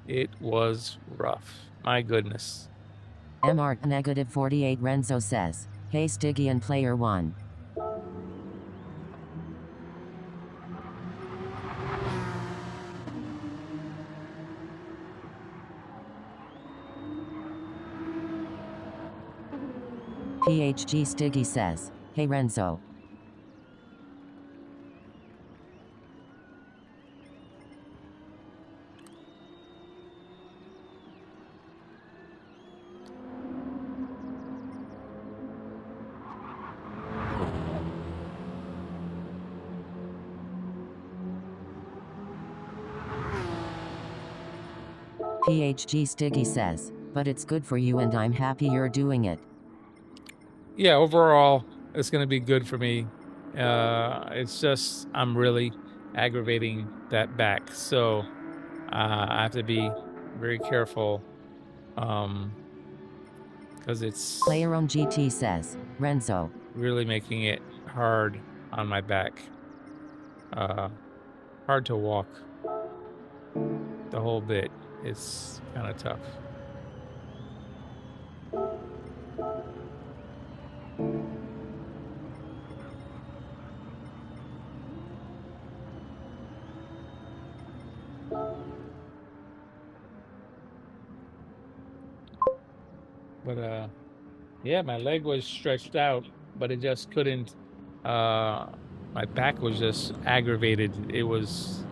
It was rough. My goodness. MR negative 48 Renzo says, hey Stiggy and Player 1. PHG Stiggy says, "Hey Renzo. PHG Stiggy says, "But it's good for you and I'm happy you're doing it." Yeah, overall, it's going to be good for me. It's just I'm really aggravating that back, so I have to be very careful because it's Player on GT says, "Renzo. really making it hard on my back. Hard to walk the whole bit. It's kind of tough. But yeah, my leg was stretched out, but it just couldn't. My back was just aggravated. It was,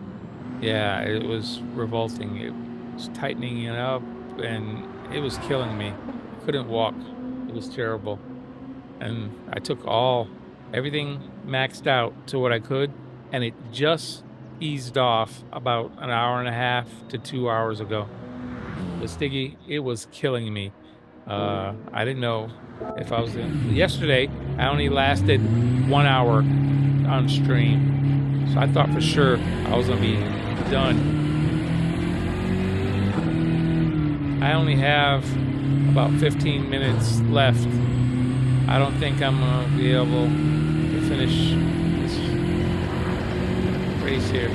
yeah, it was revolting. It was tightening it up, and it was killing me. Couldn't walk. It was terrible. And I took everything maxed out to what I could, and it just eased off about an hour and a half to 2 hours ago. The Stiggy, it was killing me. I didn't know if I was yesterday. I only lasted 1 hour on stream, so I thought for sure I was gonna be done. I only have about 15 minutes left. I don't think I'm gonna be able to finish this race here.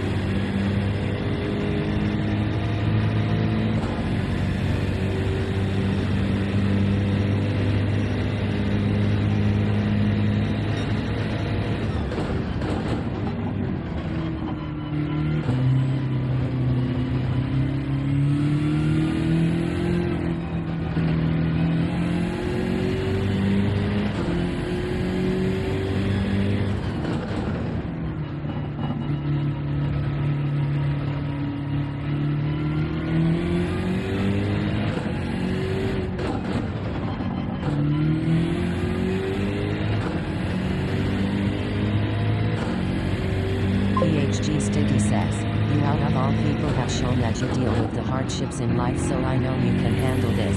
PHG Sticky says, "You out of all people have shown that you deal with the hardships in life, so I know you can handle this."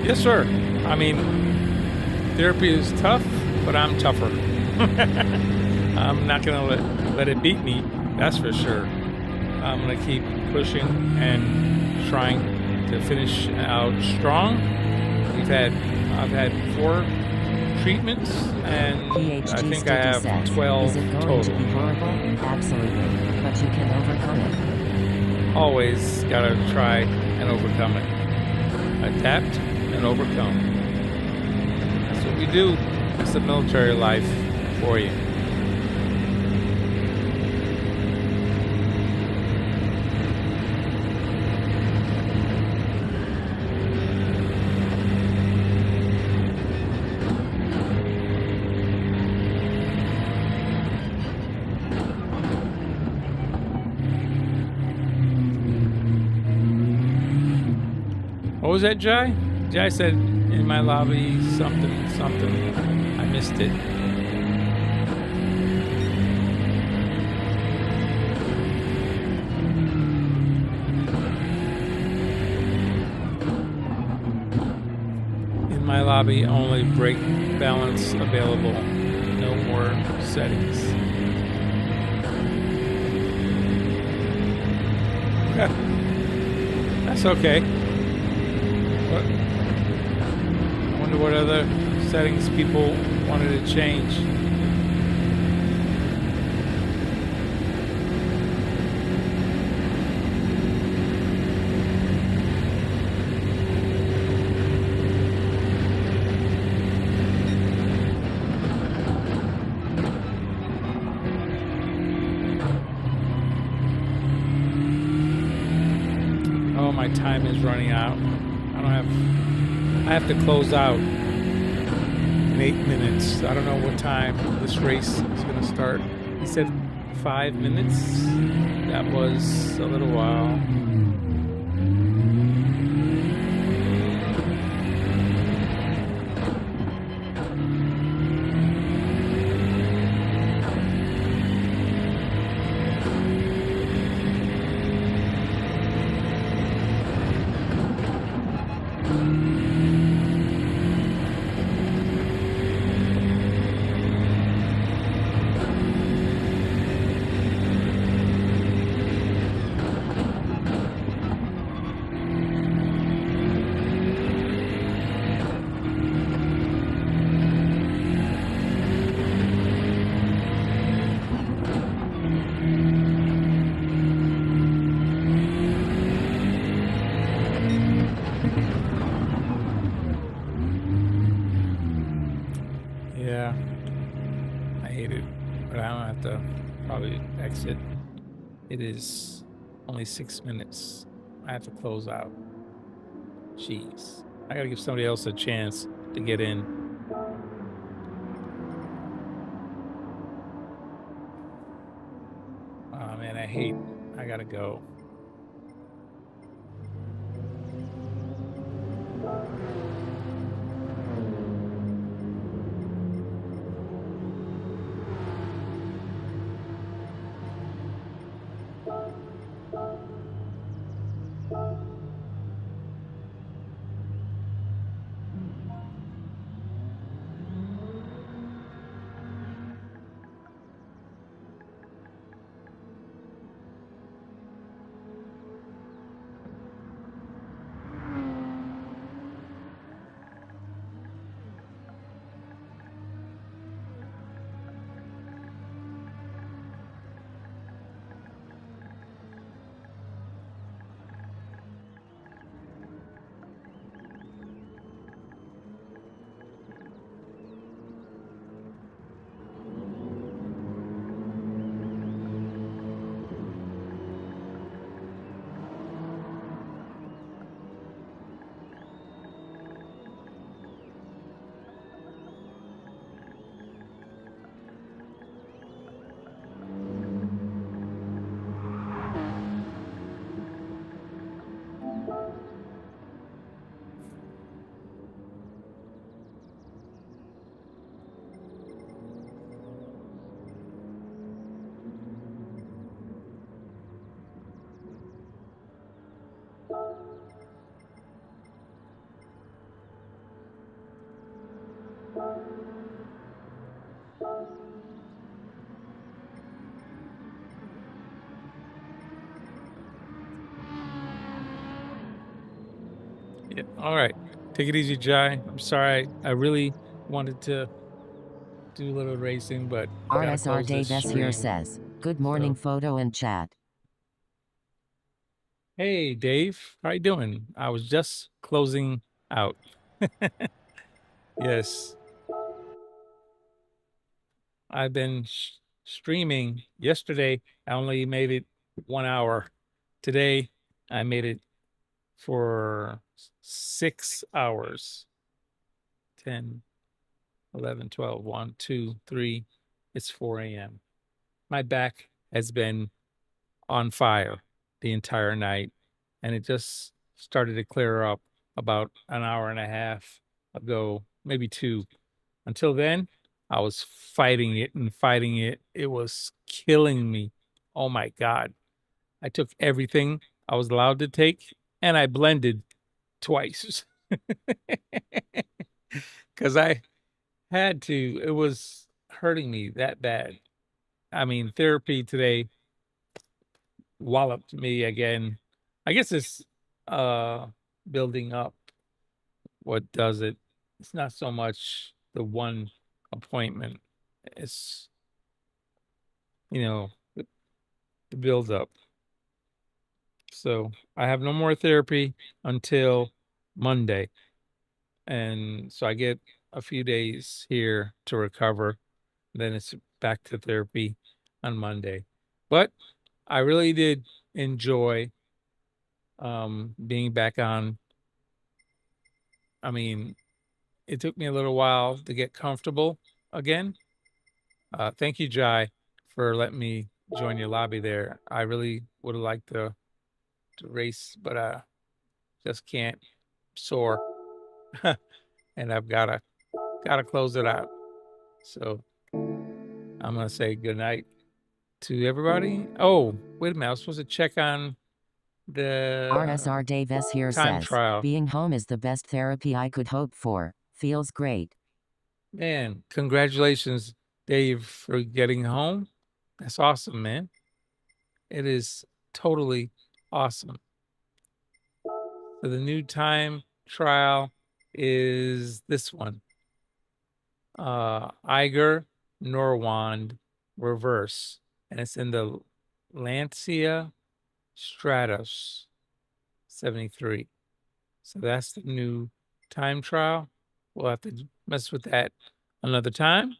Yes, sir. I mean, therapy is tough, but I'm tougher. I'm not gonna let it beat me, that's for sure. I'm gonna keep pushing and trying to finish out strong. I've had 4 treatments, and PHG I think Sticky I have says, 12 "Is it going total. to be horrible? Absolutely, but you can overcome it." Always gotta try and overcome it. Adapt and overcome. That's what we do. It's the military life for you. What was that, Jai? Jai said in my lobby something. I missed it. In my lobby, only brake balance available. No more settings. That's okay. I wonder what other settings people wanted to change. Oh, my time is running out. I don't have I have to close out in 8 minutes. I don't know what time this race is going to start. He said 5 minutes. That was a little while. Yeah, I hate it, but I don't have to probably exit. It is only 6 minutes. I have to close out. Jeez, I gotta give somebody else a chance to get in. Oh man, I gotta go. Yeah. All right. Take it easy, Jai. I'm sorry. I really wanted to do a little racing, but gotta RSR close this Dave S here stream. says, good morning So, photo and chat. hey, Dave, how you doing? I was just closing out. Yes, I've been streaming. Yesterday, I only made it 1 hour. Today, I made it for 6 hours. 10, 11, 12, 1, 2, 3. It's 4 a.m. My back has been on fire the entire night, and it just started to clear up about an hour and a half ago, maybe 2. Until then, I was fighting it and fighting it. It was killing me. Oh my God. I took everything I was allowed to take and I blended twice because I had to. It was hurting me that bad. I mean, therapy today walloped me again. I guess it's uh building up what does it. It's not so much the one appointment. It's the build up. So I have no more therapy until Monday. And so I get a few days here to recover. Then it's back to therapy on Monday. But I really did enjoy being back on I mean, it took me a little while to get comfortable again. Thank you, Jai, for letting me join your lobby there. I really would have liked to race, but just can't soar. And I've gotta close it out. So I'm gonna say good night to everybody. Oh, wait a minute, I was supposed to check on the RSR Dave S here time says, trial. being home is the best therapy I could hope for. Feels great. Man, congratulations, Dave, for getting home. That's awesome, man. It is totally awesome. So the new time trial is this one. Iger Norwand reverse. And it's in the Lancia Stratos 73. So that's the new time trial. We'll have to mess with that another time.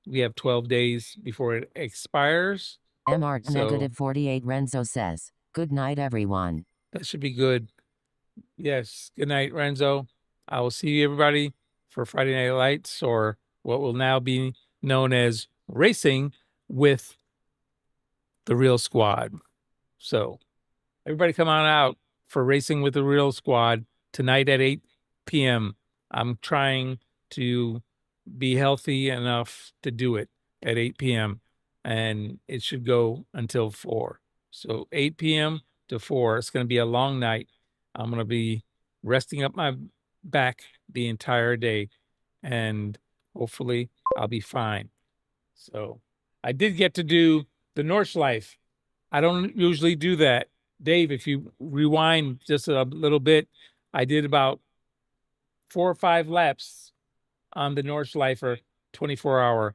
We have 12 days before it expires. MR So- negative 48 Renzo says, good night everyone. That should be good. Yes. Good night, Renzo. I will see you everybody for Friday Night Lights, or what will now be known as Racing with the Real Squad. So everybody come on out for Racing with the Real Squad tonight at 8 p.m. I'm trying to be healthy enough to do it at 8 p.m. and it should go until 4. So 8 p.m. to 4. It's going to be a long night. I'm going to be resting up my back the entire day, and hopefully I'll be fine. So I did get to do the Nordschleife. I don't usually do that. Dave, if you rewind just a little bit, I did about 4 or 5 laps on the Nordschleifer 24-hour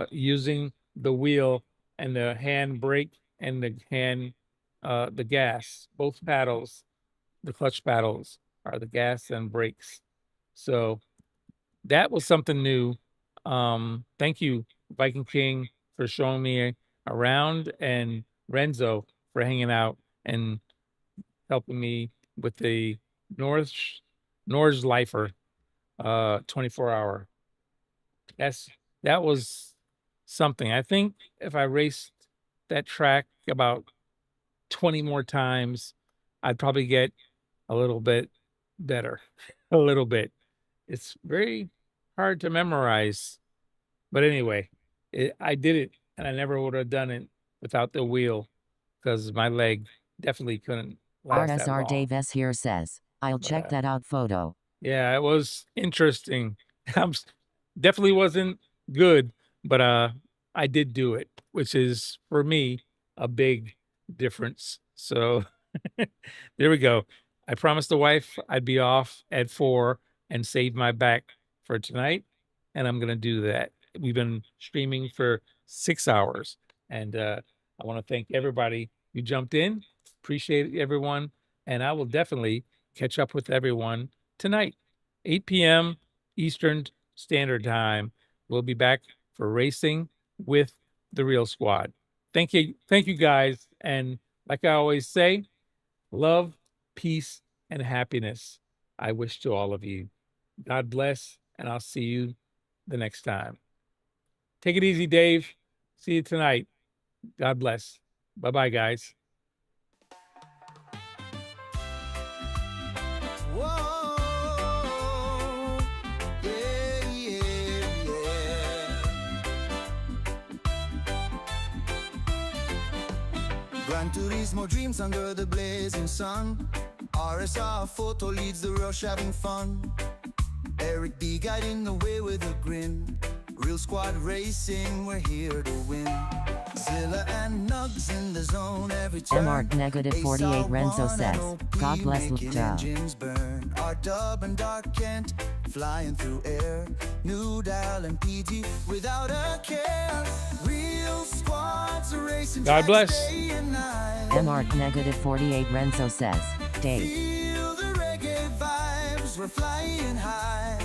using the wheel and the hand brake and the gas. Both paddles, the clutch paddles, are the gas and brakes. So that was something new. Thank you, Viking King, for showing me around, and Renzo for hanging out and helping me with the Nordschleifer 24-hour. That was something. I think if I raced that track about 20 more times, I'd probably get a little bit better. A little bit. It's very hard to memorize. But anyway, I did it, and I never would have done it without the wheel, because my leg definitely couldn't last that RSR long. Dave S here says, I'll check that out photo. Yeah, it was interesting. Definitely wasn't good, but I did do it, which is for me a big difference. So there we go. I promised the wife I'd be off at 4 and save my back for tonight, and I'm gonna do that. We've been streaming for 6 hours, and I want to thank everybody who jumped in. Appreciate everyone, and I will definitely catch up with everyone tonight, 8 p.m. Eastern Standard Time. We'll be back for Racing with the Real Squad. Thank you guys, and like I always say, love, peace, and happiness I wish to all of you. God bless, and I'll see you the next time. Take it easy, Dave. See you tonight. God bless. Bye-bye, guys. Whoa, yeah, yeah, yeah. Gran Turismo dreams under the blazing sun. RSR photo leads the rush, having fun. Eric B guiding the way with a grin. Real Squad Racing, we're here to win. Zilla and Nugs in the zone every turn. MR negative 48 Renzo says, God bless making Lucha. engines burn. Our Dub and Dark Kent flying through air. New Dial and PT without a care. Real Squads racing. God bless. day and night. MR negative 48 Renzo says, Dave. Feel the reggae vibes, we're flying high.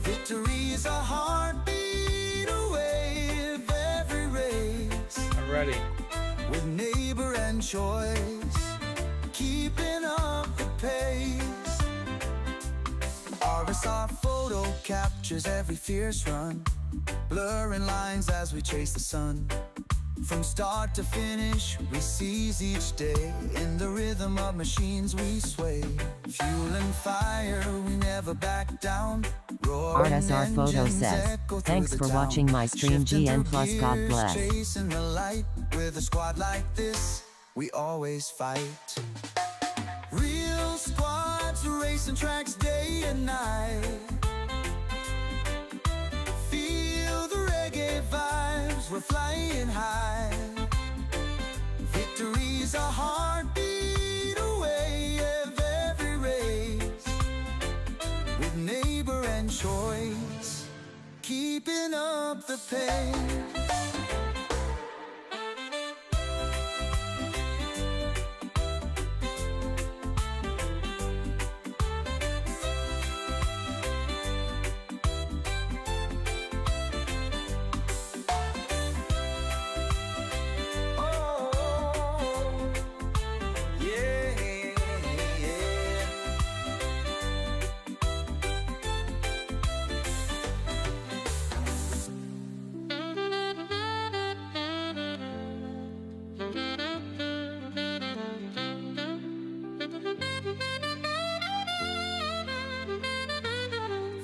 Victory is a heartbeat away of every race. I'm ready. With neighbor and choice, keeping up the pace. RSR photo captures every fierce run, blurring lines as we chase the sun. From start to finish, we seize each day. In the rhythm of machines we sway. Fuel and fire, we never back down. Roaring RSR Photo engines says, echo through "Thanks the for town. watching my stream, Shifting GN through plus, God gears, bless." Chasing the light. With a squad like this, we always fight. Real squads racing tracks day and night. Feel the reggae vibes, we're flying high. Victory's a heartbeat away of every race. With neighbor and choice, keeping up the pace.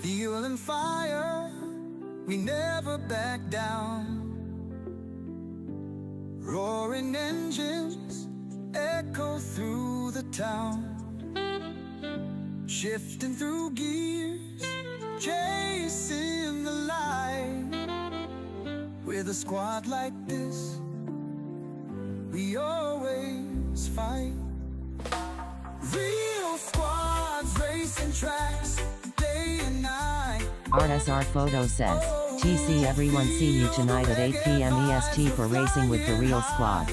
Fuel and fire, we never back down. Roaring engines echo through the town. Shifting through gears, chasing the light. With a squad like this, we always fight. Real squads racing tracks day and night. RSR Photo says, "TC everyone, see you tonight at 8 p.m. EST for Racing with the Real Squad."